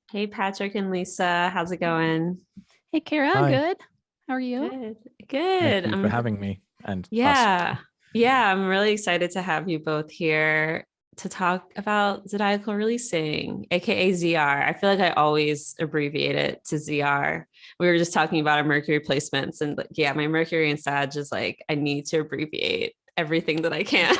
Hey, Patrick and Lisa, how's it going? Hey, Kirah, Hi, good. How are you? Good, thank good. you for having me and us. Yeah, yeah, I'm really excited to have you both here to talk about Zodiacal Releasing, aka ZR. I feel like I always abbreviate it to ZR. We were just talking about our Mercury placements, and like, yeah, my Mercury and Sag is like, I need to abbreviate everything that I can.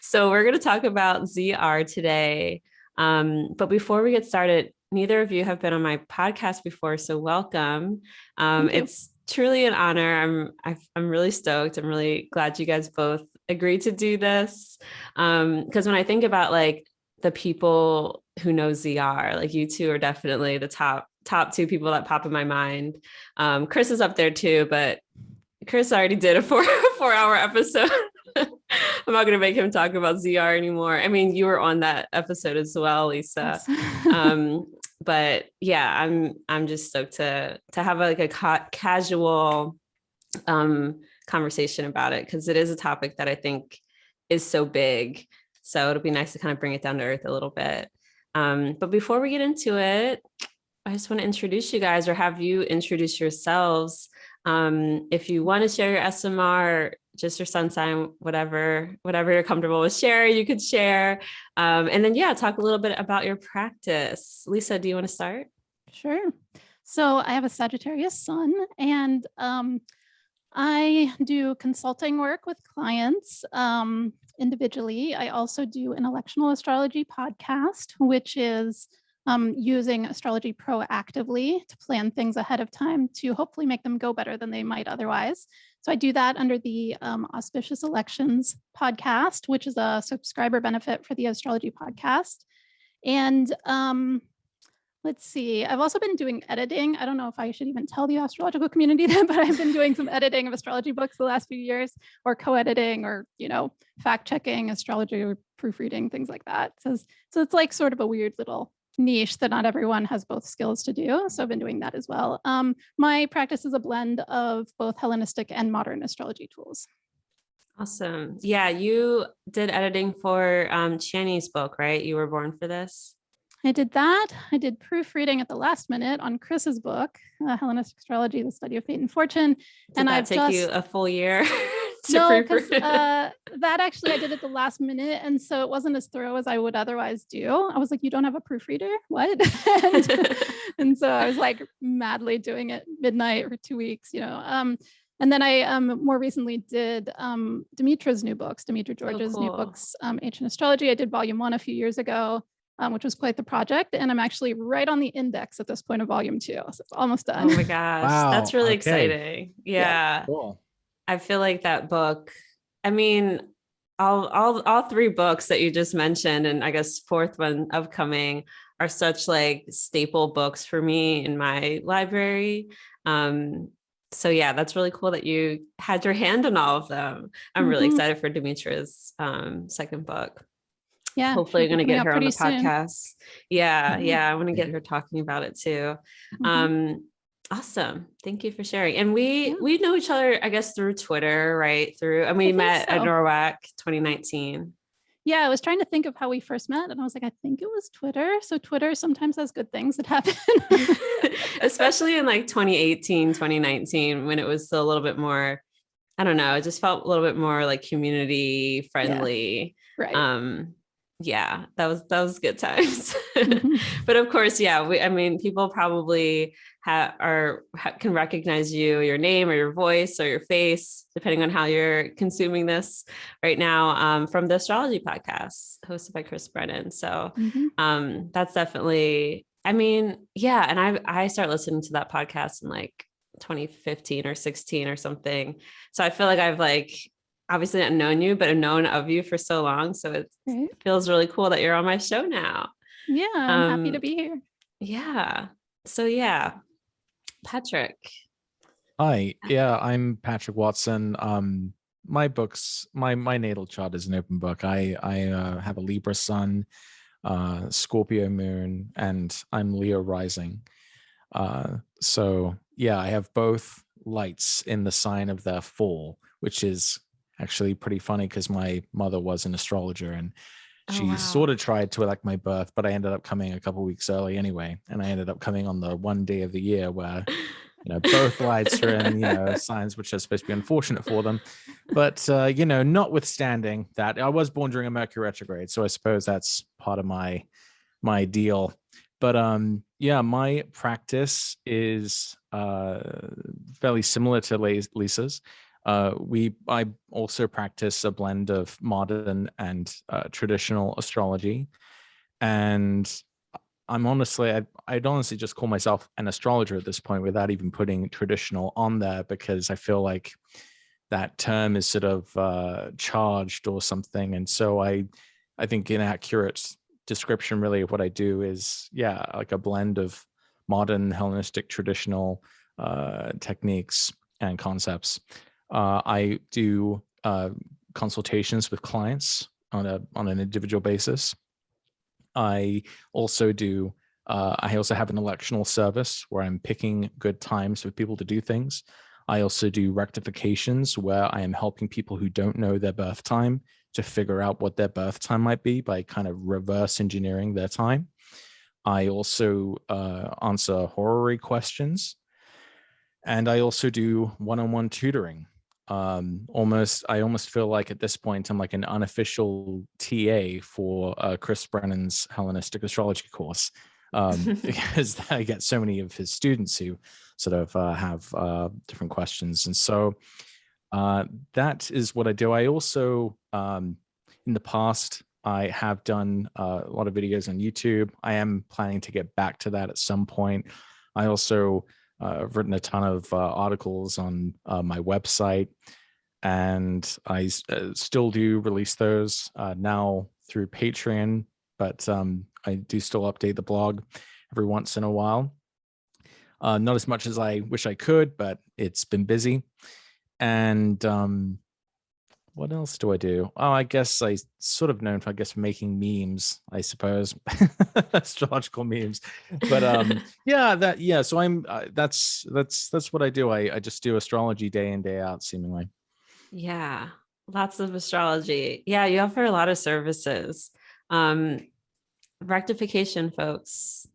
So we're going to talk about ZR today. But before we get started, neither of you have been on my podcast before, so welcome. Thank you. It's truly an honor. I'm really stoked. I'm really glad you guys both agreed to do this. Because when I think about like the people who know ZR, like you two are definitely the top two people that pop in my mind. Chris is up there too, but Chris already did a 4 hour episode. I'm not going to make him talk about ZR anymore. I mean, you were on that episode as well, Lisa. Yes. But yeah, I'm just stoked to have like a casual conversation about it, because it is a topic that I think is so big. So it'll be nice to kind of bring it down to earth a little bit. But before we get into it, I just want to introduce you guys, or have you introduce yourselves. If you want to share your SMR, just your sun sign, whatever you're comfortable with share, you could share. And then, yeah, talk a little bit about your practice. Lisa, do you want to start? Sure. So I have a Sagittarius sun, and I do consulting work with clients individually. I also do an electional astrology podcast, which is using astrology proactively to plan things ahead of time to hopefully make them go better than they might otherwise. So I do that under the Auspicious Elections podcast, which is a subscriber benefit for the Astrology Podcast. And let's see, I've also been doing editing. I don't know if I should even tell the astrological community that, but I've been doing some editing of astrology books the last few years, or co-editing, or, fact checking astrology or proofreading, things like that. So it's like sort of a weird little niche that not everyone has both skills to do. So I've been doing that as well. My practice is a blend of both Hellenistic and modern astrology tools. Awesome. Yeah, you did editing for Channy's book, right? You were born for this. I did that. I did proofreading at the last minute on Chris's book, Hellenistic Astrology, The Study of Fate and Fortune. Did that take you a full year? No, because that actually I did at the last minute. And so it wasn't as thorough as I would otherwise do. I was like, you don't have a proofreader? What? and so I was like madly doing it midnight for 2 weeks, And then I more recently did Demetra's new books, Demetra George's new books, Ancient Astrology. I did volume 1 a few years ago, which was quite the project. And I'm actually right on the index at this point of volume 2. So it's almost done. Oh my gosh. Wow. That's really exciting. Yeah. Cool. I feel like that book, I mean, all 3 books that you just mentioned, and I guess 4th one upcoming, are such like staple books for me in my library. So yeah, that's really cool that you had your hand on all of them. I'm really excited for Demetra's second book. Yeah. Hopefully you're going to get her on the podcast. Soon. Yeah. I want to get her talking about it too. Awesome. Thank you for sharing. And we know each other, I guess, through Twitter, right? And we met at NORWAC 2019. Yeah, I was trying to think of how we first met, and I was like, I think it was Twitter. So Twitter sometimes has good things that happen. Especially in like 2018, 2019, when it was still a little bit more, I don't know, it just felt a little bit more like community friendly. Yeah. Right. Yeah, that was good times. But of course, people probably can recognize your name or your voice or your face, depending on how you're consuming this right now, from the Astrology Podcast hosted by Brennan. So that's definitely, and I started listening to that podcast in like 2015 or 16 or something. So I feel like I've like obviously not known you, but I've known of you for so long. So it feels really cool that you're on my show now. Yeah, I'm happy to be here. Yeah. So yeah, Patrick. Hi. Yeah, I'm Patrick Watson. My books, my natal chart is an open book. I have a Libra sun, Scorpio moon, and I'm Leo rising. So yeah, I have both lights in the sign of their fall, which is actually pretty funny because my mother was an astrologer, and She wow. sort of tried to elect my birth, but I ended up coming a couple weeks early anyway. And I ended up coming on the one day of the year where, both lights are in, signs which are supposed to be unfortunate for them. But, notwithstanding that, I was born during a Mercury retrograde. So I suppose that's part of my deal. But my practice is fairly similar to Lisa's. I also practice a blend of modern and traditional astrology, and I'd honestly just call myself an astrologer at this point without even putting traditional on there, because I feel like that term is sort of charged or something. And so I think inaccurate description really of what I do is, like a blend of modern, Hellenistic, traditional techniques and concepts. I do consultations with clients on an individual basis. I also have an electional service where I'm picking good times for people to do things. I also do rectifications where I am helping people who don't know their birth time to figure out what their birth time might be by kind of reverse engineering their time. I also answer horary questions, and I also do one-on-one tutoring. I almost feel like at this point I'm like an unofficial TA for Chris Brennan's Hellenistic astrology course, because I get so many of his students who sort of have different questions. And so that is what I do. I also, in the past, I have done a lot of videos on YouTube. I am planning to get back to that at some point. I also I've written a ton of articles on my website, and I still do release those now through Patreon, but I do still update the blog every once in a while. Not as much as I wish I could, but it's been busy. And what else do I do? Oh, I guess I sort of known for, making memes, I suppose, astrological memes. But so I'm that's what I do. I just do astrology day in, day out, seemingly. Yeah, lots of astrology. Yeah, you offer a lot of services. Rectification, folks.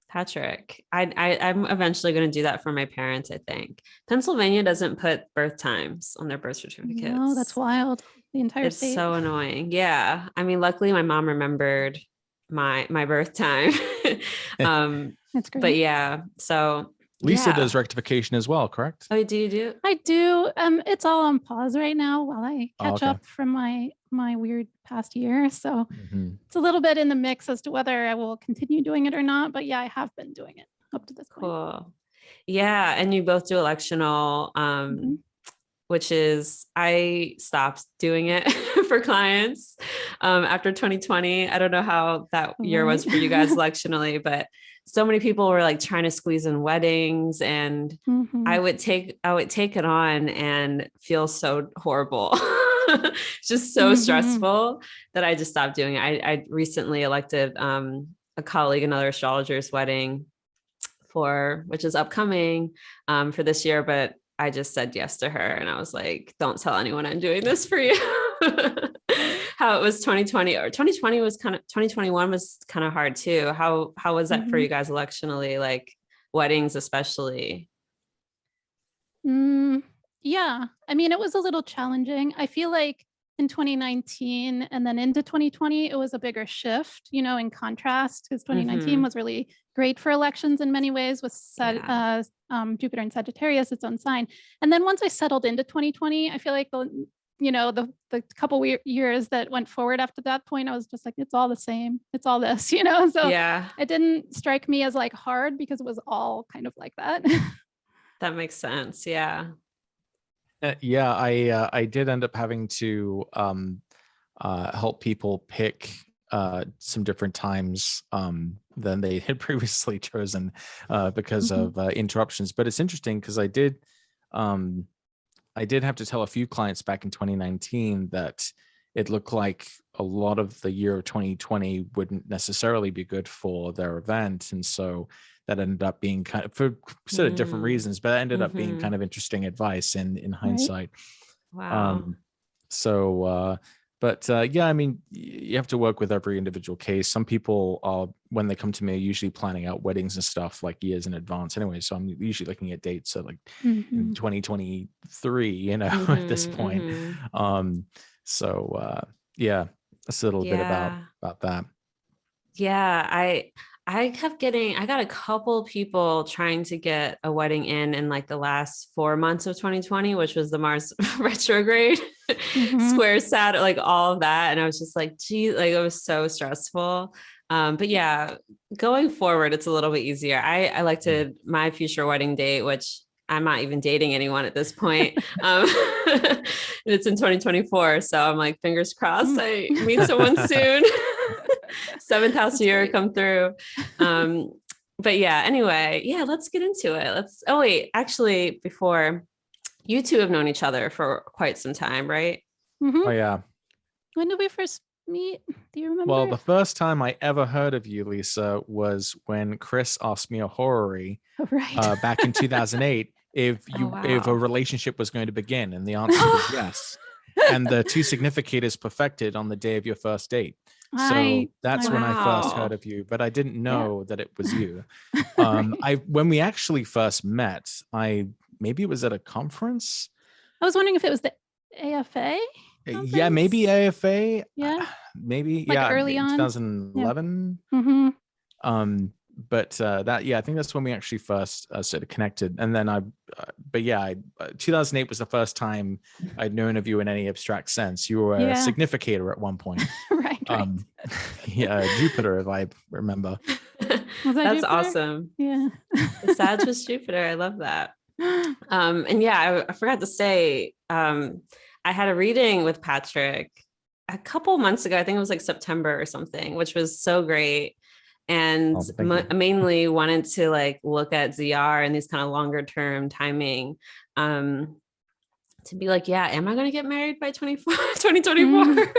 Patrick, I'm eventually going to do that for my parents, I think. Pennsylvania doesn't put birth times on their birth certificates. No, that's wild. The entire state. It's so annoying. Yeah. I mean, luckily my mom remembered my birth time. That's great. But yeah, so Lisa does rectification as well, correct? Oh, do you do? I do. It's all on pause right now while I catch up from my weird past year. So it's a little bit in the mix as to whether I will continue doing it or not. But yeah, I have been doing it up to this point. Cool. Yeah. And you both do electional, which is, I stopped doing it for clients after 2020. I don't know how that year was for you guys electionally, but so many people were like trying to squeeze in weddings, and I would take it on and feel so horrible. Just so stressful that I just stopped doing it. I recently elected a colleague, another astrologer's wedding which is upcoming for this year, but I just said yes to her, and I was like, don't tell anyone I'm doing this for you. How it was 2020 or 2021 was kind of hard too. How was that for you guys electionally, like weddings especially? Yeah, I mean, it was a little challenging. I feel like in 2019 and then into 2020, it was a bigger shift, in contrast, because 2019 was really great for elections in many ways with Jupiter and Sagittarius, its own sign. And then once I settled into 2020, I feel like the couple years that went forward after that point, I was just like, it's all the same. It's all this, so it didn't strike me as like hard because it was all kind of like that. That makes sense. Yeah. I did end up having to help people pick some different times than they had previously chosen because of interruptions. But it's interesting because I did have to tell a few clients back in 2019 that it looked like a lot of the year of 2020 wouldn't necessarily be good for their event. And so that ended up being kind of for sort of different reasons, but that ended up being kind of interesting advice in hindsight. Right? Wow. But yeah, I mean, you have to work with every individual case. Some people are, when they come to me, are usually planning out weddings and stuff like years in advance anyway. So I'm usually looking at dates at like in 2023, at this point. So yeah, that's a little bit about that. Yeah, I got a couple people trying to get a wedding in like the last 4 months of 2020, which was the Mars retrograde, square Saturn, like all of that. And I was just like, gee, like it was so stressful. But yeah, going forward, it's a little bit easier. I elected my future wedding date, which I'm not even dating anyone at this point. It's in 2024. So I'm like, fingers crossed, I meet someone soon. 7th house year come through. But yeah, anyway, yeah, let's get into it. Actually, before, you two have known each other for quite some time, right? Oh yeah. When did we first meet? Do you remember? Well, the first time I ever heard of you, Lisa, was when Chris asked me a horary back in 2008 if a relationship was going to begin, and the answer was yes. And the two significators perfected on the day of your first date. So that's when I first heard of you, but I didn't know that it was you. When we actually first met, maybe it was at a conference. I was wondering if it was the AFA. Conference? Yeah, maybe AFA. Yeah, maybe like early on, 2011. Yeah. But I think that's when we actually first sort of connected. And then 2008 was the first time I'd known of you in any abstract sense. You were a significator at one point. Right. Jupiter, if I remember. That's awesome. Yeah. The Sag was Jupiter. I love that. And yeah, I forgot to say, I had a reading with Patrick a couple months ago. I think it was like September or something, which was so great. And mainly wanted to like look at ZR and these kind of longer term timing, to be like, yeah, am I going to get married by 2024?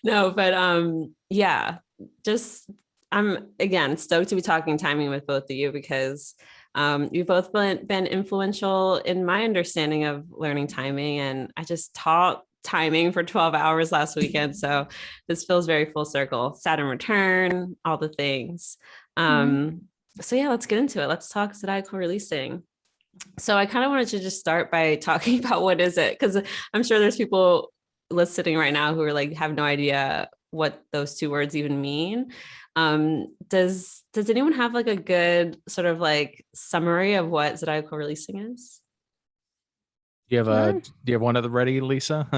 No, but yeah, just I'm again stoked to be talking timing with both of you, because you've both been influential in my understanding of learning timing, and I just taught timing for 12 hours last weekend, so this feels very full circle. Saturn return, all the things. So yeah, let's get into it. Let's talk Zodiacal Releasing. So I kind of wanted to just start by talking about what is it, because I'm sure there's people listening right now who are like have no idea what those two words even mean. Does anyone have like a good sort of like summary of what Zodiacal Releasing is? Do you have one of the ready, Lisa?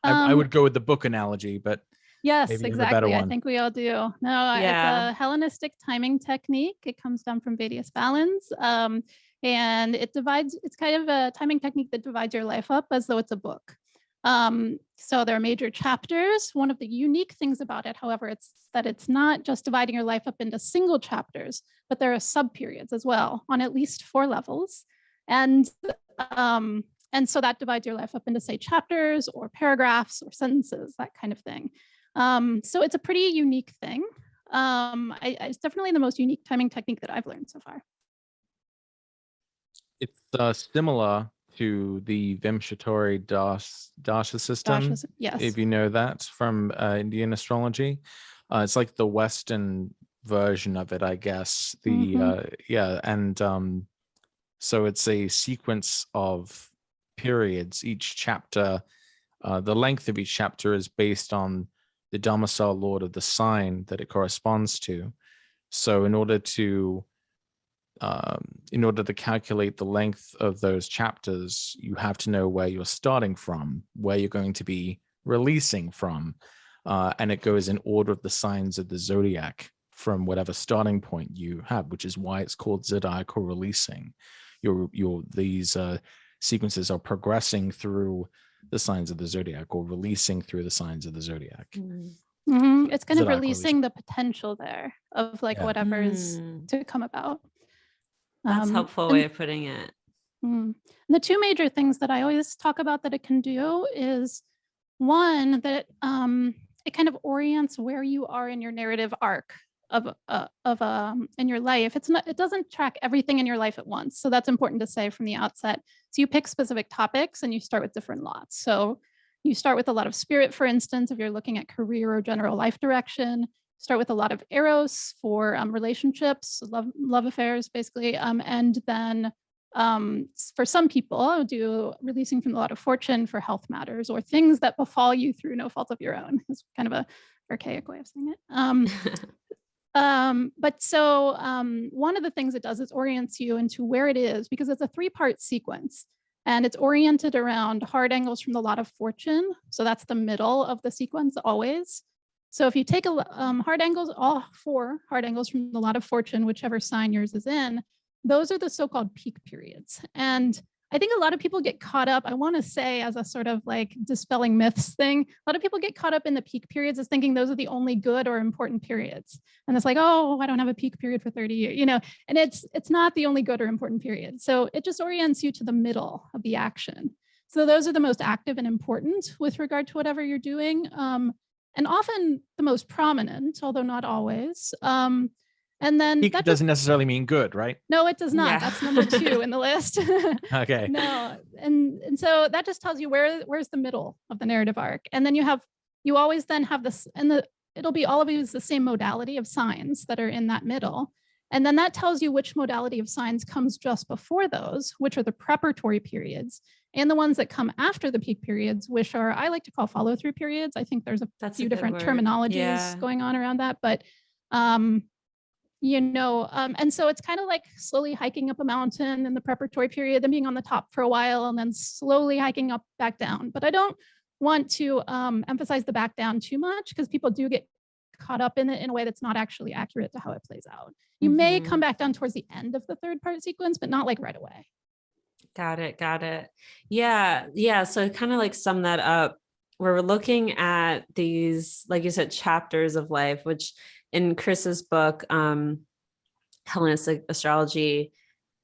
I would go with the book analogy, but yes, maybe exactly. I think we all do. No, it's a Hellenistic timing technique. It comes down from Vedic balance. And it's kind of a timing technique that divides your life up as though it's a book. So there are major chapters. One of the unique things about it, however, it's not just dividing your life up into single chapters, but there are sub-periods as well on at least 4 levels. And so that divides your life up into, say, chapters or paragraphs or sentences, that kind of thing. So it's a pretty unique thing. It's definitely the most unique timing technique that I've learned so far. It's similar to the Vimshatori Dasha system, yes. If you know that from Indian astrology. It's like the Western version of it, I guess. So it's a sequence of periods. Each chapter, the length of each chapter is based on the domicile lord of the sign that it corresponds to. So in order to calculate the length of those chapters, you have to know where you're starting from, where you're going to be releasing from, and it goes in order of the signs of the zodiac from whatever starting point you have, which is why it's called Zodiacal Releasing. These sequences are progressing through the signs of the zodiac, or releasing through the signs of the zodiac. It's kind of releasing the potential there of like whatever is to come about. That's a helpful way of putting it. The 2 major things that I always talk about that it can do is, one, that it kind of orients where you are in your narrative arc of in your life. It doesn't track everything in your life at once. So that's important to say from the outset. So you pick specific topics and you start with different lots. So You start with a lot of spirit, for instance, if you're looking at career or general life direction. Start with a lot of eros for relationships, love affairs, basically. And then for some people, I'll do releasing from the lot of fortune for health matters or things that befall you through no fault of your own. It's kind of a archaic way of saying it. One of the things it does is orients you into where it is, because it's a 3-part sequence and it's oriented around hard angles from the lot of fortune. So that's the middle of the sequence always. So if you take hard angles, all 4 hard angles from the lot of fortune, whichever sign yours is in, those are the so-called peak periods. And I think a lot of people get caught up, I want to say, as a sort of like dispelling myths thing, a lot of people get caught up in the peak periods as thinking those are the only good or important periods. And it's like, oh, I don't have a peak period for 30 years, and it's not the only good or important period. So it just orients you to the middle of the action. So those are the most active and important with regard to whatever you're doing. And often the most prominent, although not always. And then peak doesn't necessarily mean good, right? No, it does not. Yeah. That's number 2 in the list. Okay. No, and so that just tells you where's the middle of the narrative arc. And then you always then have this, and it'll be all of these the same modality of signs that are in that middle. And then that tells you which modality of signs comes just before those, which are the preparatory periods, and the ones that come after the peak periods, which are, I like to call follow-through periods. I think there's a few different terminologies going on around that, but and so it's kind of like slowly hiking up a mountain in the preparatory period, then being on the top for a while, and then slowly hiking up back down. But I don't want to emphasize the back down too much, because people do get caught up in it in a way that's not actually accurate to how it plays out. You may come back down towards the end of the 3rd part sequence, but not like right away. Got it. Yeah. So kind of like sum that up, where we're looking at these, like you said, chapters of life, which in Chris's book, Hellenistic Astrology,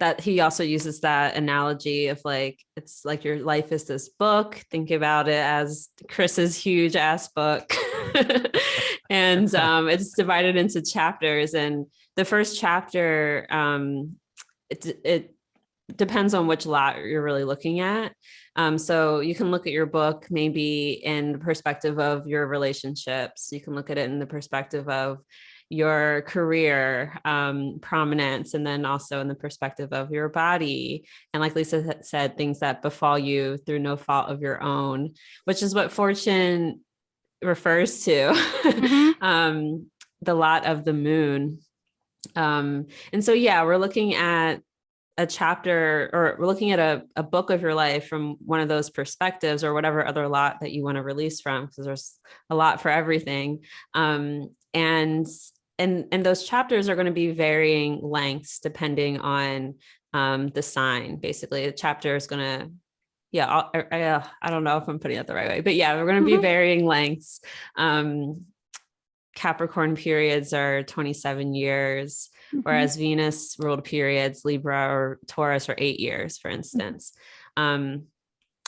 that he also uses that analogy of like, it's like your life is this book. Think about it as Chris's huge ass book. And it's divided into chapters. And the first chapter, it depends on which lot you're really looking at. So you can look at your book maybe in the perspective of your relationships. You can look at it in the perspective of your career, prominence, and then also in the perspective of your body. And like Leisa said, things that befall you through no fault of your own, which is what fortune refers to. The lot of the moon. And so, yeah, we're looking at a chapter, or we're looking at a book of your life from one of those perspectives, or whatever other lot that you want to release from, because there's a lot for everything. And those chapters are going to be varying lengths depending on the sign. Basically, the chapter is going to, I don't know if I'm putting it the right way, but yeah, we're going to be varying lengths. Capricorn periods are 27 years, whereas Venus ruled periods, Libra or Taurus, are 8 years, for instance. And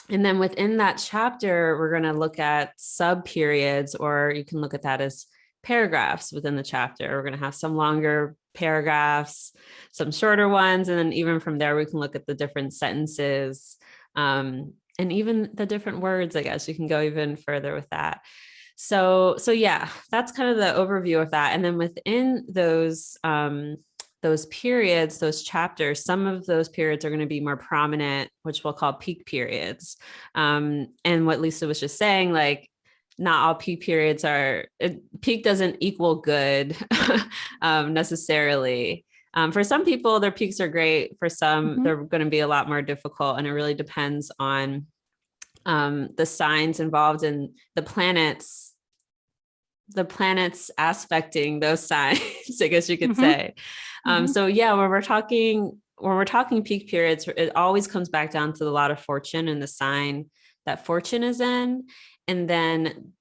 then within that chapter, we're going to look at sub periods, or you can look at that as paragraphs within the chapter. We're going to have some longer paragraphs, some shorter ones. And then even from there, we can look at the different sentences, and even the different words. I guess you can go even further with that. So yeah, that's kind of the overview of that. And then within those periods, those chapters, some of those periods are going to be more prominent, which we'll call peak periods. And what Leisa was just saying, like, not all peak periods peak doesn't equal good necessarily. For some people, their peaks are great. For some, they're going to be a lot more difficult. And it really depends on the signs involved in the planets aspecting those signs, I guess you could say. So yeah, when we're talking peak periods, it always comes back down to the lot of fortune and the sign that fortune is in. And then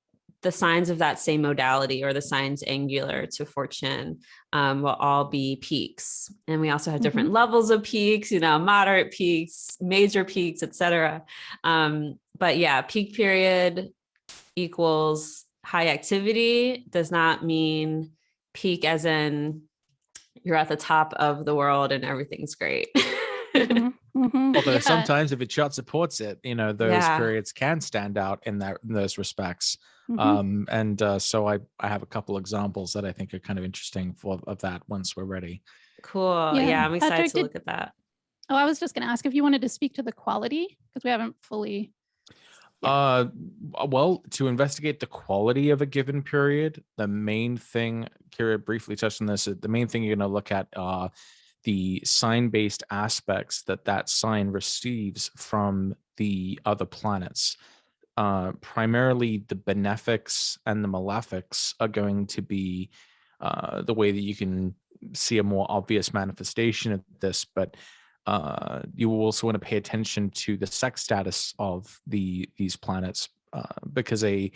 the signs of that same modality, or the signs angular to fortune, will all be peaks. And we also have different levels of peaks, moderate peaks, major peaks, etc. But yeah, peak period equals high activity, does not mean peak as in you're at the top of the world and everything's great. Although Yeah. sometimes if a chart supports it, those Yeah. periods can stand out in those respects. Mhm. So I have a couple examples that I think are kind of interesting of that once we're ready. Cool. Yeah. Yeah, I'm excited Patrick, to look at that. I was just going to ask if you wanted to speak to the quality, because we haven't fully. Yeah. Well, to investigate the quality of a given period, the main thing, Kirah briefly touched on this, the main thing you're going to look at are the sign-based aspects that sign receives from the other planets. Primarily the benefics and the malefics are going to be the way that you can see a more obvious manifestation of this, but you will also want to pay attention to the sect status of these planets, because a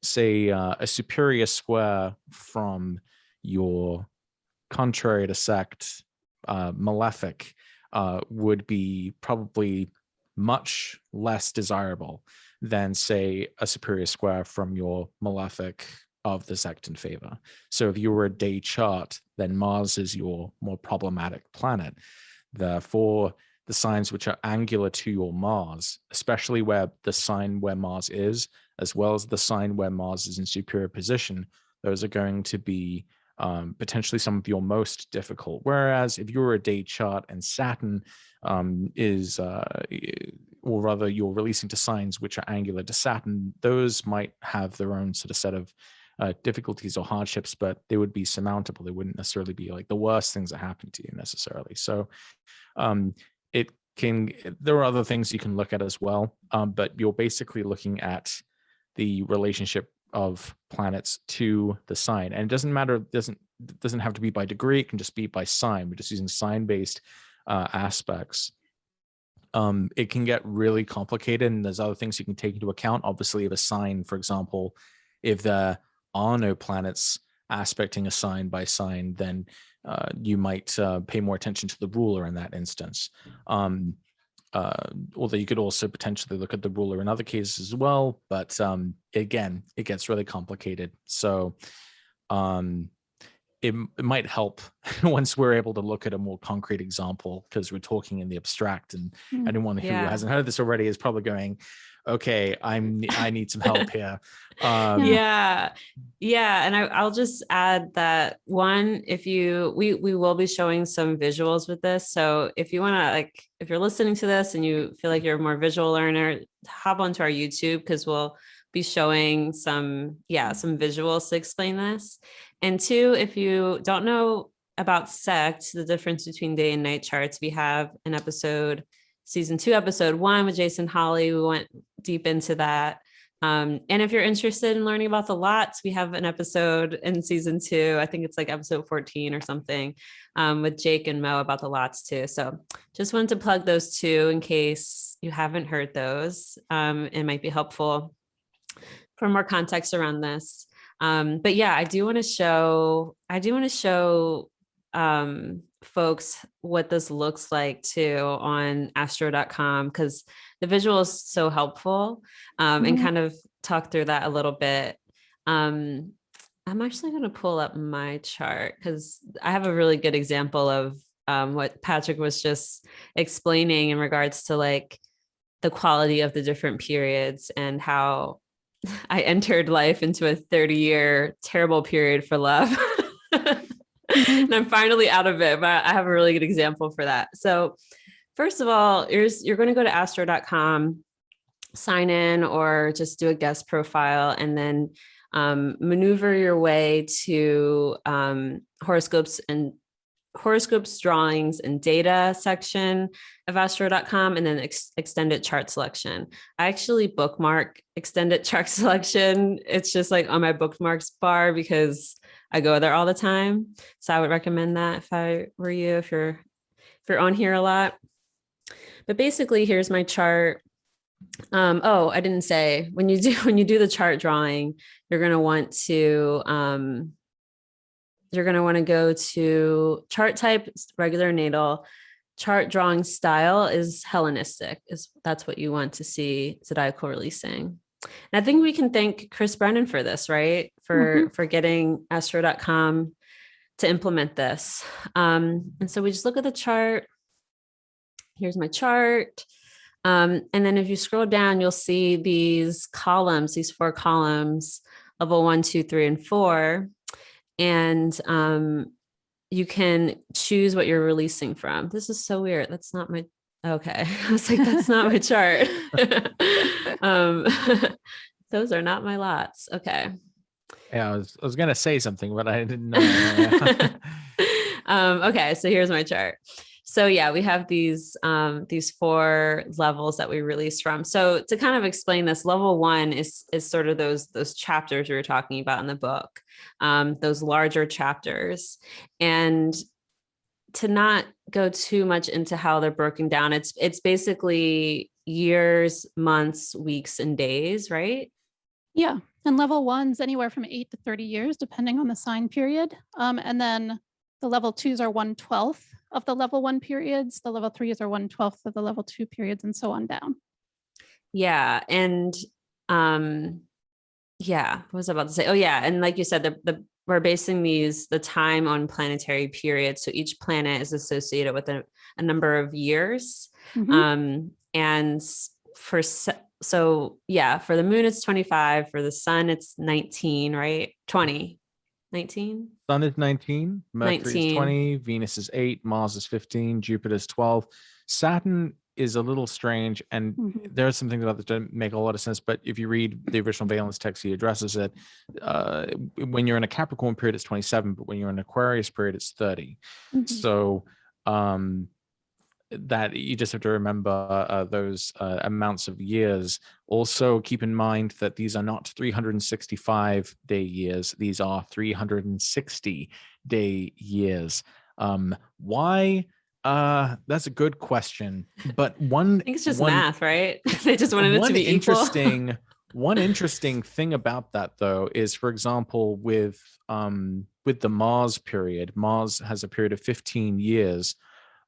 superior square from your contrary to sect malefic would be probably much less desirable than, say, a superior square from your malefic of the sect in favor. So if you were a day chart, then Mars is your more problematic planet. Therefore, the signs which are angular to your Mars, especially where the sign where Mars is, as well as the sign where Mars is in superior position, those are going to be potentially some of your most difficult. Whereas if you're a day chart and Saturn is, or rather you're releasing to signs which are angular to Saturn, those might have their own sort of set of difficulties or hardships, but they would be surmountable. They wouldn't necessarily be like the worst things that happen to you necessarily. So there are other things you can look at as well, but you're basically looking at the relationship of planets to the sign, and it doesn't matter. It doesn't have to be by degree. It can just be by sign. We're just using sign-based aspects. It can get really complicated, and there's other things you can take into account. Obviously, if a sign, for example, if there are no planets aspecting a sign by sign, then you might pay more attention to the ruler in that instance. Although you could also potentially look at the ruler in other cases as well, but again, it gets really complicated. So it might help once we're able to look at a more concrete example, because we're talking in the abstract, and anyone who hasn't heard this already is probably going, okay, I need some help here. Yeah. And I'll just add that one, we will be showing some visuals with this. So if you want to, if you're listening to this and you feel like you're a more visual learner, hop onto our YouTube, because we'll be showing some visuals to explain this. And two, if you don't know about Sect, the difference between day and night charts, we have an episode, season 2, episode 1 with Jason Holly. We went deep into that. And if you're interested in learning about the lots, we have an episode in season 2, I think it's like episode 14 or something, with Jake and Mo about the lots too. So just wanted to plug those two in case you haven't heard those. It might be helpful for more context around this. But yeah, I do want to show folks what this looks like too on astro.com, because the visual is so helpful, and kind of talk through that a little bit. I'm actually going to pull up my chart, because I have a really good example of what Patrick was just explaining in regards to like the quality of the different periods, and how I entered life into a 30-year terrible period for love. And I'm finally out of it, but I have a really good example for that. So first of all, you're going to go to astro.com, sign in, or just do a guest profile, and then maneuver your way to horoscopes, drawings, and data section of astro.com, and then extended chart selection. I actually bookmark extended chart selection. It's just like on my bookmarks bar, because I go there all the time. So I would recommend that if I were you, if you're on here a lot. But basically, here's my chart. I didn't say, when you do the chart drawing, you're going to want to go to chart type, regular natal. Chart drawing style is Hellenistic. That's what you want to see, Zodiacal Releasing. And I think we can thank Chris Brennan for this, right? For getting astro.com to implement this. And so we just look at the chart, here's my chart. And then if you scroll down, you'll see these columns, these 4 columns, level 1, 2, 3, and 4. And you can choose what you're releasing from. This is so weird. That's not my, okay. I was like, that's not my chart. Those are not my lots. Okay. Yeah, I was gonna say something, but I didn't know. Okay, so here's my chart. So yeah, we have these 4 levels that we release from. So to kind of explain this, level 1 is sort of those chapters we were talking about in the book, those larger chapters. And to not go too much into how they're broken down, it's basically years, months, weeks, and days, right? Yeah. And level 1's anywhere from 8 to 30 years, depending on the sign period. And then the level 2s are 1/12 of the level 1 periods. The level 3s are 1/12 of the level 2 periods, and so on down. Yeah. And yeah, what was I about to say? Oh yeah. And like you said, we're basing the time on planetary periods. So each planet is associated with a number of years. Mm-hmm. And so yeah, for the moon, it's 25. For the sun, it's 19, right? 20, 19. Sun is 19, Mercury 19. is 20, Venus is 8, Mars is 15, Jupiter is 12. Saturn is a little strange, and there are some things about that don't make a lot of sense. But if you read the original Valence text, he addresses it. When you're in a Capricorn period, it's 27, but when you're in an Aquarius period, it's 30. So that you just have to remember those amounts of years. Also, keep in mind that these are not 365-day years. These are 360-day years. Why? That's a good question. But I think it's just math, right? They just wanted it to be equal. One interesting thing about that, though, is, for example, with the Mars period, Mars has a period of 15 years.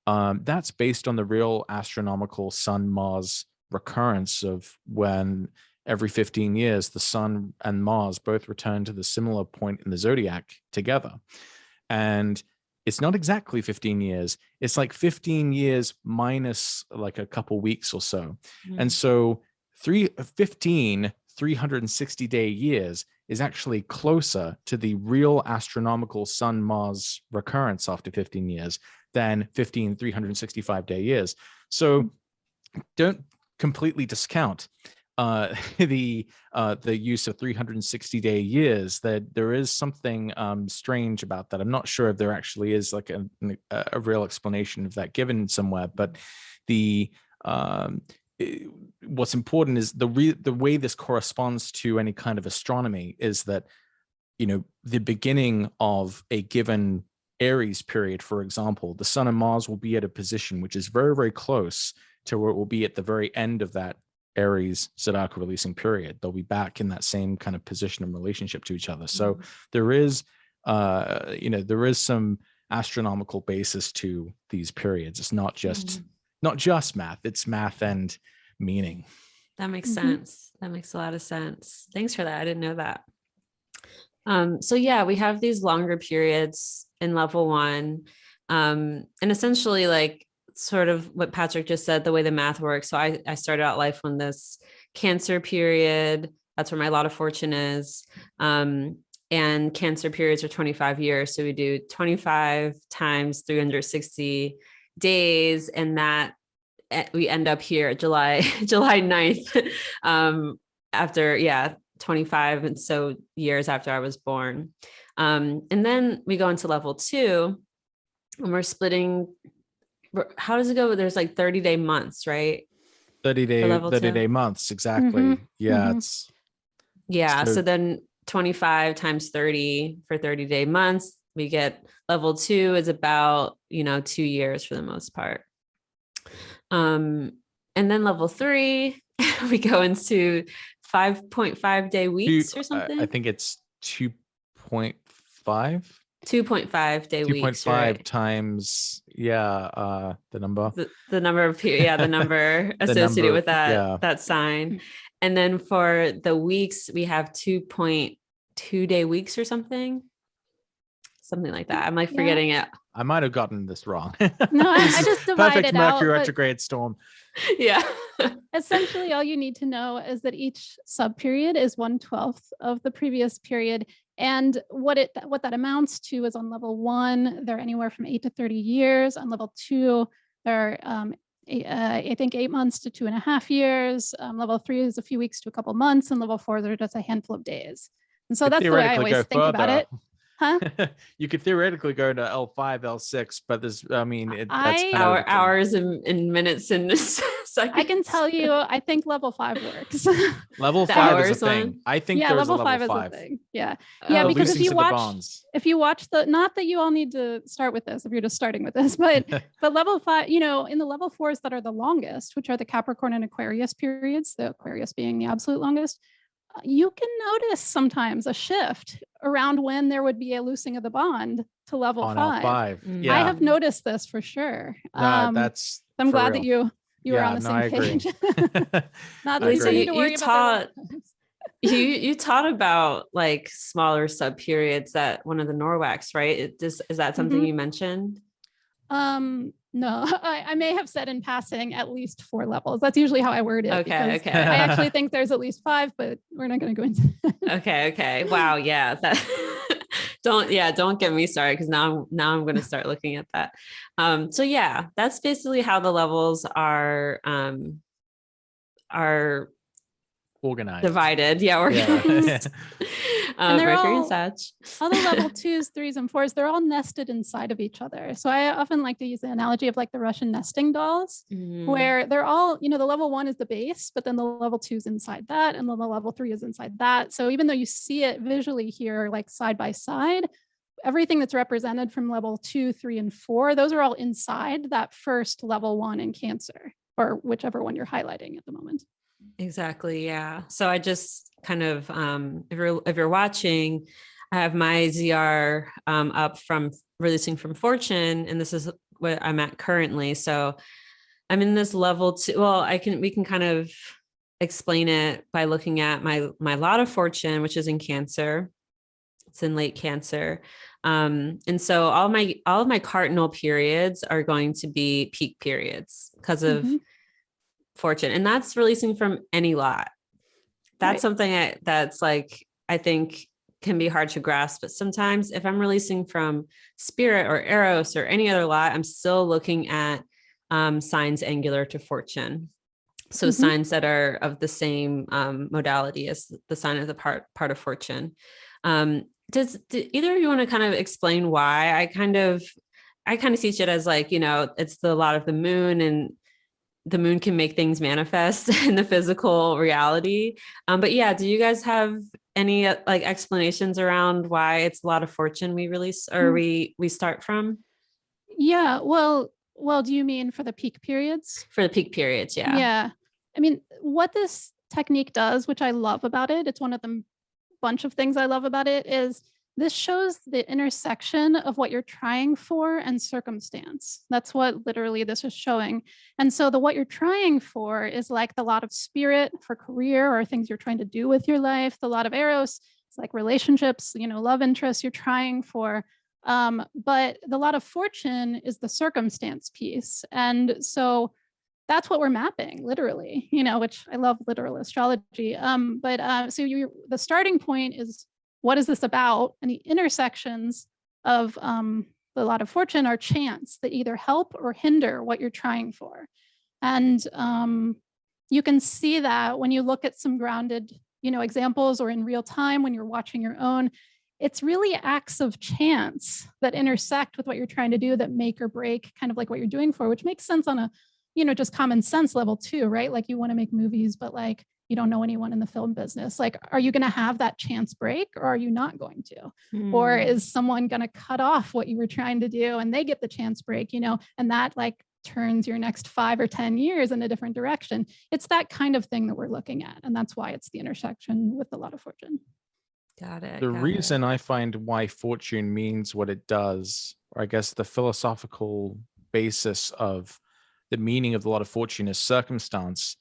That's based on the real astronomical Sun-Mars recurrence of when every 15 years the Sun and Mars both return to the similar point in the zodiac together. And it's not exactly 15 years. It's like 15 years minus like a couple weeks or so. And so 360-day years is actually closer to the real astronomical Sun-Mars recurrence after 15 years than 15 365-day years. So don't completely discount the use of 360-day years. That there is something strange about that. I'm not sure if there actually is like a real explanation of that given somewhere, but what's important is the way this corresponds to any kind of astronomy is that, you know, the beginning of a given Aries period, for example, the Sun and Mars will be at a position which is very, very close to where it will be at the very end of that Aries Zodiacal Releasing period. They'll be back in that same kind of position and relationship to each other. So there is, there is some astronomical basis to these periods. It's not just math. It's math and meaning. That makes sense. That makes a lot of sense. Thanks for that. I didn't know that. So yeah, we have these longer periods in level 1. And essentially, like sort of what Patrick just said, the way the math works. So I started out life on this Cancer period. That's where my lot of fortune is. And Cancer periods are 25 years. So we do 25 times 360 days. And that we end up here July 9th, after, 25 and so years after I was born. And then we go into level 2 and we're splitting. How does it go? There's like 30-day months, right? 30-day months. Exactly. Yeah. So then 25 times 30 for 30-day months, we get level 2 is about, 2 years for the most part. And then level 3, we go into 5.5-day weeks or something. I think it's 2.5. 2.5-day weeks. 2.5 right? Times, the number. The number of the number associated with that sign. And then for the weeks, we have 2.2-day weeks or something. something like that. I'm like forgetting it. I might have gotten this wrong. No, I just divided perfect it out. Mercury But retrograde storm. Yeah. essentially, all you need to know is that each subperiod is 1/12 of the previous period. And what that amounts to is on level 1, they're anywhere from 8 to 30 years. On level 2, they're I think 8 months to 2.5 years. Level 3 is a few weeks to a couple months, and level 4 they're just a handful of days. And so that's the way I always think about it. Huh? You could theoretically go to L5, L6, but that's hours and minutes and seconds. I can tell you, I think level 5 works. Level 5 is a thing. I think there's level a level 5 is a thing. Yeah. Because if you watch not that you all need to start with this if you're just starting with this, but level 5, in the level 4s that are the longest, which are the Capricorn and Aquarius periods, the Aquarius being the absolute longest, you can notice sometimes a shift around when there would be a loosing of the bond to level 5. Yeah. I have noticed this for sure. That's I'm glad real. that you were on the same page. Not that you need to worry about you taught about like smaller sub periods at one of the Norwax, right? Is that something you mentioned? No, I may have said in passing at least 4 levels. That's usually how I word it. Okay. I actually think there's at least 5, but we're not going to go into Okay. Wow. Yeah. That don't get me started, because now I'm going to start looking at that. So yeah, that's basically how the levels are organized, divided. Yeah, organized. And they're Mercury all, and Sag. all the level 2s, 3s, and 4s, they're all nested inside of each other. So I often like to use the analogy of like the Russian nesting dolls, where they're all, the level 1 is the base, but then the level 2 is inside that, and then the level 3 is inside that. So even though you see it visually here, like side by side, everything that's represented from level 2, 3, and 4, those are all inside that first level 1 in Cancer, or whichever one you're highlighting at the moment. Exactly. Yeah. So I just kind of, if you're watching, I have my ZR up from releasing from Fortune, and this is what I'm at currently. So I'm in this level 2. Well, we can kind of explain it by looking at my lot of Fortune, which is in Cancer. It's in late Cancer. And so all of my cardinal periods are going to be peak periods because of Fortune, and that's releasing from any lot. That's something that's like, I think can be hard to grasp, but sometimes if I'm releasing from Spirit or Eros or any other lot, I'm still looking at signs angular to Fortune. So signs that are of the same modality as the sign of the part of Fortune. Does either of you want to kind of explain why? I kind of teach it as like, it's the lot of the moon, and the moon can make things manifest in the physical reality. But yeah, do you guys have any like explanations around why it's a lot of Fortune we release, or we start from? Yeah. Well, do you mean for the peak periods? For the peak periods, yeah. Yeah. I mean, what this technique does, which I love about it, it's one of the bunch of things I love about it, is this shows the intersection of what you're trying for and circumstance. That's what literally this is showing. And so what you're trying for is like the lot of Spirit for career or things you're trying to do with your life. The lot of Eros, it's like relationships, love interests you're trying for. But the lot of Fortune is the circumstance piece. And so that's what we're mapping, literally, which I love literal astrology. So the starting point is, what is this about? And the intersections of the lot of Fortune are chance that either help or hinder what you're trying for. And you can see that when you look at some grounded, examples, or in real time when you're watching your own. It's really acts of chance that intersect with what you're trying to do that make or break kind of like what you're doing for, which makes sense on a, just common sense level too, right? Like you want to make movies, but like you don't know anyone in the film business. Like, are you going to have that chance break, or are you not going to? Or is someone going to cut off what you were trying to do and they get the chance break, and that like turns your next 5 or 10 years in a different direction? It's that kind of thing that we're looking at. And that's why it's the intersection with a lot of Fortune. Got it. The reason I find why Fortune means what it does, or I guess the philosophical basis of the meaning of the lot of Fortune, is circumstance,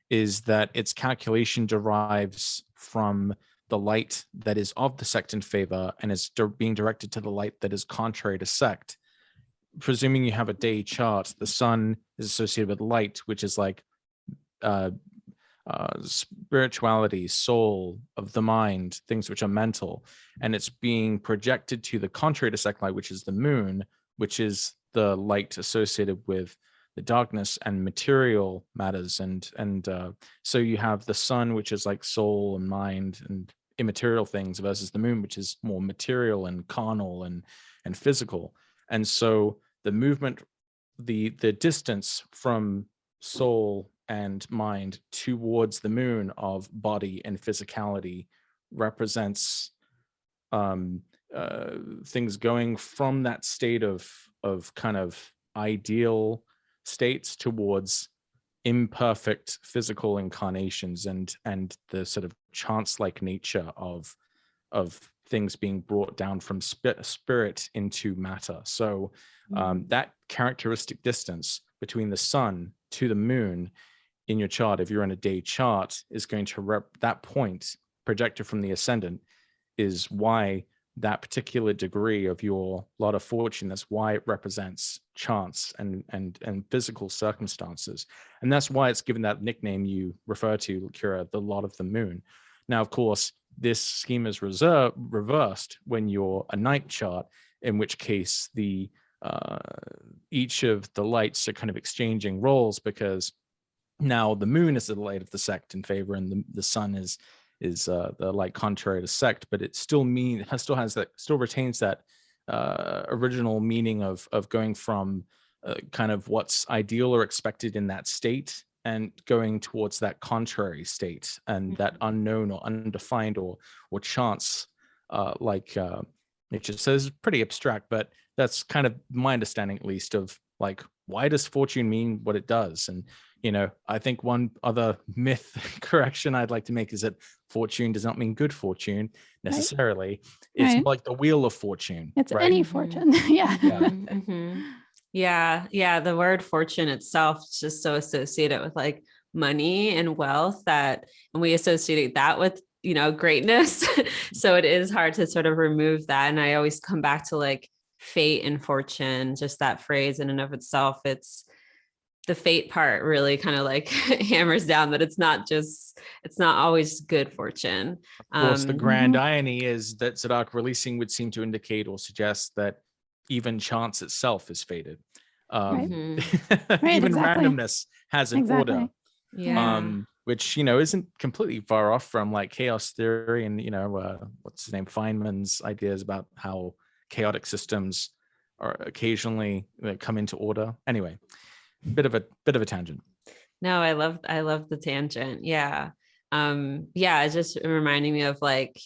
is that its calculation derives from the light that is of the sect in favor and is being directed to the light that is contrary to sect. Presuming you have a day chart, the sun is associated with light, which is like spirituality, soul of the mind, things which are mental, and it's being projected to the contrary to sect light, which is the moon, which is the light associated with the darkness and material matters. And so you have the sun, which is like soul and mind and immaterial things, versus the moon, which is more material and carnal and physical. And so the movement, the distance from soul and mind towards the moon of body and physicality represents things going from that state of kind of ideal states towards imperfect physical incarnations and the sort of chance-like nature of things being brought down from spirit into matter. So that characteristic distance between the sun to the moon in your chart, if you're in a day chart, is going to that point projected from the ascendant is why that particular degree of your lot of fortune, that's why it represents chance and physical circumstances. And that's why it's given that nickname you refer to, Kirah, the lot of the moon. Now, of course, this scheme is reversed when you're a night chart, in which case the each of the lights are kind of exchanging roles, because now the moon is the light of the sect in favor, and the sun is the light contrary to sect, but it still retains that original meaning of going from kind of what's ideal or expected in that state and going towards that contrary state and that unknown or undefined or chance, like nature says, pretty abstract, but that's kind of my understanding, at least, of like, why does fortune mean what it does? And I think one other myth correction I'd like to make is that fortune does not mean good fortune necessarily. Right. It's like the wheel of fortune. It's right? any fortune. Yeah. Yeah. The word fortune itself is just so associated with like money and wealth and we associate that with, greatness. So it is hard to sort of remove that. And I always come back to like fate and fortune, just that phrase in and of itself. It's the fate part really kind of like hammers down that it's not always good fortune. Of course, the grand irony is that Zodiacal Releasing would seem to indicate or suggest that even chance itself is fated. Even randomness has an order. Yeah. Which, isn't completely far off from like chaos theory and, what's his name, Feynman's ideas about how chaotic systems are occasionally come into order. Anyway, bit of a tangent. No, I love the tangent. Yeah. It's just reminding me of like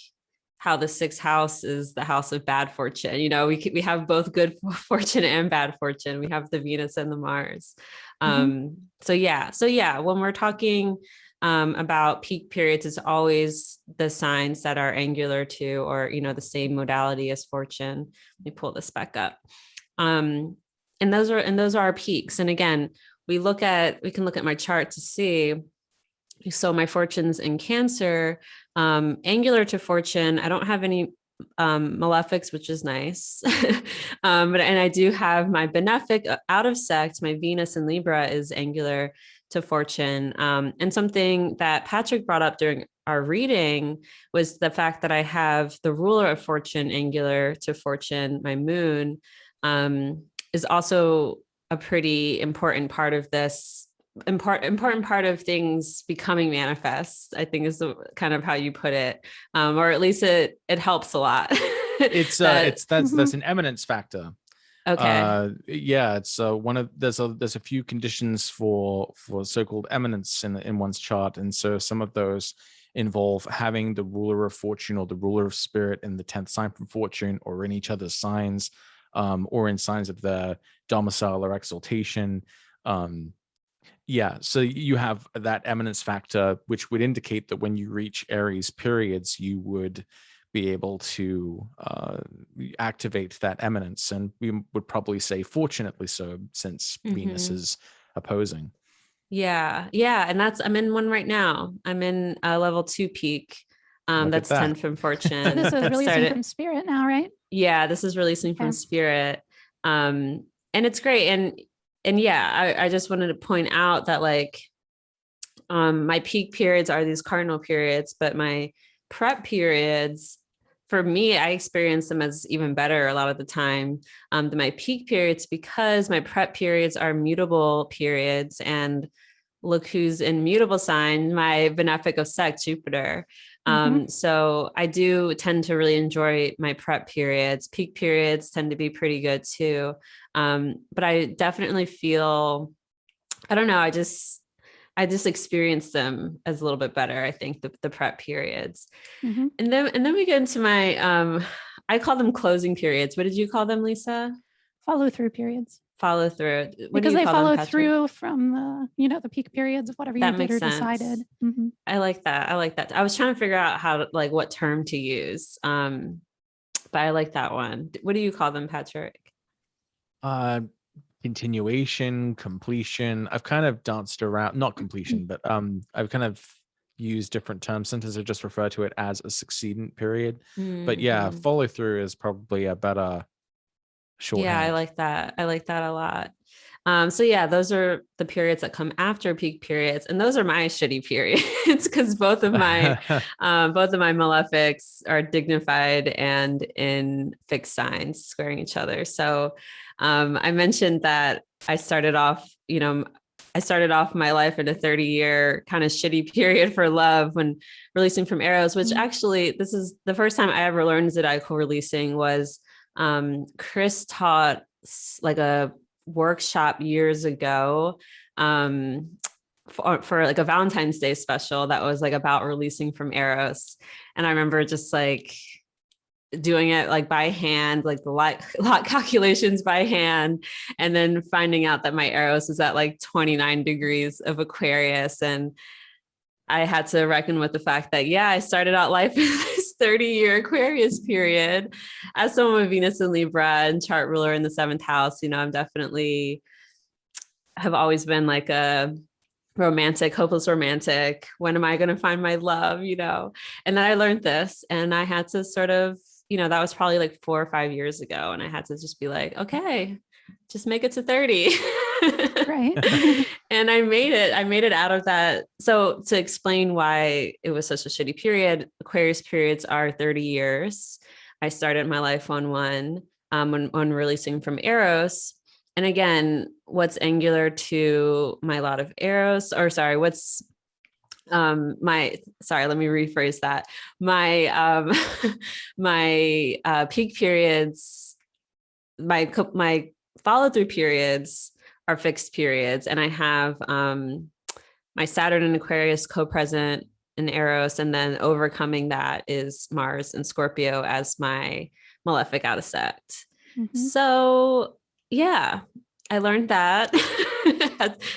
how the sixth house is the house of bad fortune. We have both good fortune and bad fortune. We have the Venus and the Mars. So when we're talking about peak periods, it's always the signs that are angular to, or, the same modality as fortune. Let me pull this back up. And those are our peaks. And again, we can look at my chart to see. So my fortune's in Cancer, angular to fortune. I don't have any malefics, which is nice. And I do have my benefic out of sect. My Venus in Libra is angular to fortune. And something that Patrick brought up during our reading was the fact that I have the ruler of fortune angular to fortune. My moon is also a pretty important part of this, important part of things becoming manifest, I think is the kind of how you put it. Or at least it helps a lot. That's an eminence factor. Okay. It's there's a few conditions for so-called eminence in one's chart, and so some of those involve having the ruler of fortune or the ruler of spirit in the 10th sign from fortune, or in each other's signs, or in signs of their domicile or exaltation. So you have that eminence factor, which would indicate that when you reach Aries periods, you would be able to activate that eminence. And we would probably say fortunately so, since Venus is opposing. Yeah. And I'm in one right now. I'm in a level 2 peak. That's 10 from fortune. This is releasing from spirit now, right? Yeah, this is releasing from spirit. And it's great. And yeah, I just wanted to point out that like, my peak periods are these cardinal periods, but my prep periods, for me, I experience them as even better a lot of the time than my peak periods, because my prep periods are mutable periods. And look who's in mutable sign, my benefic of Sect, Jupiter. So I do tend to really enjoy my prep periods. Peak periods tend to be pretty good too. But I definitely feel, I don't know, I just experience them as a little bit better. I think the prep periods. And then we get into my, I call them closing periods. What did you call them, Leisa? Follow through periods. Follow through. Because they follow through from the peak periods of whatever you did or decided. I like that. I was trying to figure out how to, like, what term to use. But I like that one. What do you call them, Patrick? Continuation, completion. I've kind of danced around, not completion, but I've kind of used different terms. Sometimes I just refer to it as a succeedent period. But yeah, follow through is probably a better shorthand. Yeah, I like that. I like that a lot. So yeah, those are the periods that come after peak periods, and those are my shitty periods because both of my malefics are dignified and in fixed signs, squaring each other. So I mentioned that I started off my life in a 30-year kind of shitty period for love when releasing from Eros, which actually, this is the first time I ever learned Zodiacal Releasing. Was Chris taught like a workshop years ago for like a Valentine's Day special that was like about releasing from Eros. And I remember just like doing it like by hand, like the lot calculations by hand, and then finding out that my Eros is at like 29 degrees of Aquarius. And I had to reckon with the fact that, yeah, I started out life in this 30-year Aquarius period as someone with Venus in Libra and chart ruler in the 7th house. I'm definitely have always been like a romantic, hopeless romantic. When am I going to find my love? And then I learned this, and I had to sort of, that was probably like 4 or 5 years ago. And I had to just be like, okay, just make it to 30. Right. And I made it out of that. So to explain why it was such a shitty period, Aquarius periods are 30 years. I started my life on one, when releasing from Eros. And again, what's angular to my lot of Eros, or sorry, what's let me rephrase that. My my peak periods, my follow through periods are fixed periods, and I have my Saturn and Aquarius co-present in Eros, and then overcoming that is Mars and Scorpio as my malefic out of Sect. So yeah, I learned that.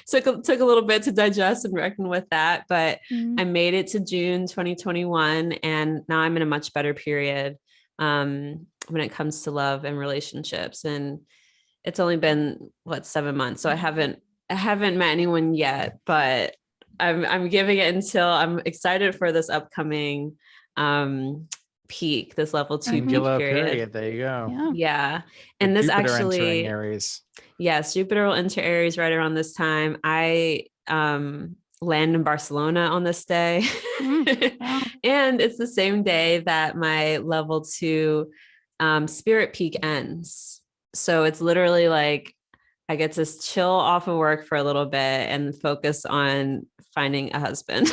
took a little bit to digest and reckon with that, but I made it to June 2021, and now I'm in a much better period when it comes to love and relationships. And it's only been 7 months, so I haven't met anyone yet, but I'm giving it until I'm excited for this upcoming peak, this level 2 peak period. There you go. Yeah. And this Jupiter actually entering Aries. Yes, Jupiter will enter Aries right around this time. I land in Barcelona on this day. Wow. And it's the same day that my level 2 spirit peak ends. So it's literally like I get to chill off of work for a little bit and focus on finding a husband.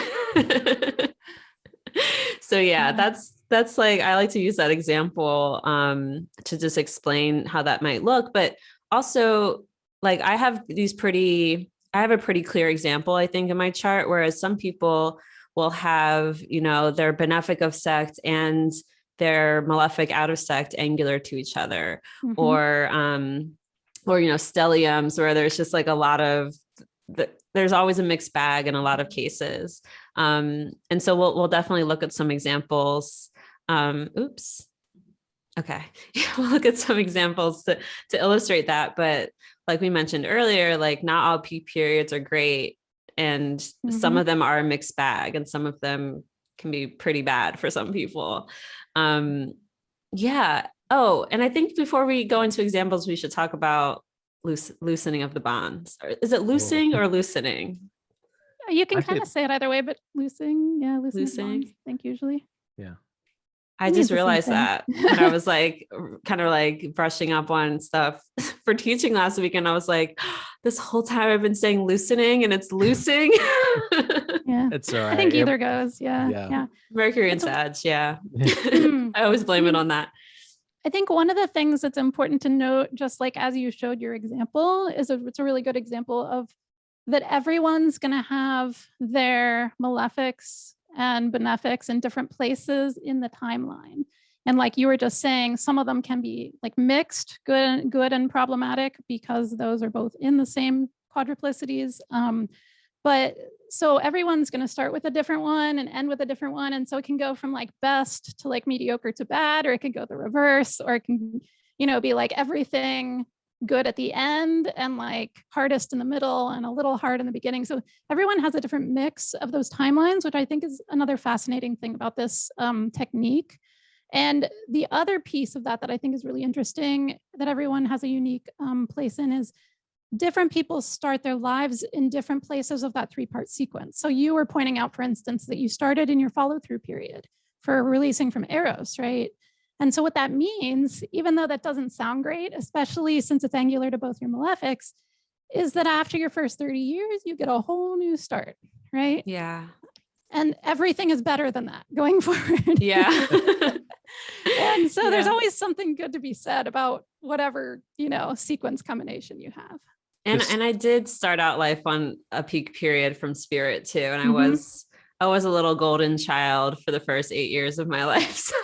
So yeah, that's like, I like to use that example to just explain how that might look. But also, like, I have a pretty clear example, I think, in my chart, whereas some people will have, their benefic of Sect and their malefic out of Sect angular to each other, or stelliums, where there's just like a lot of there's always a mixed bag in a lot of cases. And so we'll definitely look at some examples. Okay. We'll look at some examples to illustrate that. But like we mentioned earlier, like not all peak periods are great. And some of them are a mixed bag, and some of them can be pretty bad for some people. Yeah. Oh, and I think before we go into examples, we should talk about loosening of the bonds. Is it loosing or loosening? You can kind of say it either way, but loosening the bonds, I think usually. Yeah. I just realized that when I was like kind of like brushing up on stuff for teaching last week, and I was like, this whole time I've been saying loosening and it's loosing. Yeah, it's all right. I think either goes. Yeah. Mercury and Sag. Yeah. I always blame it on that. I think one of the things that's important to note, just like as you showed your example, is it's a really good example of that everyone's going to have their malefics and benefics in different places in the timeline. And like you were just saying, some of them can be like mixed, good and problematic, because those are both in the same quadruplicities. But so everyone's going to start with a different one and end with a different one. And so it can go from like best to like mediocre to bad, or it can go the reverse, or it can, be like everything good at the end and like hardest in the middle and a little hard in the beginning. So everyone has a different mix of those timelines, which I think is another fascinating thing about this technique. And the other piece of that I think is really interesting, that everyone has a unique place in, is different people start their lives in different places of that 3-part sequence. So you were pointing out, for instance, that you started in your follow-through period for releasing from Eros, right? And so what that means, even though that doesn't sound great, especially since it's angular to both your malefics, is that after your first 30 years, you get a whole new start, right? Yeah. And everything is better than that going forward. Yeah. And so there's always something good to be said about whatever, sequence combination you have. And I did start out life on a peak period from Spirit too. And I was a little golden child for the first 8 years of my life. So.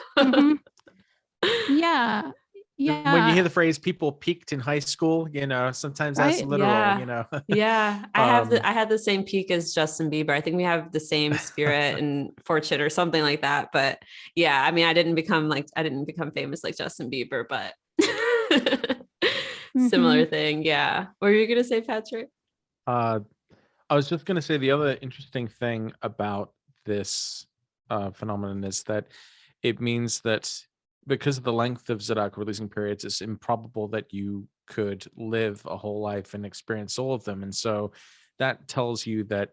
Yeah. When you hear the phrase "people peaked in high school," sometimes that's literal. Yeah. I had the same peak as Justin Bieber. I think we have the same spirit and fortune or something like that. But yeah, I mean, I didn't become famous like Justin Bieber, but similar thing. Yeah. What were you gonna say, Patrick? I was just gonna say the other interesting thing about this phenomenon is that it means that, because of the length of zodiacal releasing periods, it's improbable that you could live a whole life and experience all of them. And so that tells you that,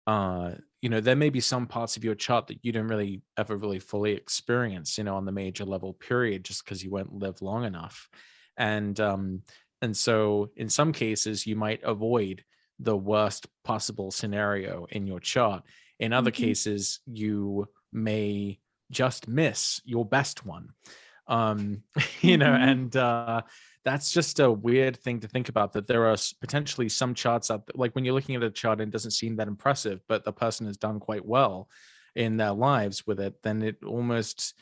there may be some parts of your chart that you don't really ever really fully experience, on the major level period, just because you won't live long enough. And so in some cases, you might avoid the worst possible scenario in your chart. In other cases, you may just miss your best one, and that's just a weird thing to think about, that there are potentially some charts out there, like when you're looking at a chart and it doesn't seem that impressive, but the person has done quite well in their lives with it, then it almost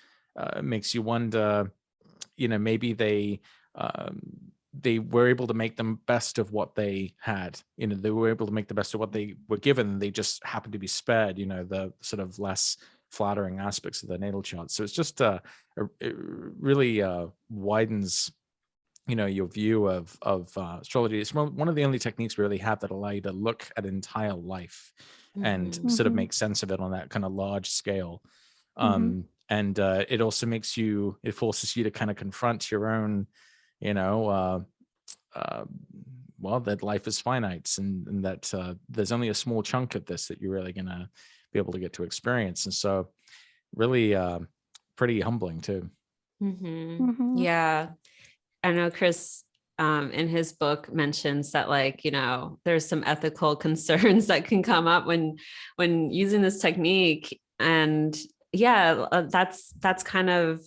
makes you wonder, maybe they were able to make the best of what they had. They were able to make the best of what they were given. They just happened to be spared, the sort of less flattering aspects of the natal chart. So it's just it really widens, your view of astrology. It's one of the only techniques we really have that allow you to look at entire life and sort of make sense of it on that kind of large scale. And it also it forces you to kind of confront your own, that life is finite, and that there's only a small chunk of this that you're really gonna be able to get to experience. And so really pretty humbling too. Yeah. I know Chris in his book mentions that, like, there's some ethical concerns that can come up when using this technique. And that's kind of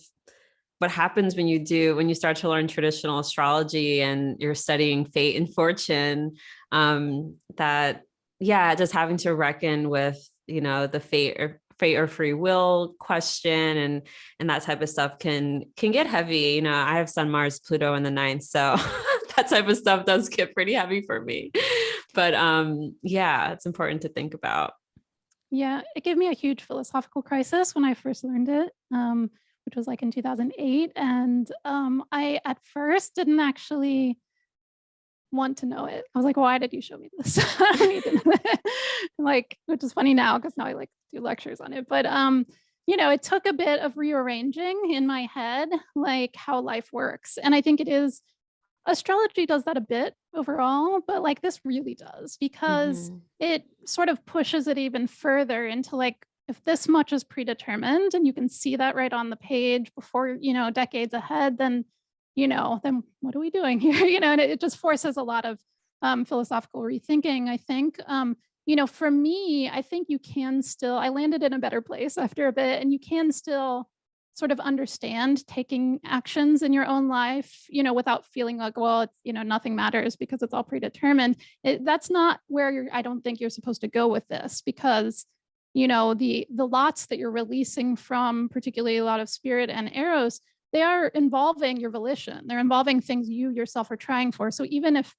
what happens when you start to learn traditional astrology and you're studying fate and fortune, just having to reckon with, the fate or free will question and that type of stuff can get heavy. I have Sun, Mars, Pluto in the 9th, so that type of stuff does get pretty heavy for me. But it's important to think about. Yeah, it gave me a huge philosophical crisis when I first learned it, which was like in 2008. And I at first didn't actually want to know it. I was like, why did you show me this? I don't need to know that. Like, which is funny now because now I like do lectures on it. But it took a bit of rearranging in my head, like how life works. And I think astrology does that a bit overall, but like this really does, because it sort of pushes it even further into like, if this much is predetermined and you can see that right on the page before, decades ahead, then what are we doing here? And it just forces a lot of philosophical rethinking, I think. For me, I think I landed in a better place after a bit, and you can still sort of understand taking actions in your own life, without feeling like, well, it's, nothing matters because it's all predetermined. That's not where I don't think you're supposed to go with this, because, the lots that you're releasing from, particularly a lot of spirit and eros, they are involving your volition. They're involving things you yourself are trying for. So even if,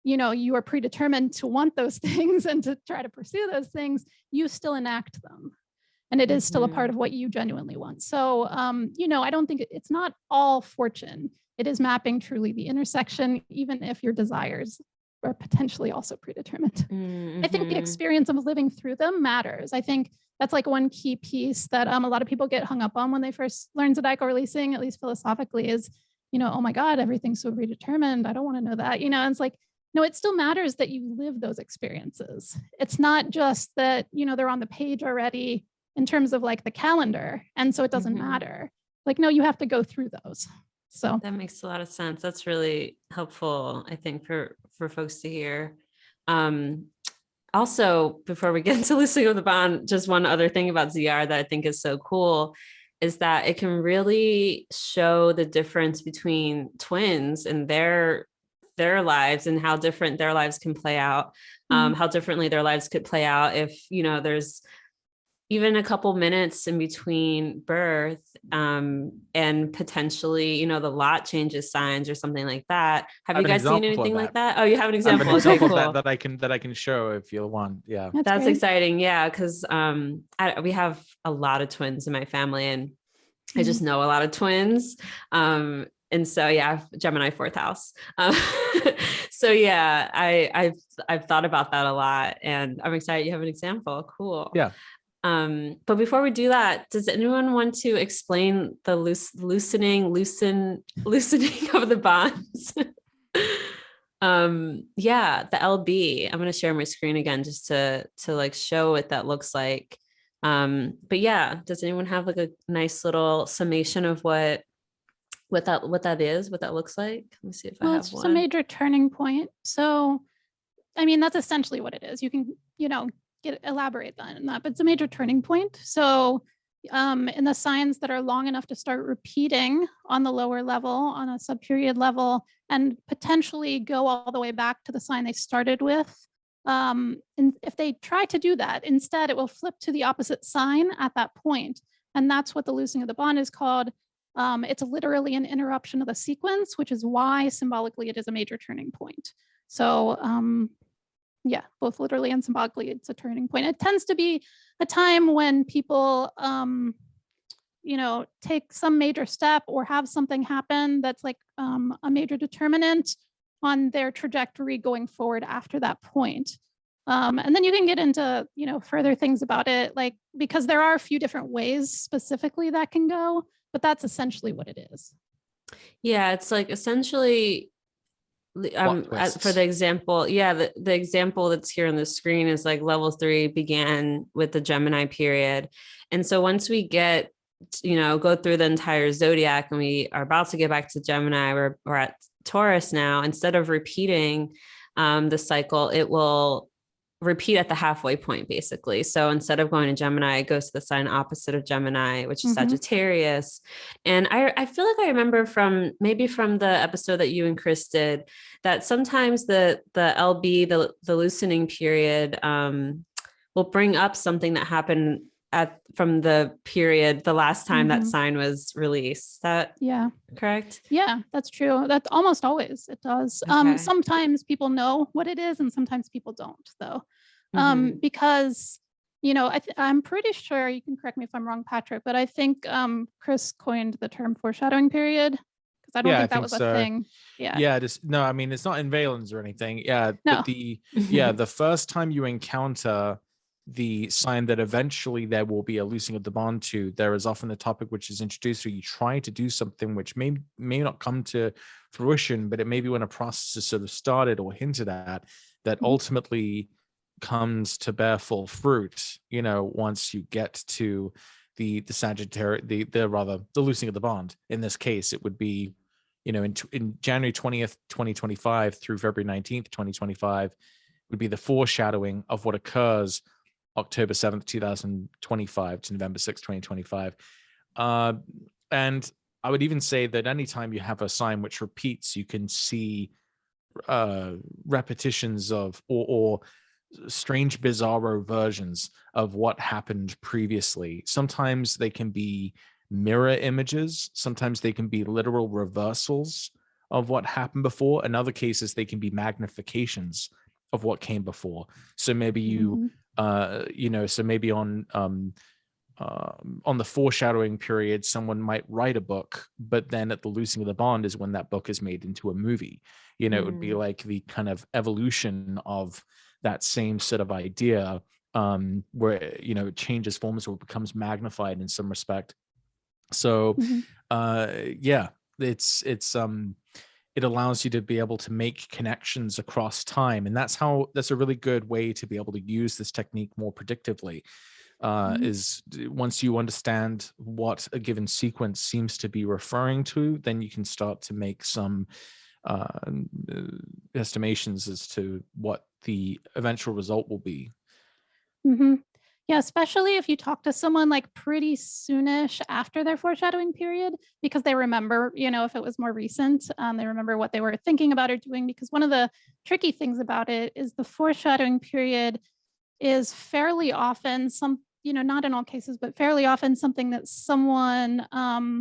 you are predetermined to want those things and to try to pursue those things, you still enact them. And it is still a part of what you genuinely want. So, I don't think it's not all fortune. It is mapping truly the intersection, even if your desires are potentially also predetermined. I think the experience of living through them matters. I think that's like one key piece that a lot of people get hung up on when they first learn Zodiacal Releasing, at least philosophically, is, oh my God, everything's so predetermined. I don't want to know that, and it's like, no, it still matters that you live those experiences. It's not just that, they're on the page already in terms of like the calendar. And so it doesn't matter. Like, no, you have to go through those. So that makes a lot of sense. That's really helpful, I think, for folks to hear. Also, before we get into loosening of the bond, just one other thing about ZR that I think is so cool is that it can really show the difference between twins and their lives, and how different their lives can play out, how differently their lives could play out if, there's even a couple minutes in between birth, and potentially, the lot changes signs or something like that. Have you guys seen anything like that? Oh, you have an example. I have an example cool. of that I can show if you want. Yeah, that's exciting. Yeah, because we have a lot of twins in my family, and I just know a lot of twins. And so, yeah, Gemini 4th house. So yeah, I've thought about that a lot, and I'm excited you have an example. Cool. Yeah. But before we do that, does anyone want to explain the loosening of the bonds? Yeah, the LB. I'm going to share my screen again just to like show what that looks like. But yeah, does anyone have like a nice little summation of what that is, what that looks like? Let me see if I have it's one. It's a major turning point. So, I mean, that's essentially what it is. You can, elaborate on that, but it's a major turning point. So, in the signs that are long enough to start repeating on the lower level, on a subperiod level, and potentially go all the way back to the sign they started with. And if they try to do that, instead, it will flip to the opposite sign at that point. And that's what the loosening of the bond is called. It's literally an interruption of the sequence, which is why symbolically it is a major turning point. So, yeah, both literally and symbolically, it's a turning point. It tends to be a time when people, take some major step or have something happen that's like a major determinant on their trajectory going forward after that point. And then you can get into, further things about it, like, because there are a few different ways specifically that can go, but that's essentially what it is. Yeah, it's like essentially, for the example, the example that's here on the screen is like level 3 began with the Gemini period. And so once we get, go through the entire zodiac and we are about to get back to Gemini, we're at Taurus now, instead of repeating the cycle, it will repeat at the halfway point, basically. So instead of going to Gemini, it goes to the sign opposite of Gemini, which is Sagittarius. And I feel like I remember from the episode that you and Chris did, that sometimes the LB, the loosening period, will bring up something that happened from the period, the last time that sign was released. Is that correct? Yeah, that's true. That's almost always it does. Okay. Sometimes people know what it is and sometimes people don't, though. Because, I'm pretty sure, you can correct me if I'm wrong, Patrick, but I think Chris coined the term foreshadowing period, Because I don't Yeah, I think that think was a so. thing. Yeah. Yeah, no, I mean, it's not in valence or anything. Yeah, No. but the first time you encounter the sign that eventually there will be a loosing of the bond to, there is often a topic which is introduced, or you try to do something which may not come to fruition, but it may be when a process is sort of started or hinted at, that ultimately comes to bear full fruit, once you get to the Sagittarius, the loosing of the bond. In this case, it would be, in January 20th, 2025 through February 19th, 2025, would be the foreshadowing of what occurs October 7th, 2025 to November 6th, 2025. And I would even say that anytime you have a sign which repeats, you can see repetitions of or strange, bizarro versions of what happened previously. Sometimes they can be mirror images. Sometimes they can be literal reversals of what happened before. In other cases, they can be magnifications of what came before. So maybe you, so maybe on the foreshadowing period, someone might write a book, but then at the loosing of the bond is when that book is made into a movie. It would be like the kind of evolution of that same sort of idea, where it changes forms or becomes magnified in some respect. So it allows you to be able to make connections across time, and that's a really good way to be able to use this technique more predictively. Is once you understand what a given sequence seems to be referring to, then you can start to make some estimations as to what the eventual result will be. Yeah, especially if you talk to someone like pretty soonish after their foreshadowing period, because they remember, if it was more recent, they remember what they were thinking about or doing. Because one of the tricky things about it is the foreshadowing period is fairly often not in all cases, but fairly often something that someone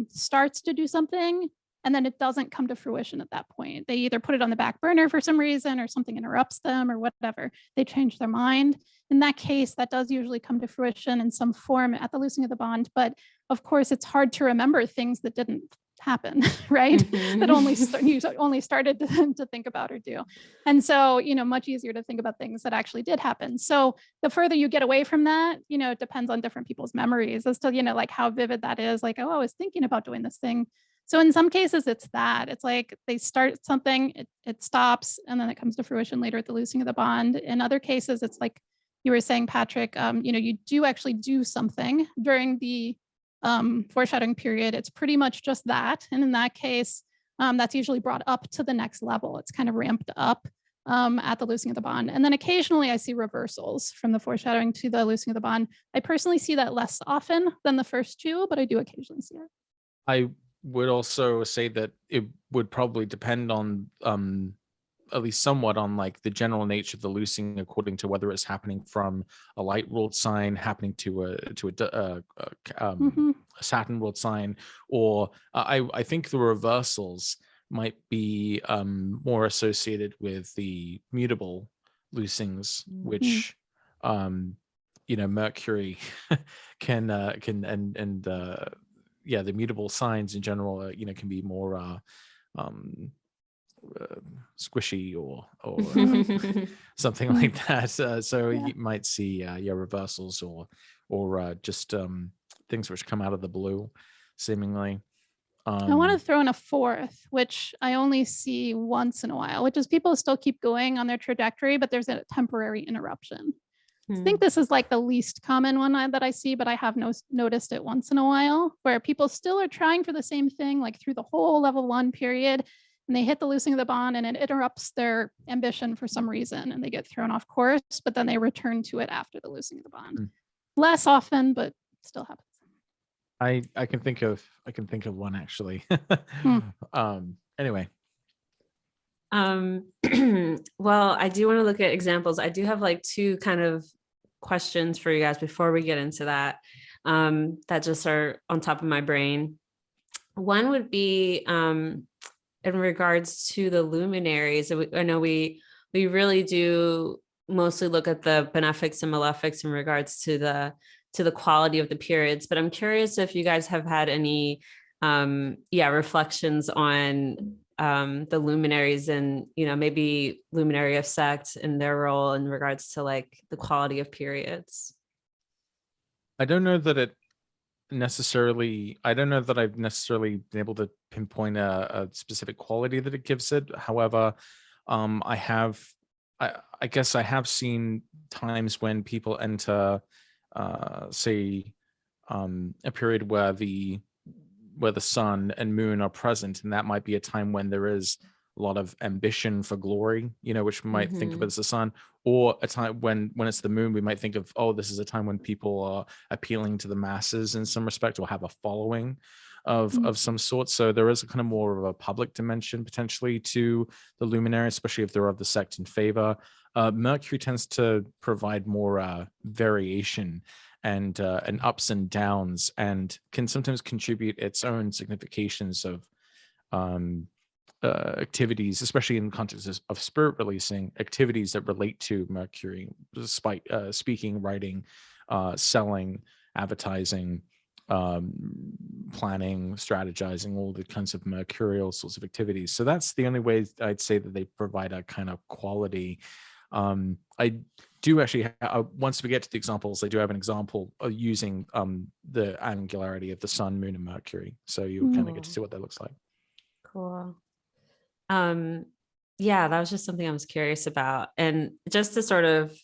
starts to do something and then it doesn't come to fruition at that point. They either put it on the back burner for some reason, or something interrupts them, or whatever. They change their mind. In that case, that does usually come to fruition in some form at the loosing of the bond. But of course, it's hard to remember things that didn't happen, right? That you only started to think about or do. And so, much easier to think about things that actually did happen. So the further you get away from that, it depends on different people's memories as to, like how vivid that is. Like, oh, I was thinking about doing this thing. So in some cases, it's that. It's like they start something, it stops, and then it comes to fruition later at the loosing of the bond. In other cases, it's like you were saying, Patrick, you do actually do something during the foreshadowing period. It's pretty much just that. And in that case, that's usually brought up to the next level. It's kind of ramped up at the loosing of the bond. And then occasionally I see reversals from the foreshadowing to the loosing of the bond. I personally see that less often than the first two, but I do occasionally see it. I would also say that it would probably depend on at least somewhat on like the general nature of the loosing, according to whether it's happening from a light ruled sign happening to a Saturn ruled sign, or I think the reversals might be more associated with the mutable loosings, which Mercury can the mutable signs in general can be more squishy or something like that. So you might see reversals or just things which come out of the blue, seemingly. I want to throw in a fourth, which I only see once in a while, which is people still keep going on their trajectory, but there's a temporary interruption. I think this is like the least common one that I see, but I have noticed it once in a while, where people still are trying for the same thing, like through the whole level 1 period, and they hit the loosing of the bond and it interrupts their ambition for some reason, and they get thrown off course, but then they return to it after the loosing of the bond. Less often, but still happens. I can think of one actually. Anyway. Well, I do want to look at examples. I do have like two kind of questions for you guys before we get into that, that just are on top of my brain. One would be in regards to the luminaries. I know we really do mostly look at the benefics and malefics in regards to the quality of the periods, but I'm curious if you guys have had any reflections on the luminaries and, maybe luminary of Sect and their role in regards to like the quality of periods? I don't know that I've necessarily been able to pinpoint a specific quality that it gives it. However, I guess I have seen times when people enter, say, a period where the sun and moon are present, and that might be a time when there is a lot of ambition for glory, which we might think of as the sun, or a time when it's the moon, we might think of, oh, this is a time when people are appealing to the masses in some respect or have a following of some sort. So there is a kind of more of a public dimension potentially to the luminary, especially if they're of the sect in favor. Mercury tends to provide more variation and ups and downs, and can sometimes contribute its own significations of activities, especially in the context of spirit releasing, activities that relate to Mercury, despite speaking, writing, selling, advertising, planning, strategizing, all the kinds of mercurial sorts of activities. So that's the only way I'd say that they provide a kind of quality. I do actually, once we get to the examples, I do have an example of using the angularity of the sun, moon, and Mercury. So you kind of get to see what that looks like. Cool. That was just something I was curious about. And just to sort of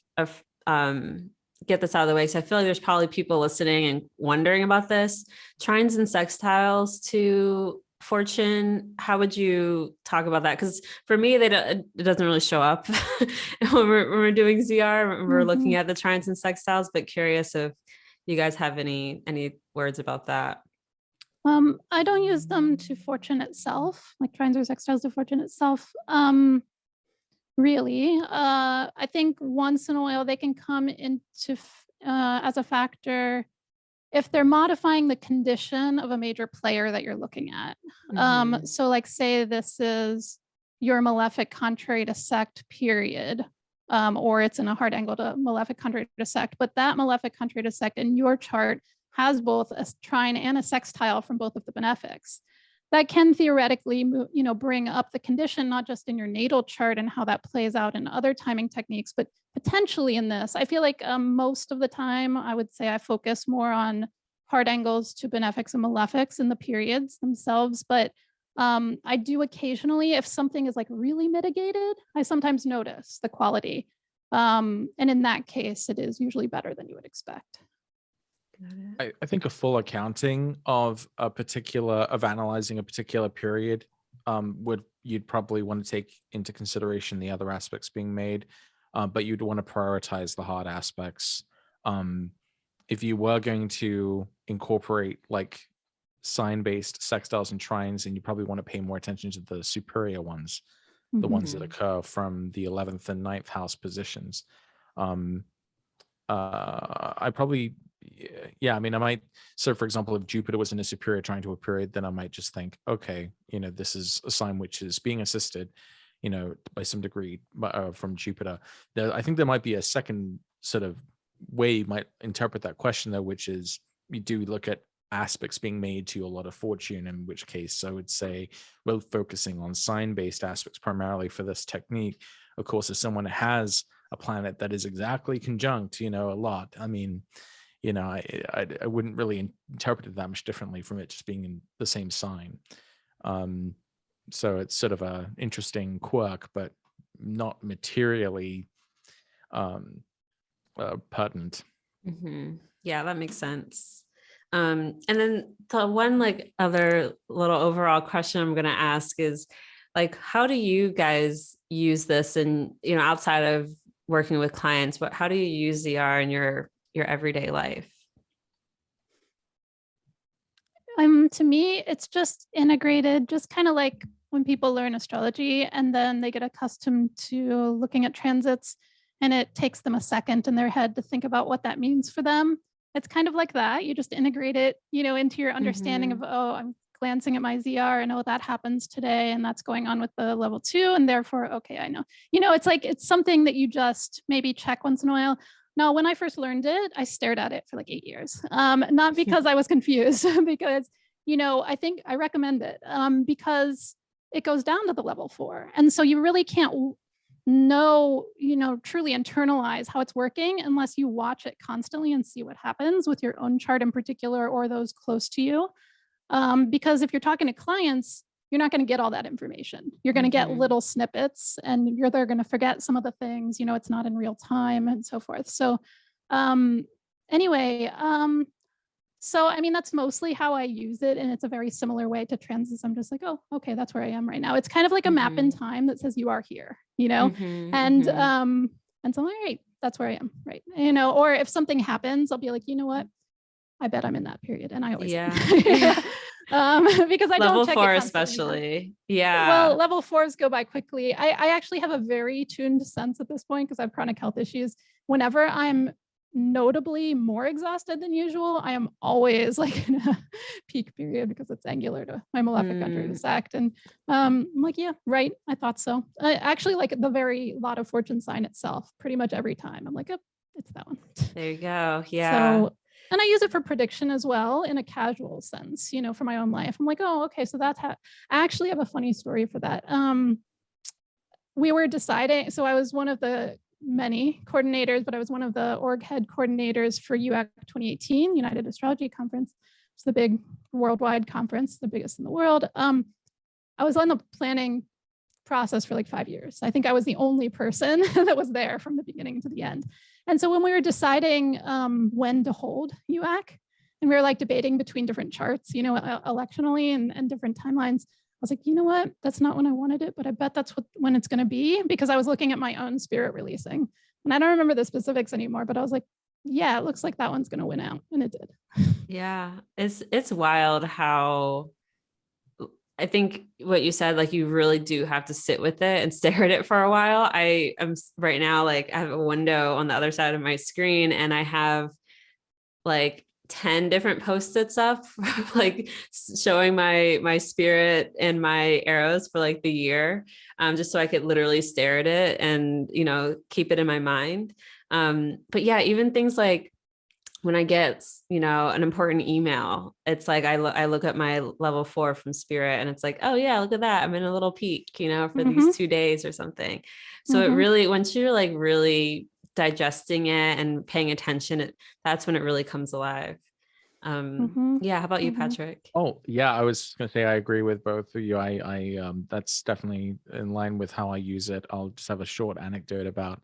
get this out of the way, because I feel like there's probably people listening and wondering about this. Trines and sextiles to fortune, how would you talk about that? Because for me, it doesn't really show up when we're doing ZR. We're looking at the trines and sextiles, but curious if you guys have any words about that. I don't use them to fortune itself, like trines or sextiles to fortune itself. Really, I think once in a while they can come into as a factor if they're modifying the condition of a major player that you're looking at. So like say this is your malefic contrary to sect period, or it's in a hard angle to malefic contrary to sect, but that malefic contrary to sect in your chart has both a trine and a sextile from both of the benefics. That can theoretically, bring up the condition, not just in your natal chart and how that plays out in other timing techniques, but potentially in this. I feel like most of the time, I would say I focus more on hard angles to benefics and malefics in the periods themselves. But I do occasionally, if something is like really mitigated, I sometimes notice the quality. And in that case, it is usually better than you would expect. I think a full accounting of analyzing a particular period you'd probably want to take into consideration the other aspects being made, but you'd want to prioritize the hard aspects. If you were going to incorporate like sign-based sextiles and trines, and you probably want to pay more attention to the superior ones, the ones that occur from the 11th and 9th house positions. I probably, I might, so for example, if Jupiter was in a superior trine to a period, then I might just think, okay, this is a sign which is being assisted, by some degree from Jupiter. I think there might be a second sort of way you might interpret that question though, which is we do look at aspects being made to a lot of fortune, in which case I would say we're focusing on sign-based aspects primarily for this technique. Of course, if someone has a planet that is exactly conjunct, a lot, I wouldn't really interpret it that much differently from it just being in the same sign. So it's sort of a interesting quirk, but not materially pertinent. Yeah, that makes sense. And then the one like other little overall question I'm going to ask is like, how do you guys use this and, outside of working with clients, but how do you use ZR in your everyday life? To me, it's just integrated, just kind of like when people learn astrology and then they get accustomed to looking at transits and it takes them a second in their head to think about what that means for them. It's kind of like that. You just integrate it, into your understanding of, oh, I'm glancing at my ZR and that happens today and that's going on with the level 2 and therefore, okay, I know. It's like, it's something that you just maybe check once in a while. Now, when I first learned it, I stared at it for like 8 years. Not because I was confused, because I think I recommend it because it goes down to the level 4. And so you really can't know, truly internalize how it's working unless you watch it constantly and see what happens with your own chart in particular or those close to you. Because if you're talking to clients, you're not going to get all that information. You're going to get little snippets and they're going to forget some of the things, it's not in real time and so forth. So anyway, so, I mean, that's mostly how I use it. And it's a very similar way to transits. I'm just like, oh, okay, that's where I am right now. It's kind of like a map in time that says you are here, and so I'm like, all right, that's where I am. Right. Or if something happens, I'll be like, you know what? I bet I'm in that period. And I always because I level don't check 4 it especially. Yeah. Well, level 4s go by quickly. I actually have a very tuned sense at this point because I have chronic health issues. Whenever I'm notably more exhausted than usual, I am always like in a peak period because it's angular to my malefic conjurator Sect. And I'm like, yeah, right. I thought so. Actually, like the very lot of fortune sign itself, pretty much every time. I'm like, oh, it's that one. There you go. Yeah. So, and I use it for prediction as well in a casual sense, for my own life. I'm like, oh, okay. So that's how I actually have a funny story for that. We were deciding, so I was one of the many coordinators, but I was one of the org head coordinators for UAC 2018, United Astrology Conference. It's the big worldwide conference, the biggest in the world. I was on the planning process for like 5 years. I think I was the only person that was there from the beginning to the end. And so when we were deciding when to hold UAC, and we were like debating between different charts, electionally and different timelines, I was like, you know what? That's not when I wanted it, but I bet that's when it's going to be, because I was looking at my own spirit releasing. And I don't remember the specifics anymore, but I was like, yeah, it looks like that one's going to win out. And it did. Yeah. It's wild how I think what you said, like you really do have to sit with it and stare at it for a while. I am right now, like I have a window on the other side of my screen and I have like 10 different post-its up like showing my spirit and my arrows for like the year, just so I could literally stare at it and keep it in my mind. But yeah, even things like when I get an important email, it's like I look at my level 4 from spirit and it's like, oh yeah, look at that, I'm in a little peak for these 2 days or something. So it really, once you're like really digesting it and paying attention, that's when it really comes alive. Yeah. How about you, Patrick? Oh yeah, I was gonna say I agree with both of you. I that's definitely in line with how I use it. I'll just have a short anecdote about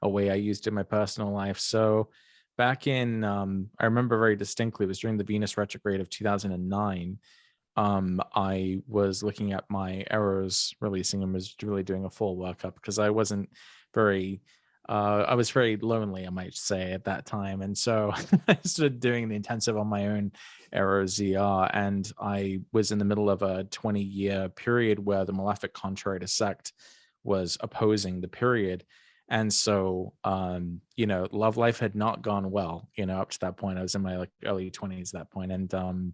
a way I used it in my personal life. So back in I remember very distinctly, it was during the Venus retrograde of 2009. I was looking at my errors releasing and was really doing a full workup because I wasn't very I was very lonely, I might say, at that time. And so I started doing the intensive on my own error ZR. And I was in the middle of a 20-year period where the malefic contrary to Sect was opposing the period. And so, love life had not gone well, up to that point. I was in my early 20s at that point. And,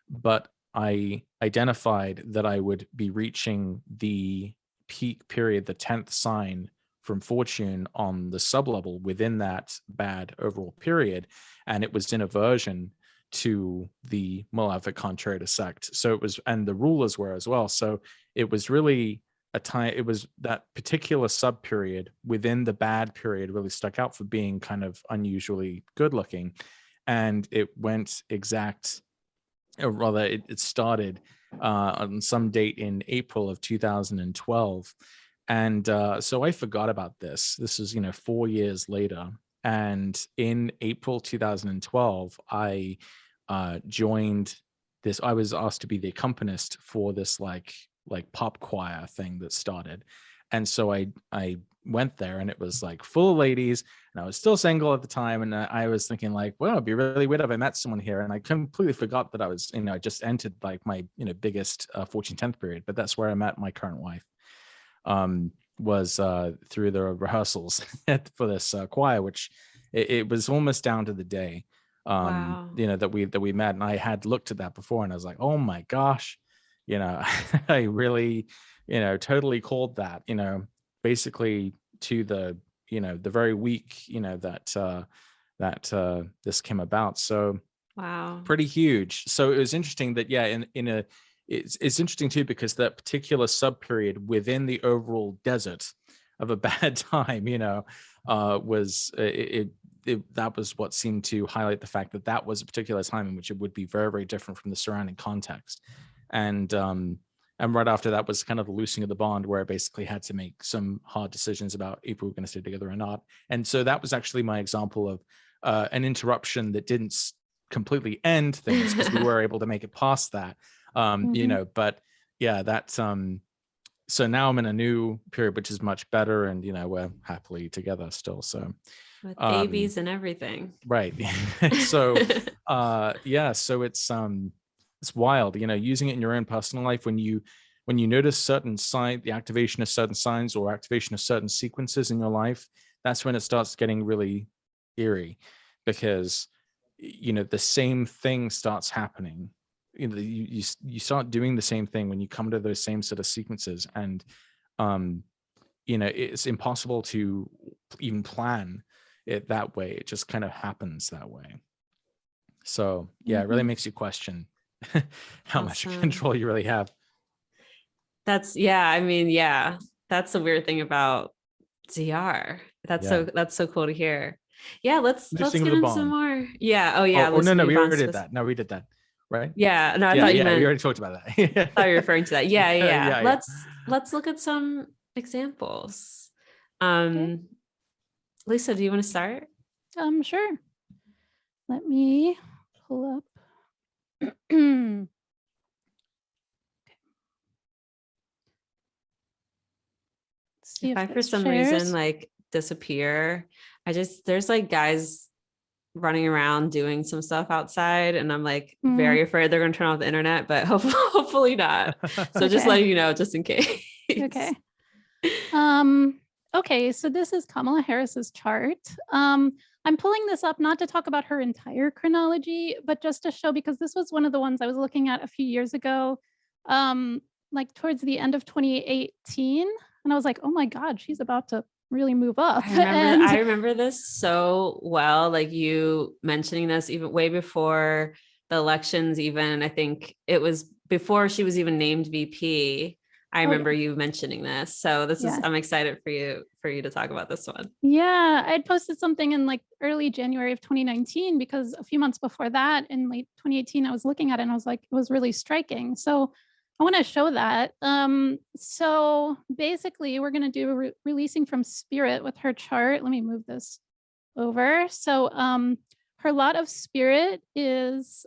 but I identified that I would be reaching the peak period, the 10th sign from fortune on the sublevel within that bad overall period. And it was in aversion to the malefic contrary to Sect. So it was, and the rulers were as well. So it was really a time, it was that particular sub period within the bad period really stuck out for being kind of unusually good looking. And it went exact, or rather it started on some date in April of 2012. And so I forgot about this. This is, 4 years later. And in April 2012, I joined this. I was asked to be the accompanist for this like pop choir thing that started. And so I went there and it was like full of ladies and I was still single at the time. And I was thinking like, well, it'd be really weird if I met someone here. And I completely forgot that I was, I just entered like my, biggest fortune 10th period, but that's where I met my current wife. Was through the rehearsals for this choir, which it was almost down to the day, Wow. that we met. And I had looked at that before and I was like, oh my gosh, I really, totally called that, basically to the, the very week, that this came about. So Wow. Pretty huge. So it was interesting that, it's interesting too, because that particular sub period within the overall desert of a bad time, was that was what seemed to highlight the fact that that was a particular time in which it would be very, very different from the surrounding context. And right after that was kind of the loosening of the bond, where I basically had to make some hard decisions about if we were going to stay together or not. And so that was actually my example of an interruption that didn't completely end things, because we were able to make it past that. But yeah, that's so now I'm in a new period, which is much better, and we're happily together still. So with babies and everything. Right. So so it's wild, using it in your own personal life when you notice certain sign, the activation of certain signs or activation of certain sequences in your life. That's when it starts getting really eerie, because the same thing starts happening. You start doing the same thing when you come to those same sort of sequences, and it's impossible to even plan it that way. It just kind of happens that way. So it really makes you question how much control you really have. That's that's the weird thing about ZR. That's so cool to hear. Yeah, let's get into some more. Yeah. Oh yeah. No, we already did that. No, we did that. Right? Yeah. No, I thought you meant. We already talked about that. I thought you were referring to that. Yeah. Let's look at some examples. Okay. Lisa, do you want to start? Sure. Let me pull up. Okay. If I for some reason disappear, there's guys running around doing some stuff outside, and I'm very afraid they're going to turn off the internet, but hopefully not. So just letting you know, just in case. Okay. Okay, so this is Kamala Harris's chart. I'm pulling this up not to talk about her entire chronology, but just to show, because this was one of the ones I was looking at a few years ago, towards the end of 2018. And I was like, oh my God, she's about to really move up. I remember this so well, you mentioning this even way before the elections, even. I think it was before she was even named VP. I remember you mentioning this. So I'm excited for you to talk about this one. Yeah, I had posted something in early January of 2019, because a few months before that, in late 2018, I was looking at it and I was like, it was really striking. So I want to show that. So basically, we're going to do releasing from spirit with her chart. Let me move this over. So her lot of spirit is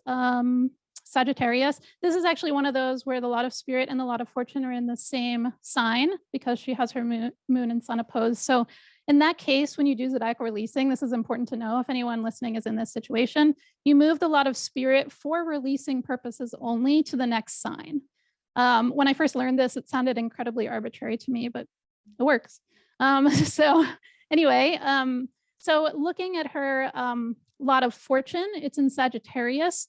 Sagittarius. This is actually one of those where the lot of spirit and the lot of fortune are in the same sign, because she has her moon and sun opposed. So in that case, when you do Zodiacal Releasing, this is important to know if anyone listening is in this situation, you move the lot of spirit for releasing purposes only to the next sign. When I first learned this, it sounded incredibly arbitrary to me, but it works. So anyway, so looking at her lot of fortune, it's in Sagittarius.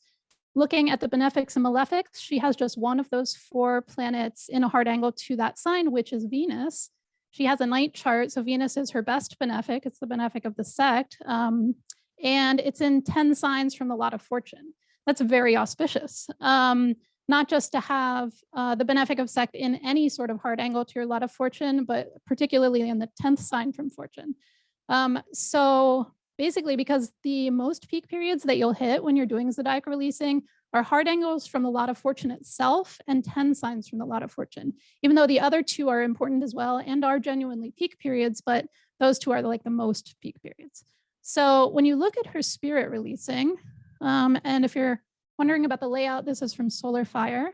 Looking at the benefics and malefics, she has just one of those 4 planets in a hard angle to that sign, which is Venus. She has a night chart, so Venus is her best benefic. It's the benefic of the sect, and it's in 10 signs from the lot of fortune. That's very auspicious. Not just to have the benefic of sect in any sort of hard angle to your lot of fortune, but particularly in the 10th sign from fortune. So basically, because the most peak periods that you'll hit when you're doing Zodiac Releasing are hard angles from the lot of fortune itself and 10 signs from the lot of fortune, even though the other 2 are important as well and are genuinely peak periods, but those 2 are the most peak periods. So when you look at her spirit releasing, and if you're wondering about the layout, this is from Solar Fire.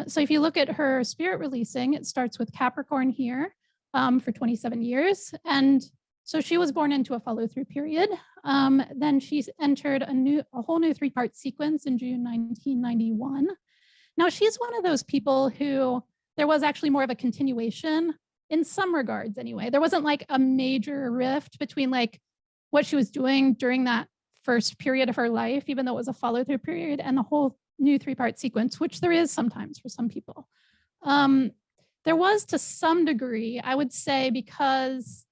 So if you look at her spirit releasing, it starts with Capricorn here for 27 years. And so she was born into a follow-through period. Then she's entered a whole new 3-part sequence in June 1991. Now she's one of those people who there was actually more of a continuation in some regards anyway. There wasn't a major rift between what she was doing during that first period of her life, even though it was a follow-through period, and the whole new 3-part sequence, which there is sometimes for some people. There was to some degree, I would say, because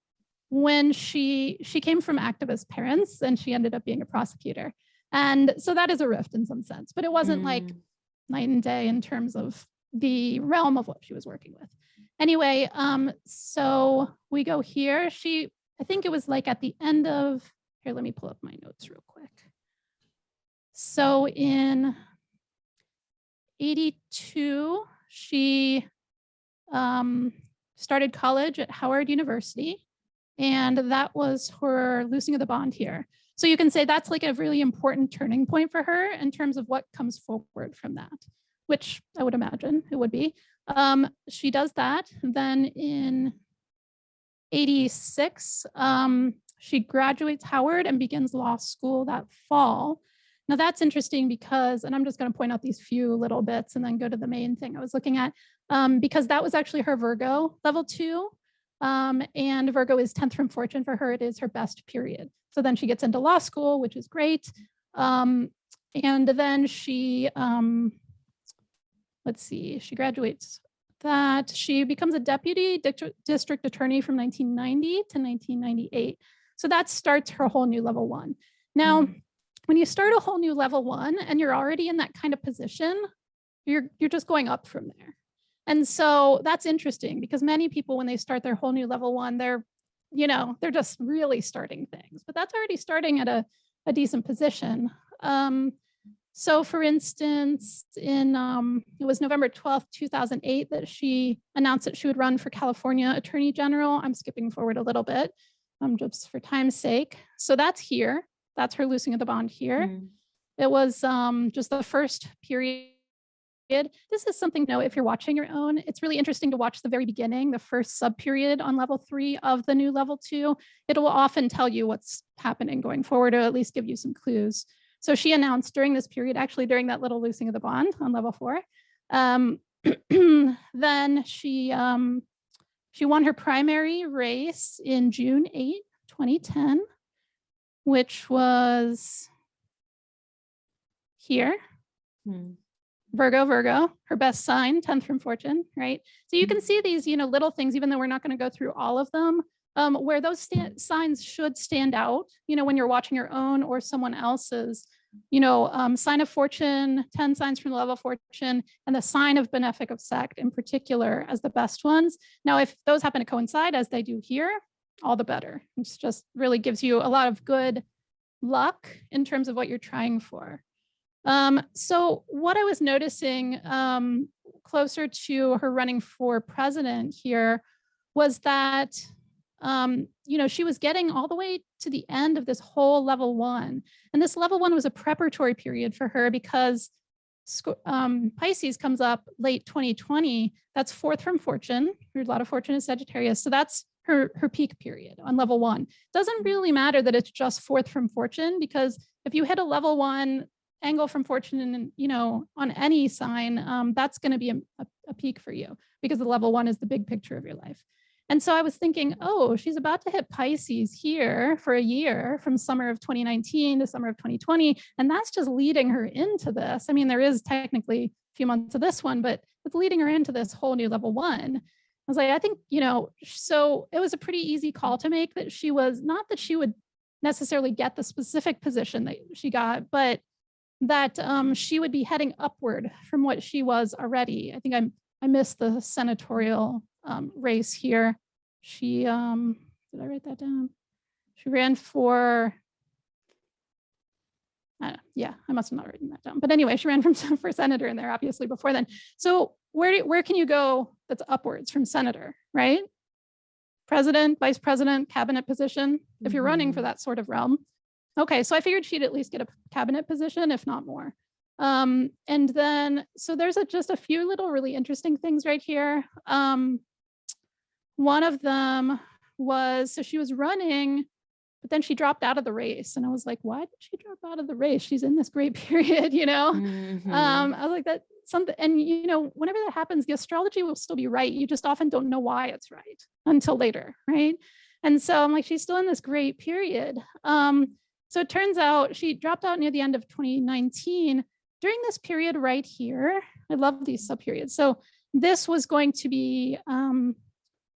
when she came from activist parents and she ended up being a prosecutor. And so that is a rift in some sense, but it wasn't like night and day in terms of the realm of what she was working with. Anyway, so we go here. I think it was like at the end of, here, let me pull up my notes real quick. So in 82, she started college at Howard University, and that was her loosing of the bond here. So you can say that's like a really important turning point for her in terms of what comes forward from that, which I would imagine it would be. She does that. Then in 86, she graduates Howard and begins law school that fall. Now that's interesting because, and I'm just going to point out these few little bits and then go to the main thing I was looking at, because that was actually her Virgo level 2. And Virgo is 10th from fortune for her. It is her best period. So then she gets into law school, which is great. And then she, let's see, she graduates that. She becomes a deputy district attorney from 1990 to 1998. So that starts her whole new level 1. Now, when you start a whole new level 1 and you're already in that kind of position, you're just going up from there. And so that's interesting because many people, when they start their whole new level 1, they're just really starting things, but that's already starting at a decent position. So for instance, in it was November 12th, 2008, that she announced that she would run for California Attorney General. I'm skipping forward a little bit just for time's sake. So that's here. That's her loosing of the bond here. It was just the first period. This is something to know if you're watching your own. It's really interesting to watch the very beginning, the first sub period on level 3 of the new level 2. It will often tell you what's happening going forward, or at least give you some clues. So she announced during this period, actually during that little loosing of the bond on level 4, then she won her primary race in June 8, 2010, which was here. Virgo, her best sign, 10th from fortune, right? So you can see these, little things, even though we're not going to go through all of them, where those signs should stand out, when you're watching your own or someone else's, sign of fortune, 10 signs from the level of fortune, and the sign of benefic of sect in particular as the best ones. Now, if those happen to coincide as they do here, all the better. It just really gives you a lot of good luck in terms of what you're trying for. So what I was noticing closer to her running for president here was that, she was getting all the way to the end of this whole level 1. And this level 1 was a preparatory period for her because Pisces comes up late 2020. That's 4th from fortune. There's a lot of fortune in Sagittarius. So that's her peak period on level 1. Doesn't really matter that it's just 4th from fortune, because if you hit a level 1 angle from fortune and on any sign, that's going to be a peak for you, because the level 1 is the big picture of your life. And so I was thinking, oh, she's about to hit Pisces here for a year, from summer of 2019 to summer of 2020, and that's just leading her into this. I mean, there is technically a few months of this one, but it's leading her into this whole new level 1. I was like, I think, so it was a pretty easy call to make, that she was not that she would necessarily get the specific position that she got, but that she would be heading upward from what she was already. I think I missed the senatorial race here. She, did I write that down? She ran for, yeah, I must have not written that down. But anyway, she ran for senator in there, obviously, before then. So where can you go that's upwards from senator, right? President, vice president, cabinet position, if you're running for that sort of realm. Okay, so I figured she'd at least get a cabinet position, if not more. And then, so there's just a few little really interesting things right here. One of them was, so she was running, but then she dropped out of the race. And I was like, why did she drop out of the race? She's in this great period, I was like, that something, and whenever that happens, the astrology will still be right. You just often don't know why it's right until later, right? And so I'm like, she's still in this great period. So it turns out she dropped out near the end of 2019. During this period right here, I love these subperiods. So this was going to be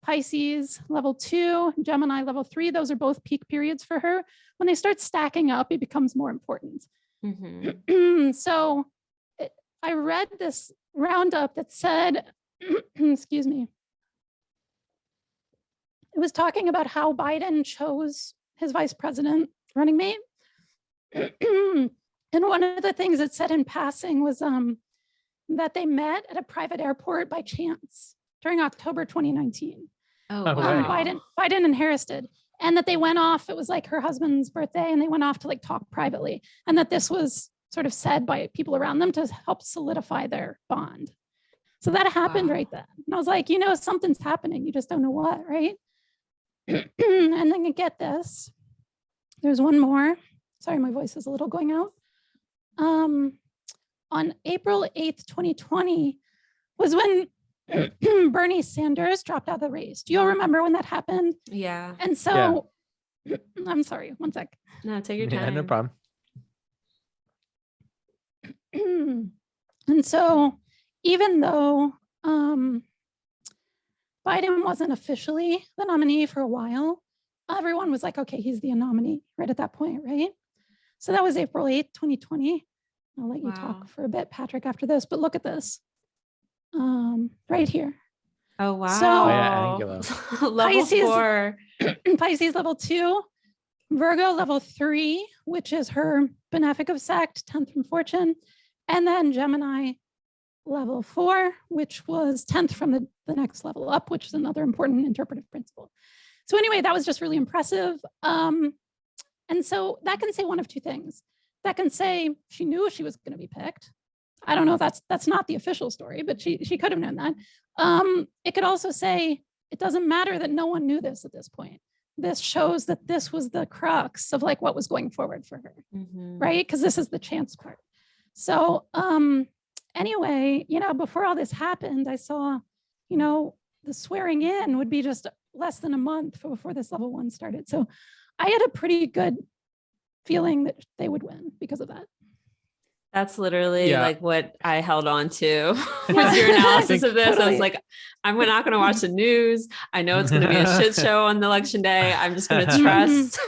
Pisces level 2, Gemini level 3. Those are both peak periods for her. When they start stacking up, it becomes more important. So I read this roundup that said, excuse me, it was talking about how Biden chose his vice president running mate. And one of the things it said in passing was that they met at a private airport by chance during October 2019. Wow. Biden and Harris did. And that they went off, it was like her husband's birthday, and they went off to like talk privately. And that this was sort of said by people around them to help solidify their bond. So that happened right then. And I was like, something's happening. You just don't know what, right? And then you get this. There's one more. Sorry, my voice is a little going out. On April 8th, 2020 was when Bernie Sanders dropped out of the race. Do you all remember when that happened? Yeah. And so, I'm sorry, one sec. No, take your time. Yeah, no problem. And so, even though Biden wasn't officially the nominee for a while, everyone was like, okay, he's the nominee right at that point, right? So that was April 8th, 2020. I'll let you talk for a bit, Patrick, after this, but look at this. Right here. Oh, wow. So level Pisces, 4. Pisces level 2, Virgo level 3, which is her benefic of Sect, 10th from fortune, and then Gemini level 4, which was 10th from the next level up, which is another important interpretive principle. So anyway, that was just really impressive. And so that can say one of two things. That can say she knew she was going to be picked. I don't know if that's not the official story, but she could have known that. It could also say it doesn't matter that no one knew this at this point. This shows that this was the crux of like what was going forward for her, right? Because this is the chance part. So anyway, before all this happened, I saw, the swearing in would be just less than a month before this level 1 started. So I had a pretty good feeling that they would win because of that. That's literally like what I held on to was your analysis of this. Totally. I was like, I'm not going to watch the news. I know it's going to be a shit show on election day. I'm just going to trust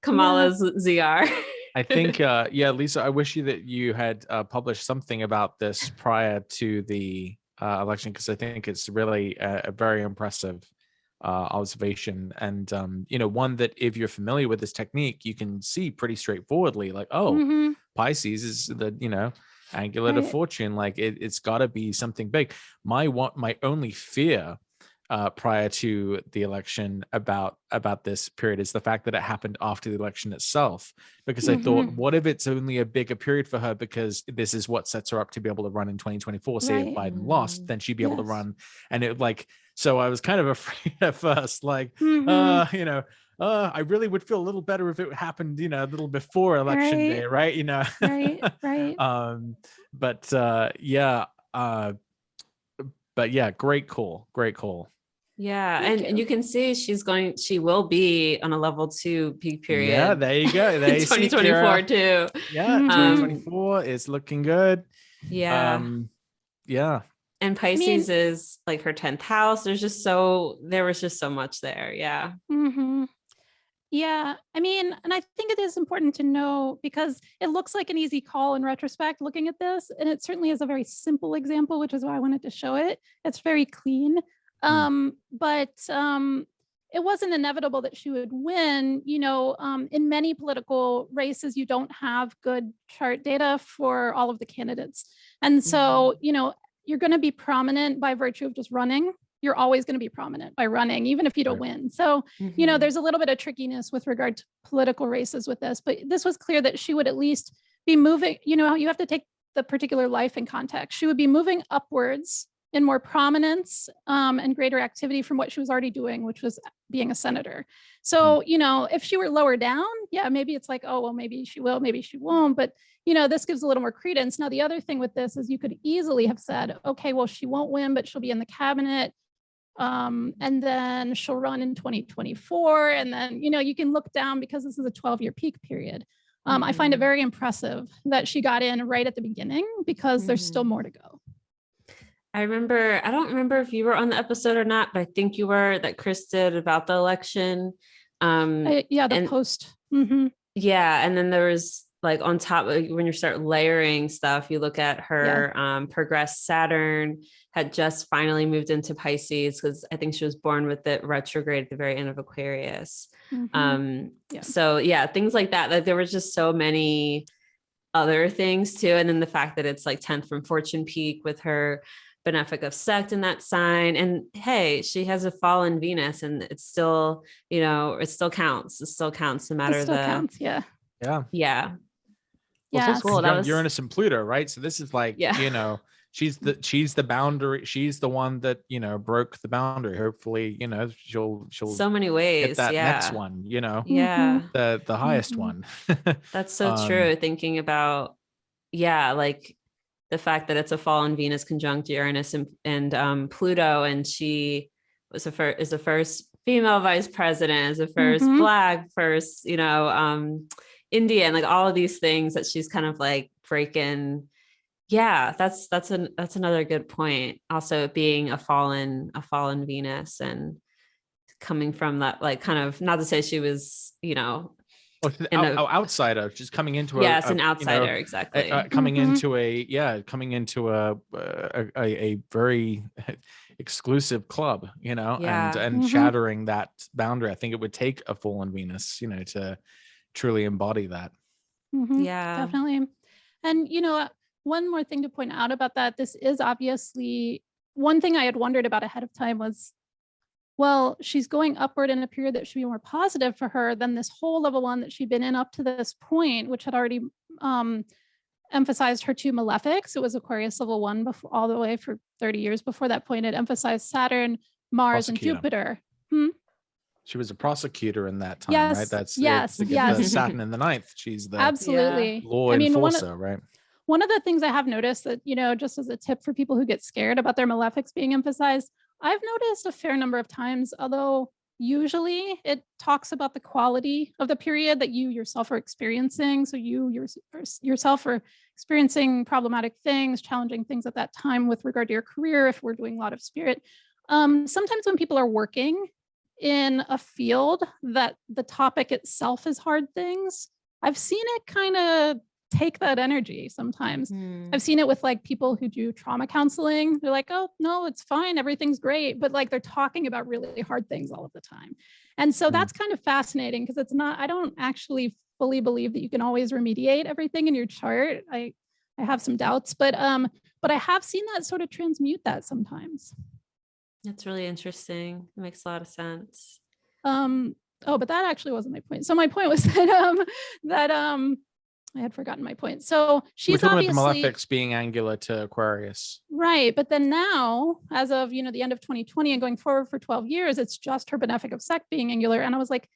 Kamala's ZR. I think, Lisa, I wish that you had published something about this prior to the election, because I think it's really a very impressive observation, and one that if you're familiar with this technique, you can see pretty straightforwardly, like, Pisces is the angular to fortune, like it's got to be something big. My only fear prior to the election about this period is the fact that it happened after the election itself, because I thought, what if it's only a bigger period for her because this is what sets her up to be able to run in 2024. Say if Biden lost, then she'd be able to run, and it so I was kind of afraid at first, like, I really would feel a little better if it happened, a little before election day, right? Right. But yeah, great call. Yeah. And you can see she will be on a level 2 peak period. Yeah, there you go. 2024 too. Yeah, 2024 is looking good. Yeah. Yeah. And Pisces is like her 10th house. There was just so much there. Yeah. Yeah. And I think it is important to know, because it looks like an easy call in retrospect looking at this. And it certainly is a very simple example, which is why I wanted to show it. It's very clean. But it wasn't inevitable that she would win. In many political races, you don't have good chart data for all of the candidates. And so, you're going to be prominent by virtue of just running. You're always going to be prominent by running, even if you don't win. So, there's a little bit of trickiness with regard to political races with this, but this was clear that she would at least be moving, you have to take the particular life in context. She would be moving upwards in more prominence and greater activity from what she was already doing, which was being a senator. So, if she were lower down, maybe it's like, oh, well, maybe she will, maybe she won't. But, this gives a little more credence. Now, the other thing with this is you could easily have said, okay, well, she won't win, but she'll be in the cabinet. And then she'll run in 2024. And then, you can look down because this is a 12-year peak period. I find it very impressive that she got in right at the beginning, because there's still more to go. I don't remember if you were on the episode or not, but I think you were, that Chris did about the election. Post. Yeah. And then there was like on top of when you start layering stuff, you look at her progressed Saturn had just finally moved into Pisces, because I think she was born with it retrograde at the very end of Aquarius. So yeah, things like that. Like there was just so many other things too. And then the fact that it's like 10th from fortune peak with her benefic of Sect in that sign. And hey, she has a fallen Venus, and it's still, you know, it still counts. It still counts no matter counts, yeah. Well, so cool. That was Uranus and Pluto, right? So this is like, you know, she's the boundary. She's the one that, you know, broke the boundary. Hopefully, you know, she'll so many ways get that next one, you know, the highest one. That's so true. Thinking about, like the fact that it's a fallen Venus conjunct Uranus and Pluto, and she was the first female vice president, is the first Black, first, you know, Indian, like all of these things that she's kind of like breaking. That's another good point. Also being a fallen Venus, and coming from that, like, kind of, not to say she was, you know, outsider, just coming into an outsider, you know, exactly, coming into a very exclusive club, you know, and shattering that boundary. I think it would take a fallen Venus, you know, to truly embody that. Definitely. And you know, one more thing to point out about that, this is obviously one thing I had wondered about ahead of time was, well, she's going upward in a period that should be more positive for her than this whole level 1 that she'd been in up to this point, which had already emphasized her 2 malefics. It was Aquarius level 1 before, all the way for 30 years before that point. It emphasized Saturn, Mars, and Jupiter. She was a prosecutor in that time, right? That's the Saturn in the 9th. She's the law enforcer, right? One of the things I have noticed that, you know, just as a tip for people who get scared about their malefics being emphasized, I've noticed a fair number of times, although usually it talks about the quality of the period that you yourself are experiencing. So you yourself are experiencing problematic things, challenging things at that time with regard to your career, if we're doing a lot of spirit. Sometimes when people are working in a field that the topic itself is hard things, I've seen it kind of take that energy sometimes. I've seen it with like people who do trauma counseling. They're like, oh no, it's fine, everything's great, but like they're talking about really hard things all of the time. And so that's kind of fascinating, because it's not, I don't actually fully believe that you can always remediate everything in your chart. I have some doubts, but I have seen that sort of transmute that sometimes. That's really interesting. It makes a lot of sense. But that actually wasn't my point. So my point was that I had forgotten my point. So she's obviously about the malefics being angular to Aquarius, right? But then now, as of, you know, the end of 2020 and going forward for 12 years, it's just her benefic of Sect being angular. And I was like,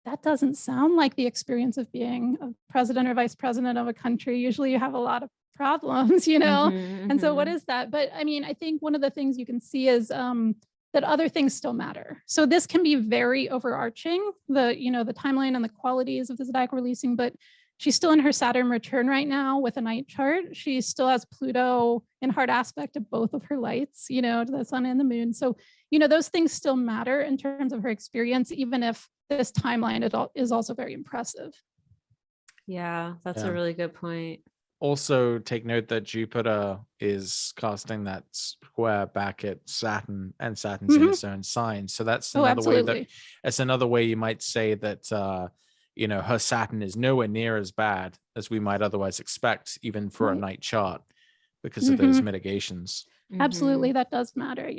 that doesn't sound like the experience of being a president or vice president of a country. Usually you have a lot of problems, you know? And so what is that? But I mean, I think one of the things you can see is that other things still matter. So this can be very overarching, the timeline and the qualities of the Zodiacal Releasing, but she's still in her Saturn return right now with a night chart. She still has Pluto in hard aspect to both of her lights, you know, to the sun and the moon. So, you know, those things still matter in terms of her experience, even if this timeline is also very impressive. Yeah, that's a really good point. Also, take note that Jupiter is casting that square back at Saturn, and Saturn's in its own sign. So that's another way you might say that you know, her Saturn is nowhere near as bad as we might otherwise expect, even for a night chart, because of those mitigations. Absolutely, that does matter.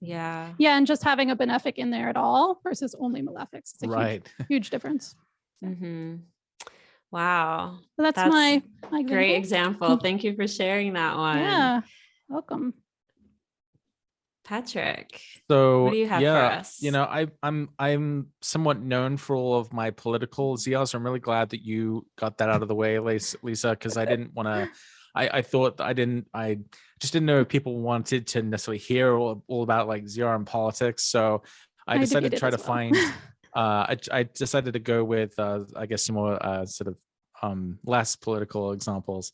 Yeah, and just having a benefic in there at all versus only malefics, it's a huge difference. Wow, so that's my great example. Thank you for sharing that one. Yeah, welcome. Patrick, so what do you have for us? You know, I'm somewhat known for all of my political zeal, so I'm really glad that you got that out of the way, Lisa, because I didn't want to. I thought I just didn't know if people wanted to necessarily hear all about like ZR and politics, so I decided to try to find. I decided to go with I guess some more sort of less political examples.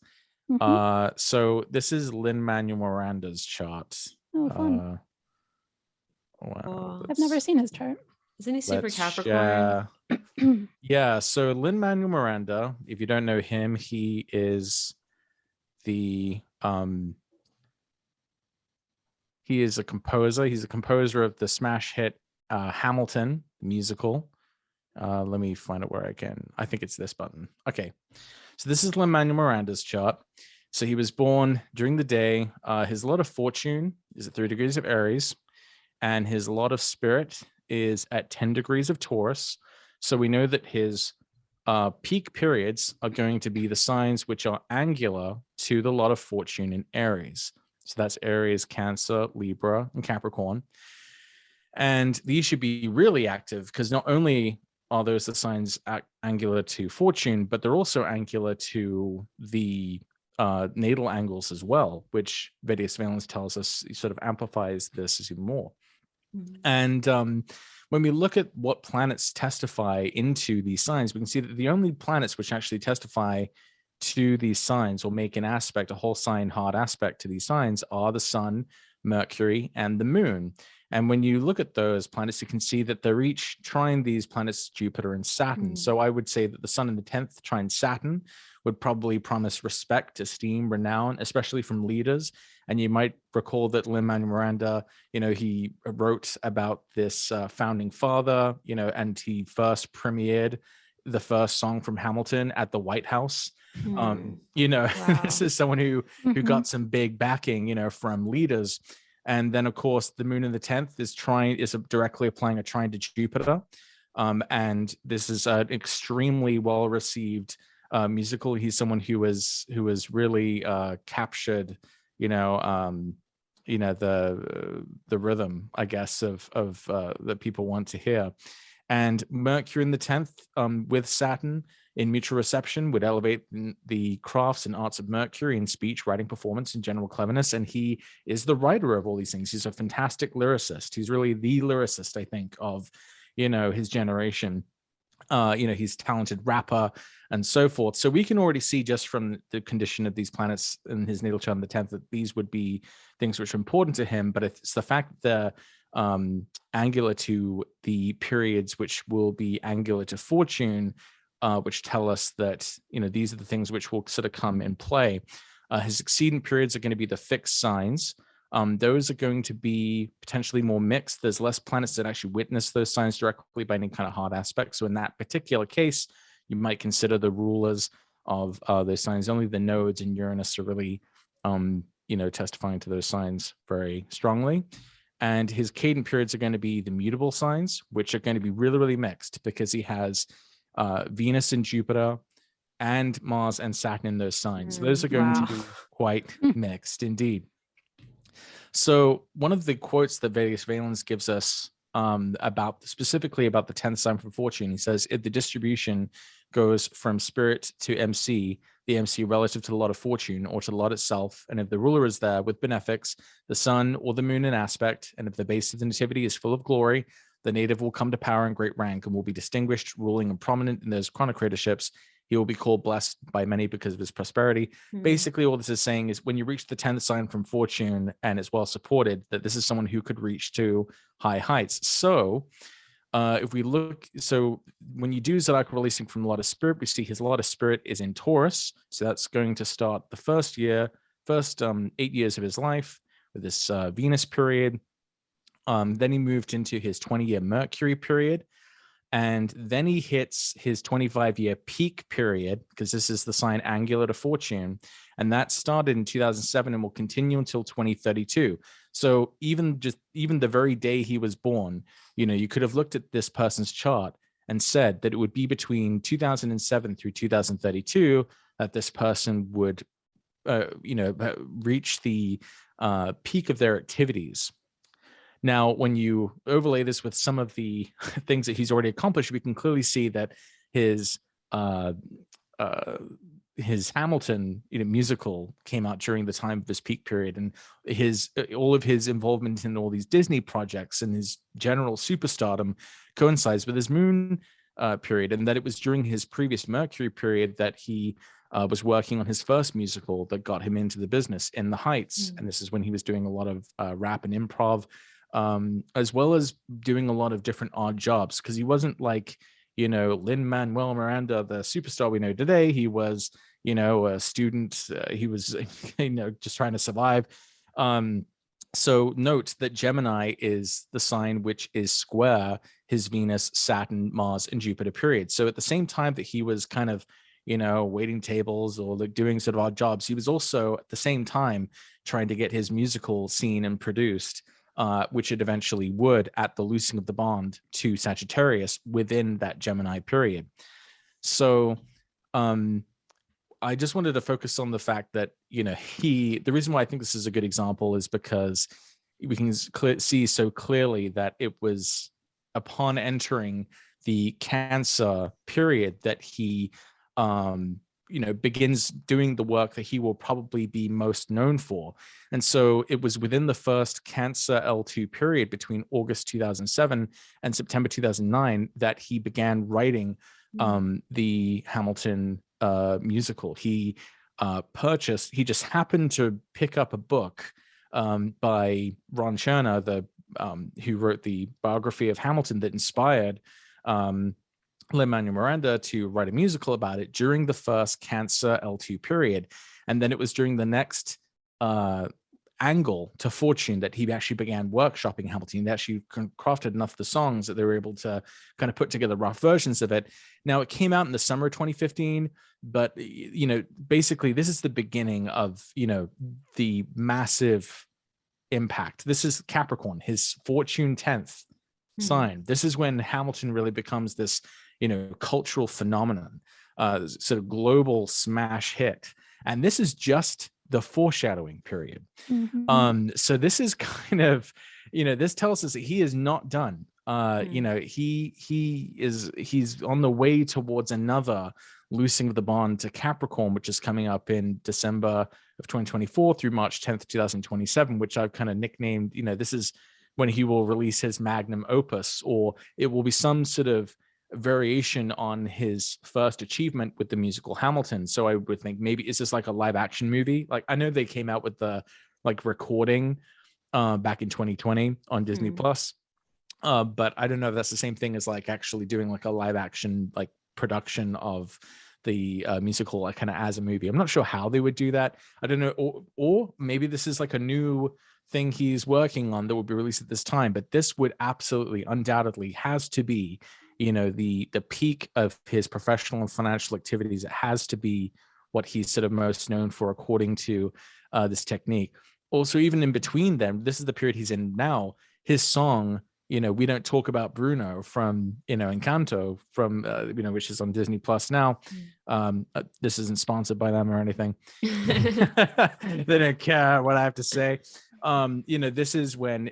So this is Lin-Manuel Miranda's chart. Oh, fun. Wow. I've never seen his chart. Isn't he super Capricorn? Yeah, so Lin-Manuel Miranda, if you don't know him, he is the he is a composer. He's a composer of the smash hit Hamilton musical. Let me find it where I can. I think it's this button. Okay, so this is Lin-Manuel Miranda's chart. So he was born during the day. His lot of fortune is at 3 degrees of Aries, and his lot of spirit is at 10 degrees of Taurus. So we know that his peak periods are going to be the signs which are angular to the lot of fortune in Aries. So that's Aries, Cancer, Libra, and Capricorn. And these should be really active because not only are those the signs angular to fortune, but they're also angular to the natal angles as well, which Vedic valence tells us sort of amplifies this even more. Mm-hmm. And when we look at what planets testify into these signs, we can see that the only planets which actually testify to these signs or make an aspect, a whole sign hard aspect to these signs, are the Sun, Mercury, and the Moon. And when you look at those planets, you can see that they're each trine these planets, Jupiter and Saturn. Mm. So I would say that the Sun in the 10th trine Saturn would probably promise respect, esteem, renown, especially from leaders. And you might recall that Lin-Manuel Miranda, he wrote about this founding father, and he first premiered the first song from Hamilton at the White House. Wow. This is someone who got some big backing, from leaders. And then, of course, the Moon in the 10th is directly applying a trine to Jupiter. And this is an extremely well-received musical. He's someone who was really captured, the rhythm, I guess, of that people want to hear. And Mercury in the 10th with Saturn in mutual reception would elevate the crafts and arts of Mercury in speech, writing, performance, and general cleverness. And he is the writer of all these things. He's a fantastic lyricist. He's really the lyricist, I think, of, his generation. He's a talented rapper and so forth. So we can already see just from the condition of these planets in his natal chart on the 10th that these would be things which are important to him. But it's the fact that angular to the periods which will be angular to fortune, which tell us that, these are the things which will sort of come in play. His succeeding periods are going to be the fixed signs. Those are going to be potentially more mixed. There's less planets that actually witness those signs directly by any kind of hard aspect. So in that particular case, you might consider the rulers of those signs. Only the nodes and Uranus are really, testifying to those signs very strongly. And his cadent periods are going to be the mutable signs, which are going to be really, really mixed because he has Venus and Jupiter and Mars and Saturn in those signs. Those are going to be quite mixed indeed. So one of the quotes that Vedic valence gives us specifically about the 10th sign from fortune, he says, if the distribution goes from spirit to MC, the MC relative to the lot of fortune or to the lot itself, and if the ruler is there with benefics, the sun or the moon in aspect, and if the base of the nativity is full of glory, the native will come to power and great rank and will be distinguished, ruling and prominent in those chronocratorships. He will be called blessed by many because of his prosperity. Basically, all this is saying is when you reach the 10th sign from fortune and it's well supported, that this is someone who could reach to high heights. So if we look, so when you do Zodiacal Releasing from a lot of spirit, we see his lot of spirit is in Taurus. So that's going to start the first 8 years of his life with this Venus period. Then he moved into his 20-year Mercury period. And then he hits his 25-year peak period, because this is the sign angular to fortune. And that started in 2007 and will continue until 2032. So even the very day he was born, you could have looked at this person's chart and said that it would be between 2007 through 2032 that this person would, reach the peak of their activities. Now, when you overlay this with some of the things that he's already accomplished, we can clearly see that his Hamilton musical came out during the time of his peak period, and all of his involvement in all these Disney projects and his general superstardom coincides with his moon period, and that it was during his previous Mercury period that he was working on his first musical that got him into the business, In the Heights. And this is when he was doing a lot of rap and improv, as well as doing a lot of different odd jobs, because he wasn't like, Lin-Manuel Miranda, the superstar we know today. He was, a student. He was, just trying to survive. So note that Gemini is the sign which is square his Venus, Saturn, Mars, and Jupiter period. So at the same time that he was kind of, waiting tables or like doing sort of odd jobs, he was also at the same time trying to get his musical seen and produced, which it eventually would at the loosing of the bond to Sagittarius within that Gemini period. So I just wanted to focus on the fact that, the reason why I think this is a good example is because we can see so clearly that it was upon entering the Cancer period that he, begins doing the work that he will probably be most known for. And so it was within the first Cancer L2 period between August 2007 and September 2009 that he began writing the Hamilton musical. He just happened to pick up a book by Ron Chernow, who wrote the biography of Hamilton that inspired Lin-Manuel Miranda to write a musical about it during the first Cancer L2 period. And then it was during the next angle to Fortune that he actually began workshopping Hamilton. They actually crafted enough of the songs that they were able to kind of put together rough versions of it. Now, it came out in the summer of 2015, but, basically this is the beginning of, the massive impact. This is Capricorn, his Fortune 10th sign. This is when Hamilton really becomes this, cultural phenomenon, sort of global smash hit. And this is just the foreshadowing period. So this is kind of, this tells us that he is not done. He's on the way towards another loosing of the bond to Capricorn, which is coming up in December of 2024 through March 10th, 2027, which I've kind of nicknamed, this is when he will release his magnum opus, or it will be some sort of variation on his first achievement with the musical Hamilton. So I would think maybe is this like a live action movie? Like I know they came out with the recording back in 2020 on Disney Plus, but I don't know if that's the same thing as like actually doing like a live action like production of the musical like kind of as a movie. I'm not sure how they would do that. I don't know, or maybe this is like a new thing he's working on that will be released at this time. But this would absolutely, undoubtedly, has to be, the peak of his professional and financial activities. It has to be what he's sort of most known for, according to this technique. Also, even in between them, this is the period he's in now. His song, We Don't Talk About Bruno from, Encanto from, which is on Disney Plus now. This isn't sponsored by them or anything. They don't care what I have to say. This is when,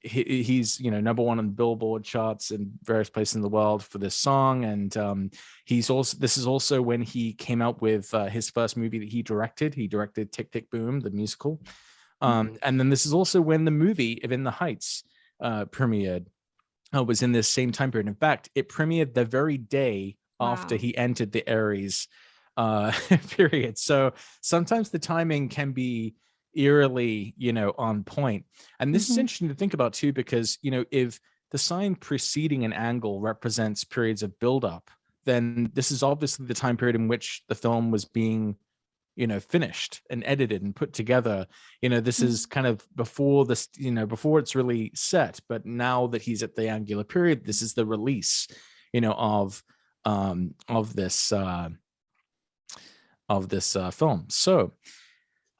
he's, number one on the Billboard charts in various places in the world for this song. And this is also when he came out with his first movie that he directed. He directed Tick, Tick, Boom, the musical. And then this is also when the movie of In the Heights premiered. Was in this same time period. In fact, it premiered the very day after he entered the Aries period. So sometimes the timing can be eerily, on point. And this is interesting to think about too, because, if the sign preceding an angle represents periods of buildup, then this is obviously the time period in which the film was being, finished and edited and put together. This is kind of before this, before it's really set. But now that he's at the angular period, this is the release, of this film. So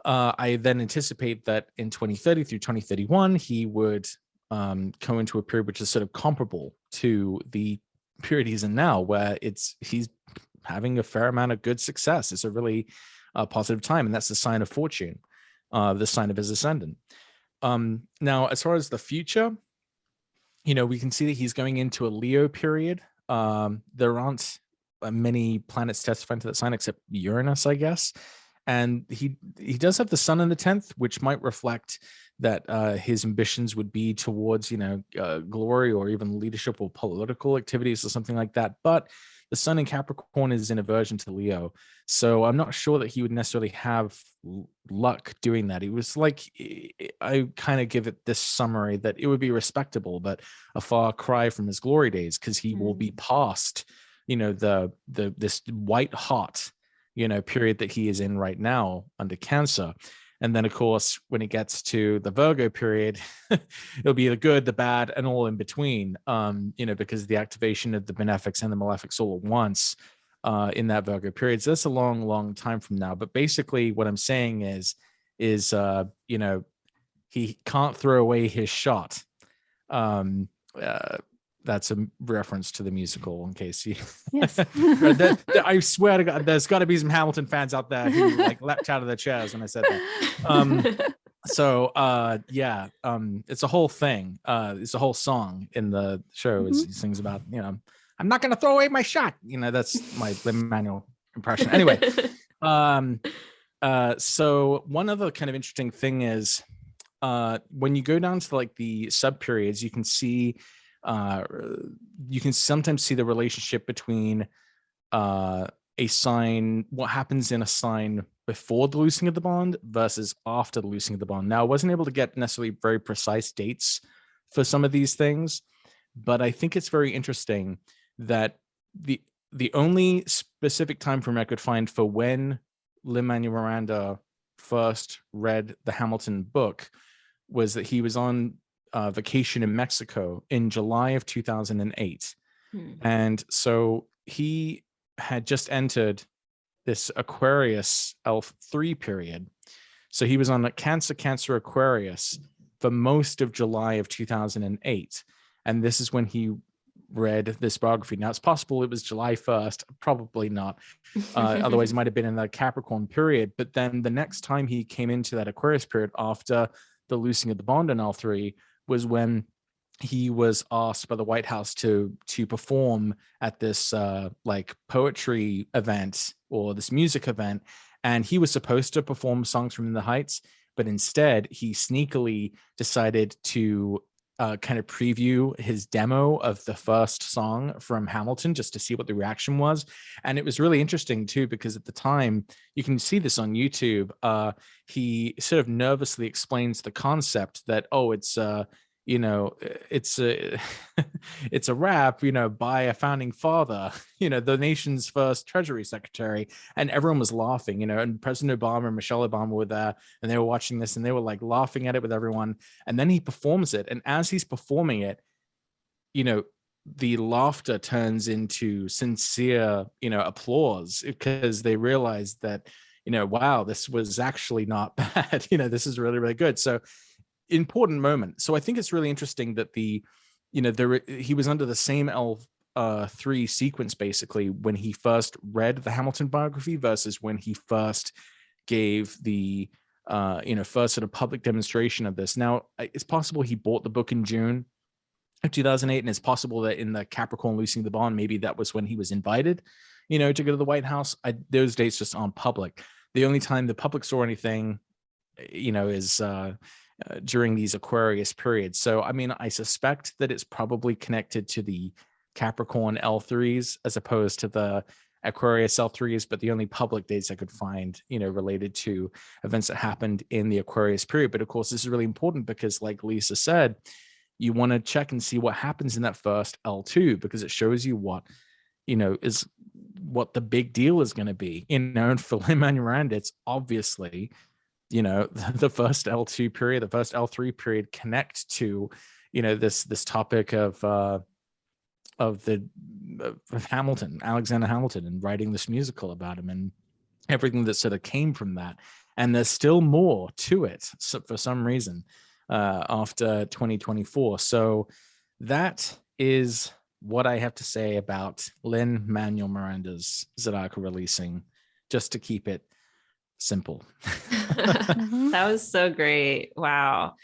I then anticipate that in 2030 through 2031, he would go into a period which is sort of comparable to the period he's in now, where he's having a fair amount of good success. It's a really positive time, and that's the sign of Fortune, the sign of his ascendant. Now, as far as the future, we can see that he's going into a Leo period. There aren't many planets testifying to that sign except Uranus, I guess. and he does have the sun in the 10th, which might reflect that his ambitions would be towards, glory or even leadership or political activities or something like that. But the sun in Capricorn is in aversion to Leo. So I'm not sure that he would necessarily have luck doing that. He was like, I kind of give it this summary that it would be respectable, but a far cry from his glory days, because he will be past, this white hot, period that he is in right now under Cancer. And then, of course, when it gets to the Virgo period, it'll be the good, the bad, and all in between, because the activation of the benefics and the malefics all at once in that Virgo period. So that's a long, long time from now. But basically what I'm saying is he can't throw away his shot. That's a reference to the musical, in case you. Yes. I swear to God, there's got to be some Hamilton fans out there who leapt out of their chairs when I said that. It's a whole thing. It's a whole song in the show. He sings about, I'm not going to throw away my shot. That's my Lin-Manuel impression. Anyway, so one other kind of interesting thing is when you go down to the sub periods, you can sometimes see the relationship between a sign, what happens in a sign before the loosing of the bond versus after the loosing of the bond. Now, I wasn't able to get necessarily very precise dates for some of these things, but I think it's very interesting that the only specific time frame I could find for when Lin-Manuel Miranda first read the Hamilton book was that he was on vacation in Mexico in July of 2008. And so he had just entered this Aquarius L3 period. So he was on a Cancer Aquarius for most of July of 2008. And this is when he read this biography. Now, it's possible it was July 1st, probably not. Otherwise, it might have been in the Capricorn period. But then the next time he came into that Aquarius period after the loosing of the bond in L3 was when he was asked by the White House to perform at this poetry event or this music event. And he was supposed to perform songs from In the Heights, but instead he sneakily decided to kind of preview his demo of the first song from Hamilton just to see what the reaction was. And it was really interesting too, because at the time, you can see this on YouTube, he sort of nervously explains the concept that, it's a it's a rap, by a founding father, the nation's first Treasury Secretary, and everyone was laughing, and President Obama and Michelle Obama were there, and they were watching this, and they were laughing at it with everyone. And then he performs it, and as he's performing it, the laughter turns into sincere, applause, because they realize that, wow, this was actually not bad. This is really, really good. So important moment. So I think it's really interesting that he was under the same L3 sequence basically when he first read the Hamilton biography versus when he first gave the first sort of public demonstration of this. Now, it's possible he bought the book in June of 2008, and it's possible that in the Capricorn loosing the bond, maybe that was when he was invited, to go to the White House. Those dates just aren't public. The only time the public saw anything, is during these Aquarius periods. So, I suspect that it's probably connected to the Capricorn L3s as opposed to the Aquarius L3s, but the only public dates I could find, related to events that happened in the Aquarius period. But of course, this is really important because, like Lisa said, you want to check and see what happens in that first L2, because it shows you what, is what the big deal is going to be, and for Lin-Manuel Miranda, it's obviously, the first L2 period, the first L3 period connect to, this topic of Hamilton, Alexander Hamilton, and writing this musical about him and everything that sort of came from that. And there's still more to it, so for some reason, after 2024. So that is what I have to say about Lin-Manuel Miranda's Zodiacal Releasing, just to keep it simple. That was so great. Wow.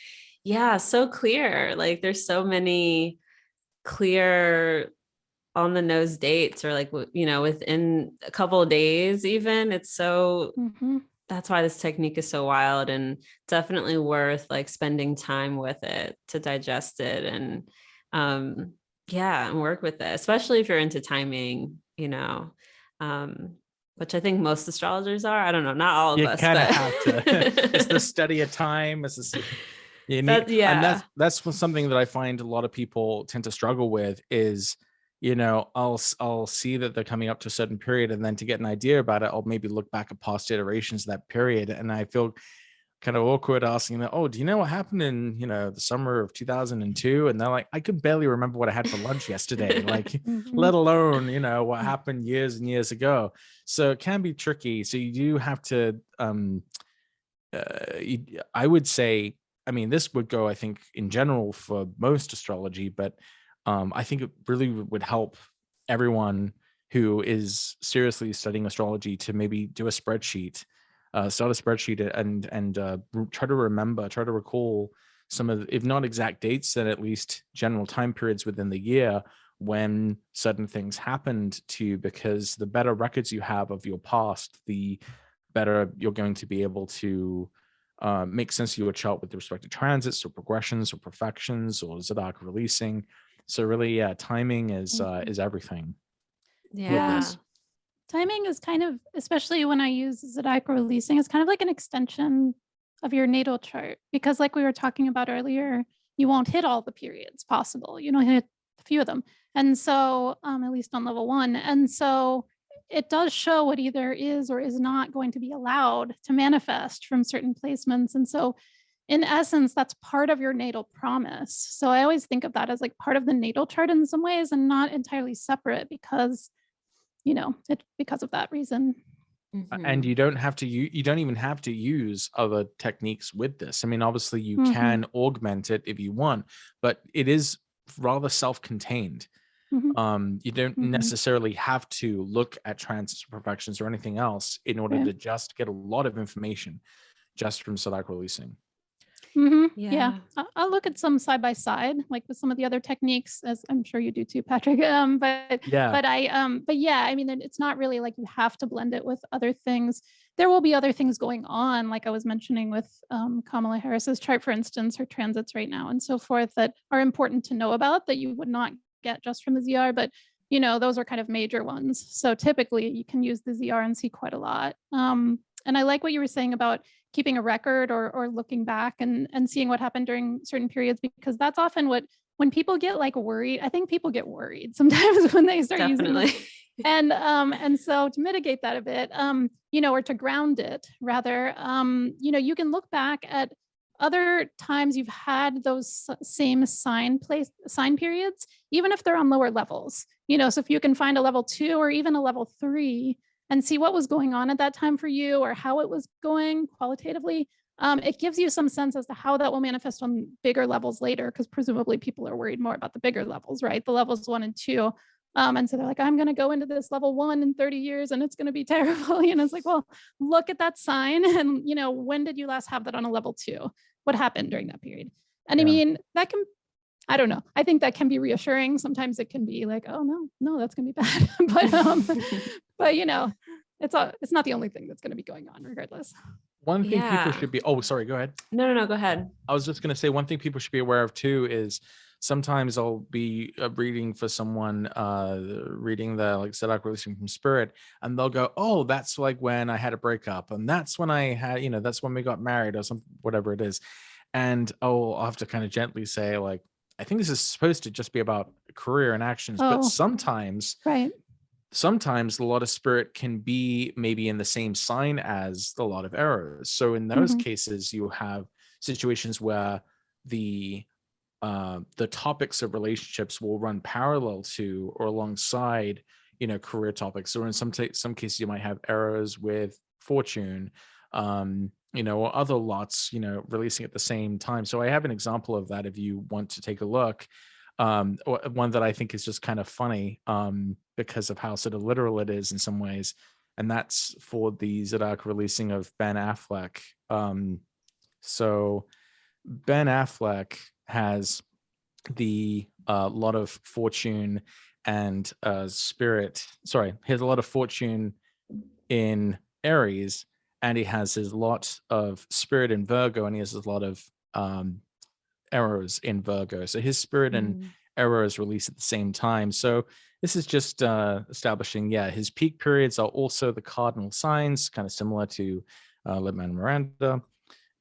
Yeah, so clear. There's so many clear on the nose dates, or within a couple of days even. It's so that's why this technique is so wild, and definitely worth like spending time with it to digest it and and work with it, especially if you're into timing, which I think most astrologers are. I don't know, not all of You us, kind of but have to. It's the study of time. You need, yeah. and that's something that I find a lot of people tend to struggle with is, I'll see that they're coming up to a certain period, and then to get an idea about it, I'll maybe look back at past iterations of that period, and I feel kind of awkward asking them, oh, do you know what happened in, the summer of 2002? And they're like, I could barely remember what I had for lunch yesterday, like, let alone, what happened years and years ago. So it can be tricky. So you do have to, I would say, I mean, this would go, I think, in general for most astrology, but I think it really would help everyone who is seriously studying astrology to maybe do a spreadsheet, start a spreadsheet and try to recall some of, if not exact dates, then at least general time periods within the year when certain things happened to you, because the better records you have of your past, the better you're going to be able to make sense of your chart with respect to transits or progressions or perfections or Zodiacal Releasing. So really, timing is everything. Yeah. Timing is kind of, especially when I use Zodiacal Releasing, it's kind of like an extension of your natal chart, because like we were talking about earlier, you won't hit all the periods possible. You don't hit a few of them. And so, at least on level 1. And so it does show what either is or is not going to be allowed to manifest from certain placements. And so in essence, that's part of your natal promise. So I always think of that as like part of the natal chart in some ways and not entirely separate because, because of that reason. And you don't even have to use other techniques with this. I mean, obviously you can augment it if you want, but it is rather self-contained. You don't necessarily have to look at transits or perfections or anything else in order to just get a lot of information just from Zodiacal Releasing. Yeah. I'll look at some side by side, like with some of the other techniques, as I'm sure you do too, Patrick. But I mean, it's not really like you have to blend it with other things. There will be other things going on, like I was mentioning with Kamala Harris's chart, for instance, her transits right now and so forth, that are important to know about that you would not get just from the ZR, but those are kind of major ones. So typically you can use the ZR and see quite a lot. And I like what you were saying about keeping a record or looking back and seeing what happened during certain periods, because that's often when people get like worried. I think people get worried sometimes when they start using this. And so to mitigate that a bit, or to ground it rather, you can look back at other times you've had those same sign periods, even if they're on lower levels, so if you can find a level 2 or even a level 3 and see what was going on at that time for you or how it was going qualitatively, it gives you some sense as to how that will manifest on bigger levels later, because presumably people are worried more about the bigger levels, right? The levels 1 and 2. And so they're like, I'm going to go into this level 1 in 30 years and it's going to be terrible. It's like, well, look at that sign. And, when did you last have that on a level 2? What happened during that period? And I mean, that can, I don't know. I think that can be reassuring. Sometimes it can be like, oh no, that's going to be bad. but it's not the only thing that's going to be going on regardless. One thing people should be, oh, sorry, go ahead. No, go ahead. I was just going to say one thing people should be aware of too is sometimes I'll be reading for someone, reading the like Zodiacal Releasing from Spirit, and they'll go, oh, that's like when I had a breakup, and that's when I had, that's when we got married or something, whatever it is. And I'll have to kind of gently say, like, I think this is supposed to just be about career and actions, but sometimes the lot of Spirit can be maybe in the same sign as the lot of errors. So in those cases, you have situations where the topics of relationships will run parallel to or alongside, career topics. Or in some cases, you might have errors with fortune, or other lots, releasing at the same time. So I have an example of that if you want to take a look. One that I think is just kind of funny because of how sort of literal it is in some ways. And that's for the Zodiacal Releasing of Ben Affleck. So Ben Affleck has the lot of fortune and Spirit. Sorry, he has a lot of fortune in Aries and he has his lot of spirit in Virgo, and he has a lot of errors in Virgo. So his spirit and error is released at the same time. So this is just establishing, his peak periods are also the cardinal signs, kind of similar to Lin-Manuel and Miranda.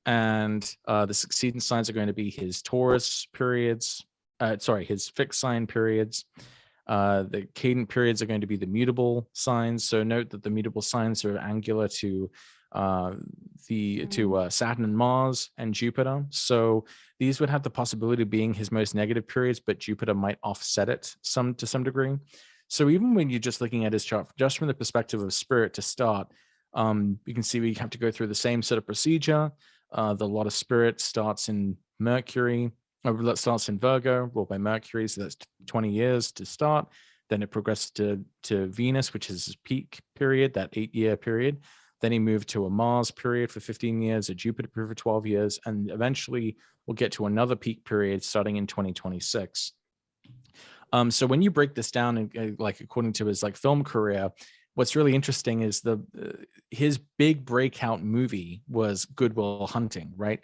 And the succeeding signs are going to be his Taurus periods, his fixed sign periods. The cadent periods are going to be the mutable signs. So note that the mutable signs are angular to Saturn and Mars and Jupiter. So these would have the possibility of being his most negative periods, but Jupiter might offset it to some degree. So even when you're just looking at his chart, just from the perspective of spirit to start, you can see we have to go through the same sort of procedure. The lot of spirit starts in Mercury, starts in Virgo, ruled by Mercury. So that's 20 years to start. Then it progresses to Venus, which is his peak period, that 8-year period. Then he moved to a Mars period for 15 years, a Jupiter period for 12 years, and eventually we'll get to another peak period starting in 2026. So when you break this down, and like according to his like film career, what's really interesting is his big breakout movie was Good Will Hunting, right?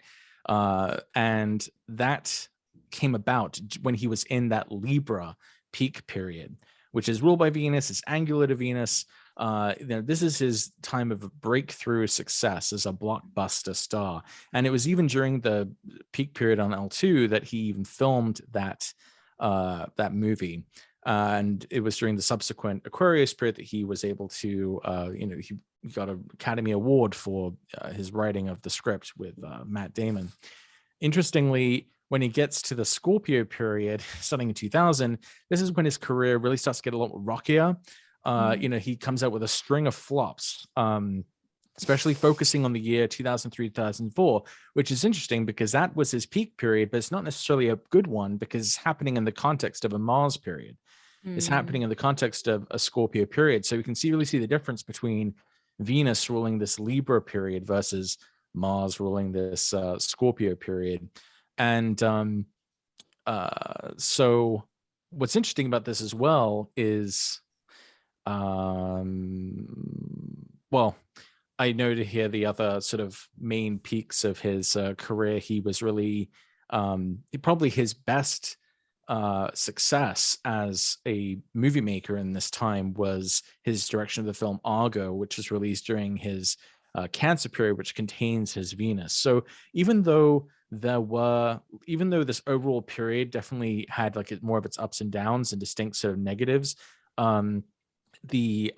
And that came about when he was in that Libra peak period, which is ruled by Venus, is angular to Venus. This is his time of breakthrough success as a blockbuster star. And it was even during the peak period on L2 that he even filmed that movie. And it was during the subsequent Aquarius period that he was able to, he got an Academy Award for his writing of the script with Matt Damon. Interestingly, when he gets to the Scorpio period, starting in 2000, this is when his career really starts to get a lot rockier. He comes out with a string of flops, especially focusing on the year 2003, 2004, which is interesting because that was his peak period, but it's not necessarily a good one because it's happening in the context of a Mars period. It's happening in the context of a Scorpio period. So we can really see the difference between Venus ruling this Libra period versus Mars ruling this Scorpio period. And so what's interesting about this as well is, I noted here the other sort of main peaks of his career. He was really probably his best success as a movie maker in this time was his direction of the film Argo, which was released during his Cancer period, which contains his Venus. So even though this overall period definitely had like more of its ups and downs and distinct sort of negatives, the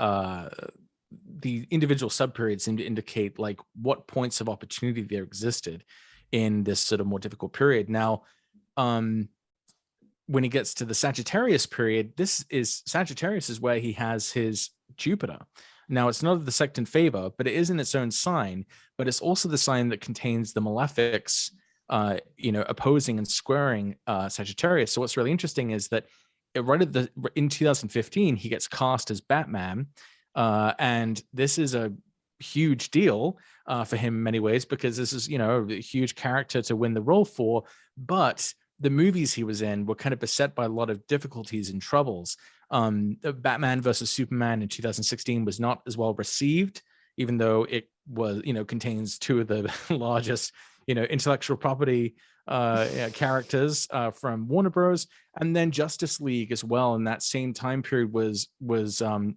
individual subperiods seem to indicate like what points of opportunity there existed in this sort of more difficult period. Now, when he gets to the Sagittarius period, Sagittarius is where he has his Jupiter. Now, it's not of the sect in favor, but it is in its own sign, but it's also the sign that contains the malefics, opposing and squaring Sagittarius. So what's really interesting is that in 2015, he gets cast as Batman. And this is a huge deal for him in many ways, because this is, a huge character to win the role for. But the movies he was in were kind of beset by a lot of difficulties and troubles. Batman versus Superman in 2016 was not as well received, even though it was, contains two of the largest, intellectual property characters from Warner Bros. And then Justice League as well in that same time period was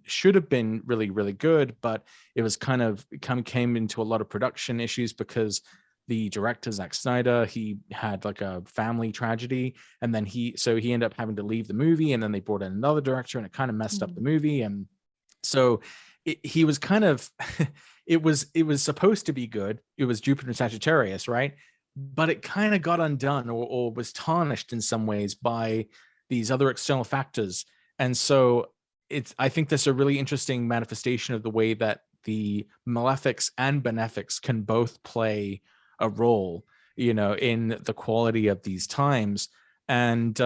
should have been really, really good, but it was came into a lot of production issues because the director Zack Snyder, he had like a family tragedy, and then he ended up having to leave the movie, and then they brought in another director, and it kind of messed up the movie. And so he was kind of it was supposed to be good. It was Jupiter and Sagittarius, right? But it kind of got undone or was tarnished in some ways by these other external factors. And so I think that's a really interesting manifestation of the way that the malefics and benefics can both play a role, in the quality of these times. And,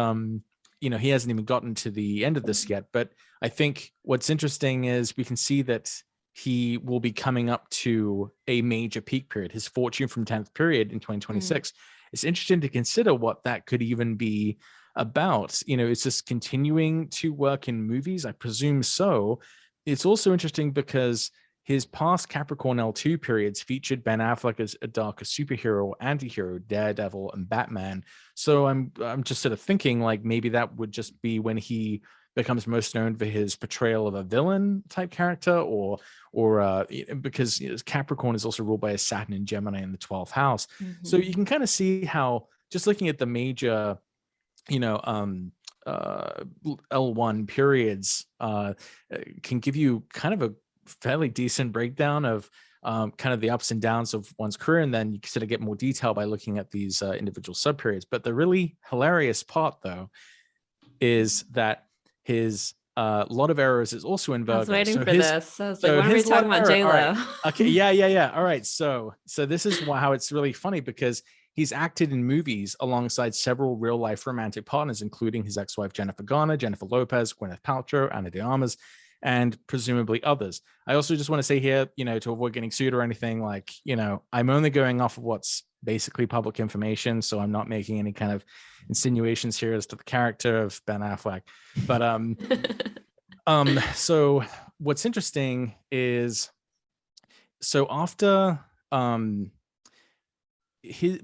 he hasn't even gotten to the end of this yet, but I think what's interesting is we can see that he will be coming up to a major peak period, his fortune from 10th period in 2026. It's interesting to consider what that could even be about. It's just continuing to work in movies. I presume so. It's also interesting because his past Capricorn L2 periods featured Ben Affleck as a darker superhero or anti-hero, Daredevil and Batman. So I'm just sort of thinking like maybe that would just be when he becomes most known for his portrayal of a villain type character, or because Capricorn is also ruled by a Saturn and Gemini in the 12th house. So you can kind of see how just looking at the major, L1 periods can give you kind of a fairly decent breakdown of kind of the ups and downs of one's career, and then you sort of get more detail by looking at these individual subperiods. But the really hilarious part, though, is that his lot of errors is also in Virgo. I was waiting for this. I was like, when are we talking about J-Lo? Right. Okay, yeah. All right, so this is how it's really funny, because he's acted in movies alongside several real-life romantic partners, including his ex-wife Jennifer Garner, Jennifer Lopez, Gwyneth Paltrow, Ana de Armas, and presumably others. I also just want to say here, to avoid getting sued or anything, like, I'm only going off of what's basically public information, so I'm not making any kind of insinuations here as to the character of Ben Affleck. But so what's interesting is, so after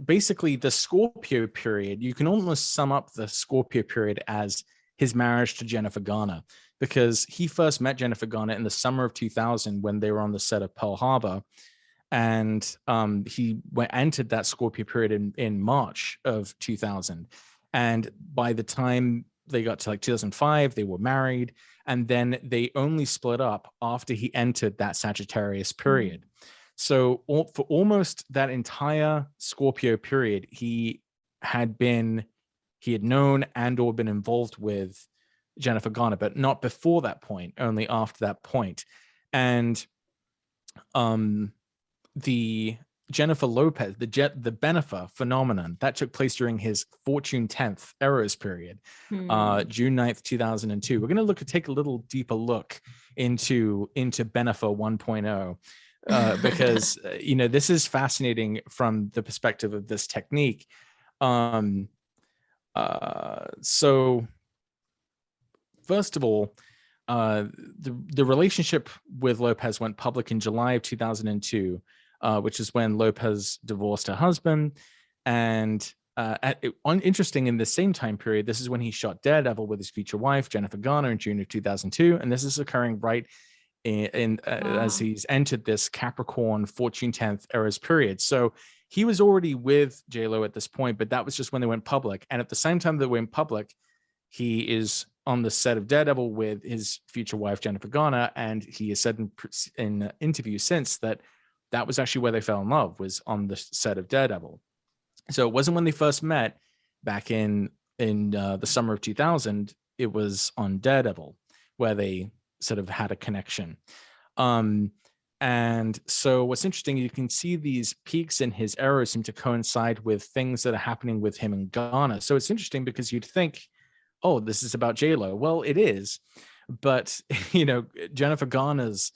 basically the Scorpio period, you can almost sum up the Scorpio period as his marriage to Jennifer Garner, because he first met Jennifer Garner in the summer of 2000 when they were on the set of Pearl Harbor. And he entered that Scorpio period in March of 2000. And by the time they got to like 2005, they were married. And then they only split up after he entered that Sagittarius period. So for almost that entire Scorpio period, he had known and or been involved with Jennifer Garner, but not before that point, only after that point. And the Jennifer Lopez, the Bennifer phenomenon, that took place during his Fortune 10th Eros period, June 9th, 2002. We're going to take a little deeper look into Bennifer 1.0. Because this is fascinating from the perspective of this technique. So first of all, the relationship with Lopez went public in July of 2002, which is when Lopez divorced her husband. And interesting, in the same time period, this is when he shot Daredevil with his future wife, Jennifer Garner, in June of 2002. And this is occurring right as he's entered this Capricorn Fortune 10th Eras period. So he was already with J-Lo at this point, but that was just when they went public. And at the same time they went public, he is on the set of Daredevil with his future wife, Jennifer Garner. And he has said in interviews since that was actually where they fell in love, was on the set of Daredevil. So it wasn't when they first met back in the summer of 2000. It was on Daredevil where they sort of had a connection. And so what's interesting, you can see these peaks in his Eros seem to coincide with things that are happening with him and Garner. So it's interesting because you'd think, oh, this is about J-Lo. Well, it is, but Jennifer Garner's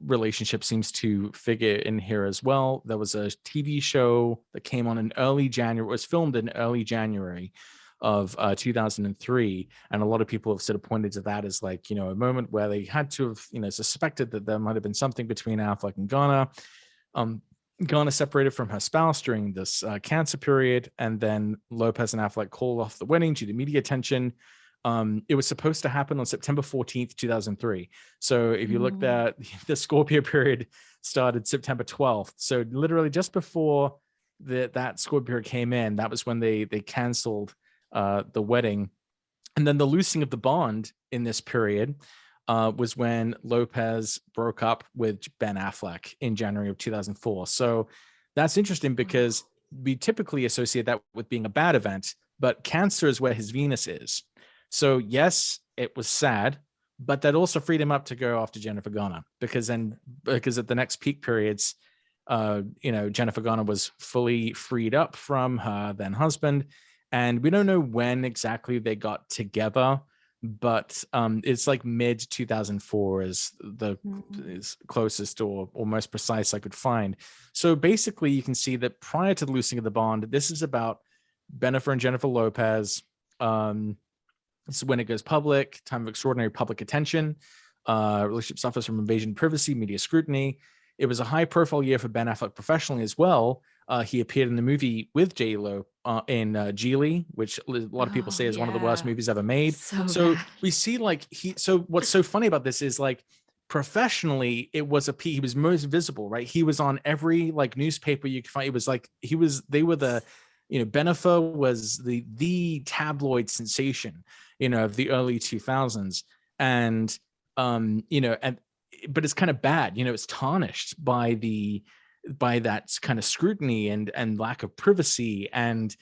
relationship seems to figure in here as well. There was a TV show that came on in early January, was filmed in early January of 2003, and a lot of people have sort of pointed to that as like, a moment where they had to have, suspected that there might have been something between Affleck and Garner. Garner separated from her spouse during this Cancer period, and then Lopez and Affleck called off the wedding due to media attention. It was supposed to happen on September 14th, 2003. So if you looked at the Scorpio period started September 12th. So literally just before that Scorpio period came in, that was when they canceled the wedding. And then the loosing of the bond in this period was when Lopez broke up with Ben Affleck in January of 2004. So that's interesting because we typically associate that with being a bad event, but Cancer is where his Venus is. So yes, it was sad, but that also freed him up to go after Jennifer Garner, because at the next peak periods, Jennifer Garner was fully freed up from her then husband. And we don't know when exactly they got together, but it's like mid 2004 is is closest or most precise I could find. So basically you can see that prior to the loosing of the bond, this is about Bennifer and Jennifer Lopez. This is when it goes public, time of extraordinary public attention. Relationship suffers from invasion of privacy, media scrutiny. It was a high-profile year for Ben Affleck professionally as well. He appeared in the movie with J-Lo in Geely, which a lot of people say is one of the worst movies ever made. So we see like so what's so funny about this is like professionally, it was he was most visible, right? He was on every like newspaper you could find. It was like they were the, Ben Affleck was the tabloid sensation, of the early 2000s. And, but it's kind of bad, it's tarnished by that kind of scrutiny and lack of privacy. And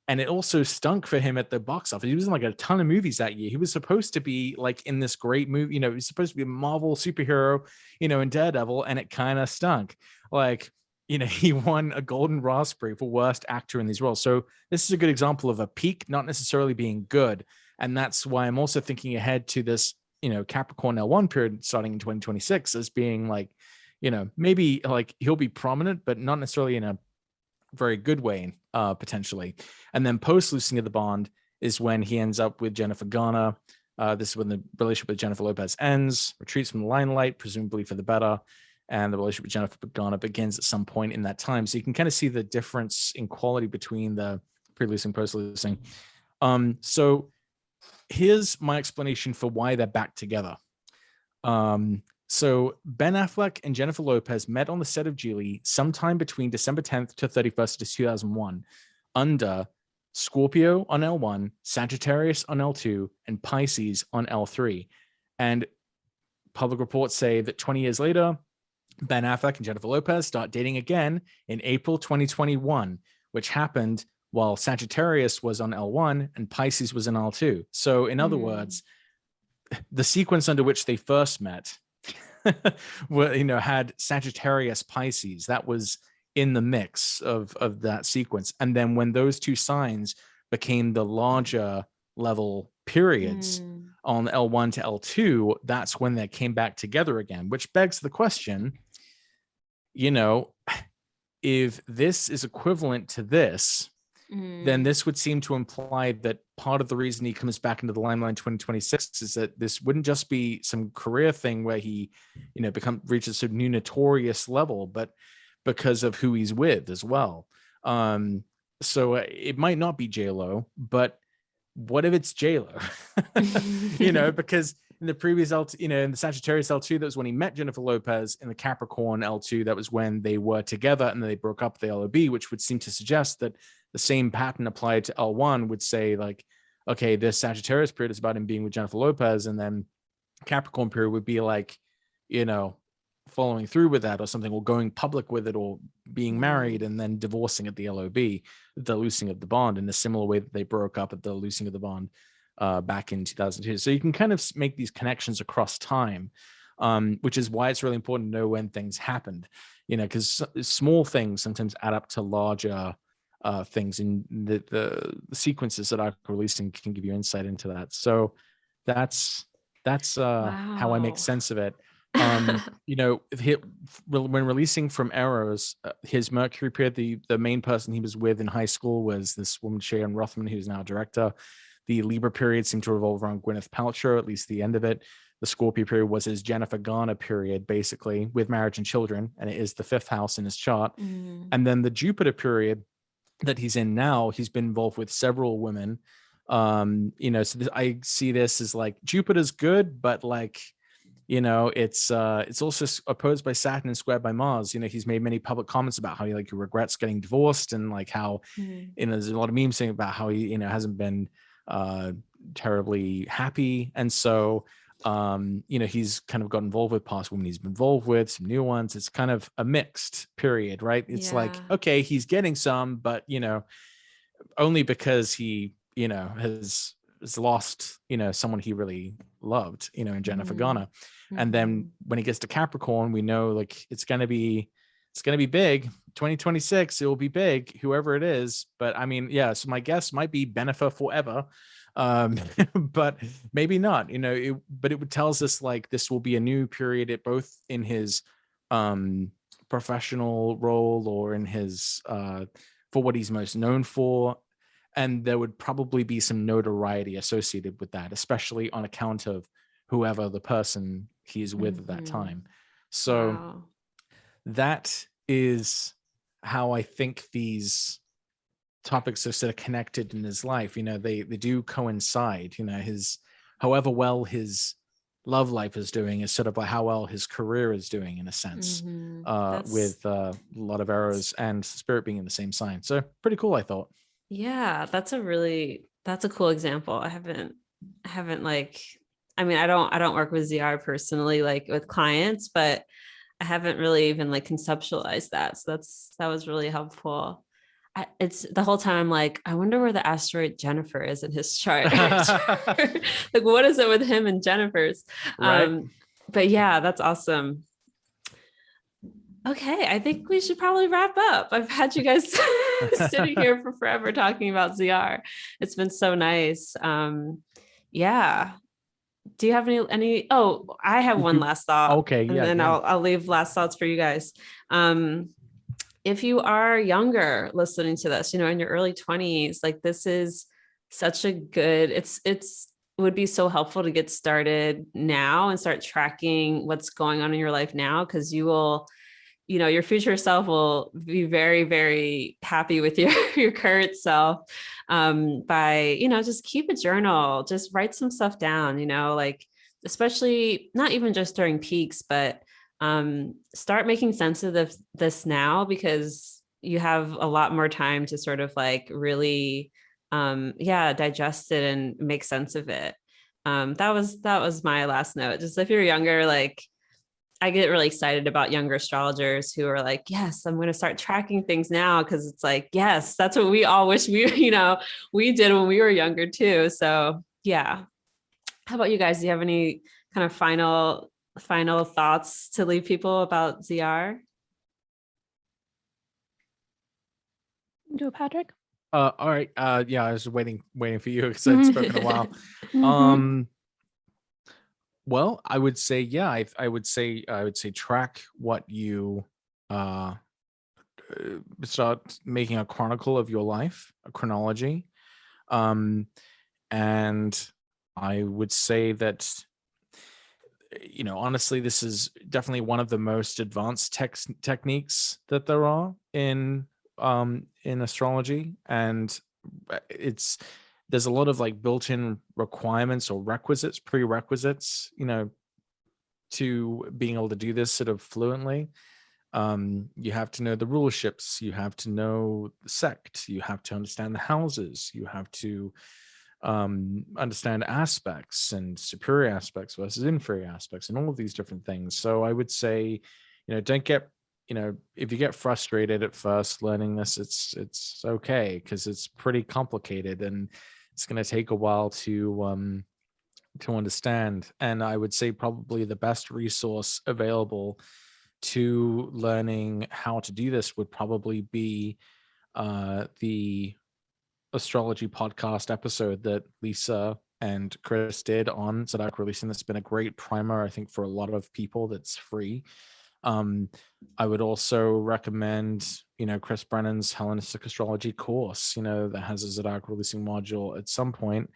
it also stunk for him at the box office. He was in like a ton of movies that year. He was supposed to be like in this great movie, he was supposed to be a Marvel superhero, in Daredevil, and it kind of stunk. Like, he won a Golden Raspberry for worst actor in these roles. So this is a good example of a peak not necessarily being good. And that's why I'm also thinking ahead to this, Capricorn L1 period starting in 2026 as being like, maybe like he'll be prominent, but not necessarily in a very good way, potentially. And then post loosening of the bond is when he ends up with Jennifer Garner. This is when the relationship with Jennifer Lopez ends, retreats from the limelight, presumably for the better. And the relationship with Jennifer Garner begins at some point in that time. So you can kind of see the difference in quality between the pre-loosing, post-loosing. So here's my explanation for why they're back together. So Ben Affleck and Jennifer Lopez met on the set of Geely sometime between December 10th to 31st of 2001 under Scorpio on L1, Sagittarius on L2, and Pisces on L3. And public reports say that 20 years later, Ben Affleck and Jennifer Lopez start dating again in April 2021, which happened while Sagittarius was on L1 and Pisces was in L2. So in other words, the sequence under which they first met had Sagittarius Pisces. That was in the mix of that sequence. And then when those two signs became the larger level periods on L1 to L2, that's when they came back together again, which begs the question, if this is equivalent to this, then this would seem to imply that part of the reason he comes back into the limelight in 2026 is that this wouldn't just be some career thing where he, reaches some new notorious level, but because of who he's with as well. So it might not be J-Lo, but what if it's J-Lo? Because in the previous in the Sagittarius L2, that was when he met Jennifer Lopez. In the Capricorn L2, that was when they were together and then they broke up the LOB, which would seem to suggest that the same pattern applied to L1 would say like, okay, this Sagittarius period is about him being with Jennifer Lopez, and then Capricorn period would be like, following through with that or something, or going public with it, or being married and then divorcing at the LOB, the loosing of the bond, in a similar way that they broke up at the loosing of the bond back in 2002. So you can kind of make these connections across time, which is why it's really important to know when things happened, because small things sometimes add up to larger things, and the sequences that I'm releasing can give you insight into that. So that's how I make sense of it. When releasing from Arrows, his Mercury period, the main person he was with in high school was this woman Sharon Rothman, who's now a director. The Libra period seemed to revolve around Gwyneth Paltrow, at least the end of it. The Scorpio period was his Jennifer Garner period, basically, with marriage and children, and it is the 5th house in his chart. And then the Jupiter period that he's in now, he's been involved with several women. So I see this as like Jupiter's good, but like, it's also opposed by Saturn and squared by Mars. He's made many public comments about how he regrets getting divorced, and like how, there's a lot of memes saying about how he, hasn't been terribly happy. And so, he's kind of got involved with past women he's been involved with, some new ones. It's kind of a mixed period, right? It's like, okay, he's getting some, but, only because he, has lost, someone he really loved, in Jennifer Garner. And then when he gets to Capricorn, we know like it's going to be big. 2026, it will be big, whoever it is. But I mean, so my guess might be Bennifer forever. But maybe not, but it would tells us like this will be a new period, both in his professional role or in his for what he's most known for. And there would probably be some notoriety associated with that, especially on account of whoever the person he's with at that Mhm. time. So Wow. that is how I think these topics are sort of connected in his life. They do coincide. However well his love life is doing is sort of like how well his career is doing, in a sense, Mhm. with a lot of errors and Spirit being in the same sign. So pretty cool, I thought. Yeah, that's a cool example. I haven't like, I mean, I don't work with ZR personally, like with clients, but I haven't really even like conceptualized that. So that was really helpful. It's the whole time I'm like, I wonder where the asteroid Jennifer is in his chart. Like, what is it with him and Jennifer's? Right. But yeah, that's awesome. Okay, I think we should probably wrap up. I've had you guys sitting here for forever talking about ZR. It's been so nice. Yeah. Do you have any? Oh, I have one last thought. Okay, And yeah, then yeah. I'll leave last thoughts for you guys. If you are younger listening to this, in your early 20s, like this is such a good, it's would be so helpful to get started now and start tracking what's going on in your life now, because you will, your future self will be very, very happy with your current self, by, just keep a journal, just write some stuff down, like, especially not even just during peaks, but start making sense of this now, because you have a lot more time to sort of like really, digest it and make sense of it. That was my last note. Just if you're younger, like, I get really excited about younger astrologers who are like, yes, I'm going to start tracking things now. Cause it's like, yes, that's what we all wish we did when we were younger too. So yeah. How about you guys? Do you have any kind of final thoughts to leave people about ZR? Do it, Patrick. All right. Yeah, I was waiting for you because I'd spoken a while. Well, I would say, yeah, I would say track what you start making a chronicle of your life, a chronology. And I would say that, honestly, this is definitely one of the most advanced techniques that there are in astrology, and there's a lot of like built-in requirements or prerequisites, to being able to do this sort of fluently. You have to know the rulerships, you have to know the sect, you have to understand the houses, you have to understand aspects and superior aspects versus inferior aspects and all of these different things. So I would say, don't get, if you get frustrated at first learning this, it's okay, because it's pretty complicated and it's going to take a while to understand. And I would say probably the best resource available to learning how to do this would probably be the Astrology Podcast episode that Leisa and Chris did on Zodiacal Releasing. That's been a great primer, I think, for a lot of people. That's free. I would also recommend, Chris Brennan's Hellenistic Astrology course, that has a Zodiacal Releasing module. At some point,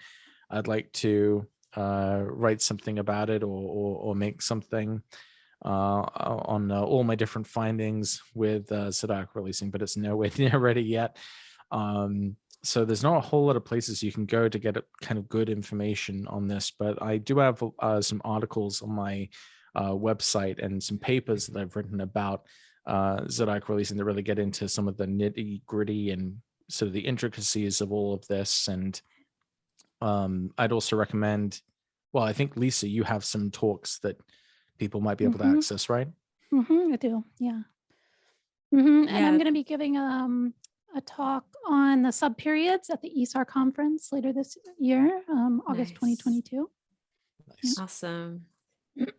I'd like to write something about it or make something on all my different findings with Zodiacal Releasing, but it's nowhere near ready yet. So there's not a whole lot of places you can go to get kind of good information on this, but I do have some articles on my website and some papers that I've written about Zodiacal Releasing that really get into some of the nitty gritty and sort of the intricacies of all of this. And I'd also recommend, well, I think Leisa, you have some talks that people might be able to access, right? I do, yeah. And I'm going to be giving a talk on the subperiods at the ESAR conference later this year, August 2022. Nice. Awesome.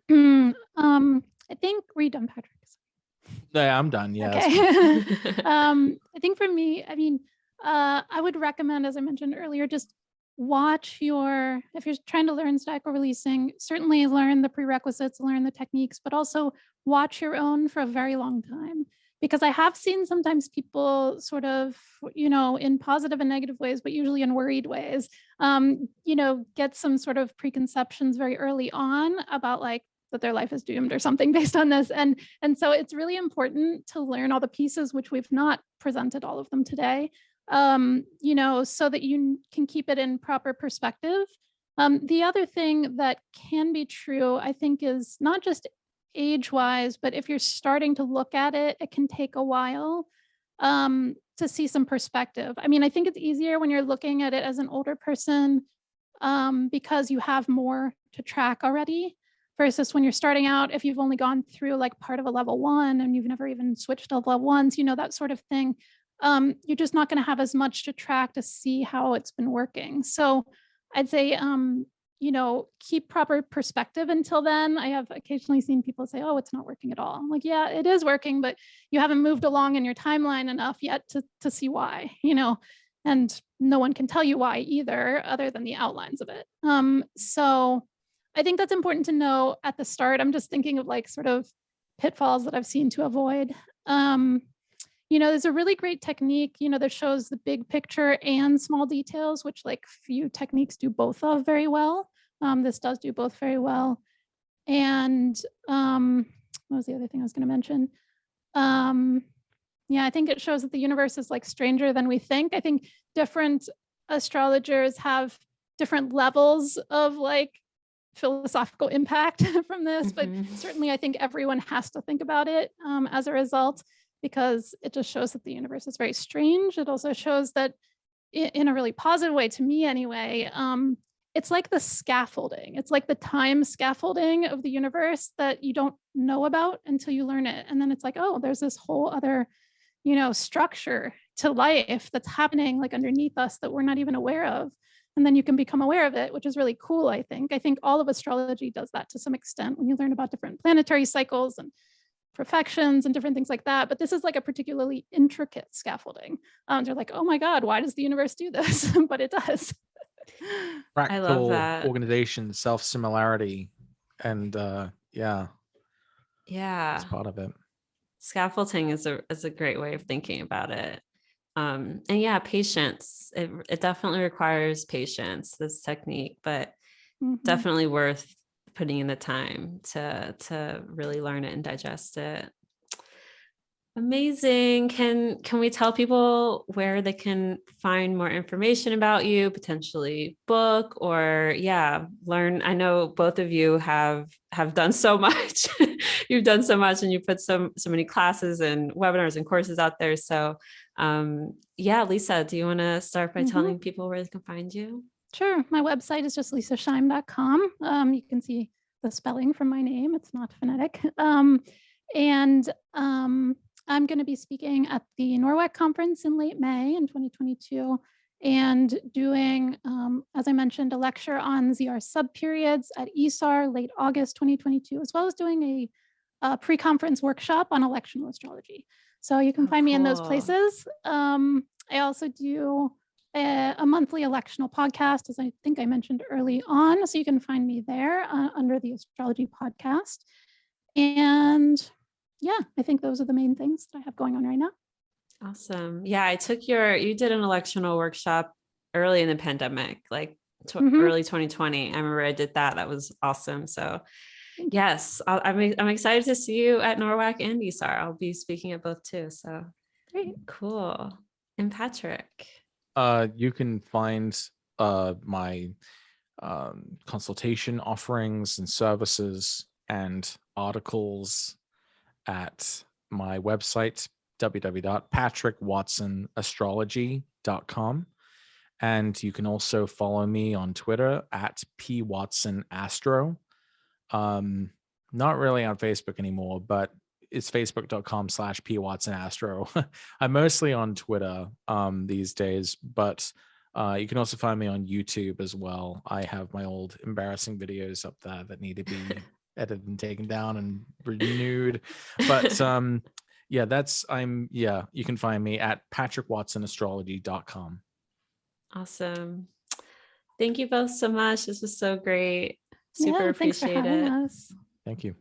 I think, were you done, Patrick? Yeah, I'm done. Yeah. Okay. I think for me, I mean, I would recommend, as I mentioned earlier, just watch if you're trying to learn Zodiacal Releasing, certainly learn the prerequisites, learn the techniques, but also watch your own for a very long time. Because I have seen sometimes people sort of, in positive and negative ways, but usually in worried ways, get some sort of preconceptions very early on about like that their life is doomed or something based on this. And so it's really important to learn all the pieces, which we've not presented all of them today, so that you can keep it in proper perspective. The other thing that can be true, I think, is not just age-wise, but if you're starting to look at it, it can take a while to see some perspective. I mean, I think it's easier when you're looking at it as an older person because you have more to track already, versus when you're starting out, if you've only gone through like part of a level 1 and you've never even switched to level 1s, that sort of thing. You're just not going to have as much to track to see how it's been working. So I'd say, keep proper perspective until then. I have occasionally seen people say, oh, it's not working at all. I'm like, yeah, it is working, but you haven't moved along in your timeline enough yet to see why, and no one can tell you why either, other than the outlines of it. So I think that's important to know at the start. I'm just thinking of like sort of pitfalls that I've seen to avoid. There's a really great technique, that shows the big picture and small details, which like few techniques do both of very well. This does do both very well. And what was the other thing I was going to mention? I think it shows that the universe is like stranger than we think. I think different astrologers have different levels of like philosophical impact from this, but certainly I think everyone has to think about it as a result, because it just shows that the universe is very strange. It also shows that in a really positive way, to me anyway, it's like the scaffolding. It's like the time scaffolding of the universe that you don't know about until you learn it. And then it's like, oh, there's this whole other, structure to life that's happening like underneath us that we're not even aware of. And then you can become aware of it, which is really cool, I think. I think all of astrology does that to some extent when you learn about different planetary cycles and perfections and different things like that. But this is like a particularly intricate scaffolding. They're like, oh my God, why does the universe do this? But it does. Practical I love that. organization, self-similarity, and Yeah, it's part of it. scaffolding is a great way of thinking about it. And yeah, patience. It definitely requires patience, this technique, but definitely worth putting in the time to really learn it and digest it. Amazing. Can we tell people where they can find more information about you, potentially book or learn? I know both of you have done so much. You've done so much and you put so many classes and webinars and courses out there. So Leisa, do you want to start by telling people where they can find you? Sure. My website is just lisaschaim.com. You can see the spelling from my name. It's not phonetic. I'm going to be speaking at the NORWAC conference in late May in 2022 and doing, as I mentioned, a lecture on ZR subperiods at ESAR late August 2022, as well as doing a pre-conference workshop on electional astrology. So you can find me in those places. I also do a monthly electional podcast, as I think I mentioned early on. So you can find me there under the Astrology Podcast. And I think those are the main things that I have going on right now. Awesome. Yeah, you did an electional workshop early in the pandemic, like early 2020. I remember I did that. That was awesome. So yes, I'm excited to see you at NORWAC and ESAR. I'll be speaking at both too. So great. Cool. And Patrick? You can find my consultation offerings and services and articles at my website, www.patrickwatsonAstrology.com. And you can also follow me on Twitter at pwatsonastro. Not really on Facebook anymore, but it's facebook.com/pwatsonastro. I'm mostly on Twitter these days, but you can also find me on YouTube as well. I have my old embarrassing videos up there that need to be edited and taken down and renewed. But you can find me at patrickwatsonAstrology.com. Awesome. Thank you both so much. This was so great. Super appreciate it. Thank you.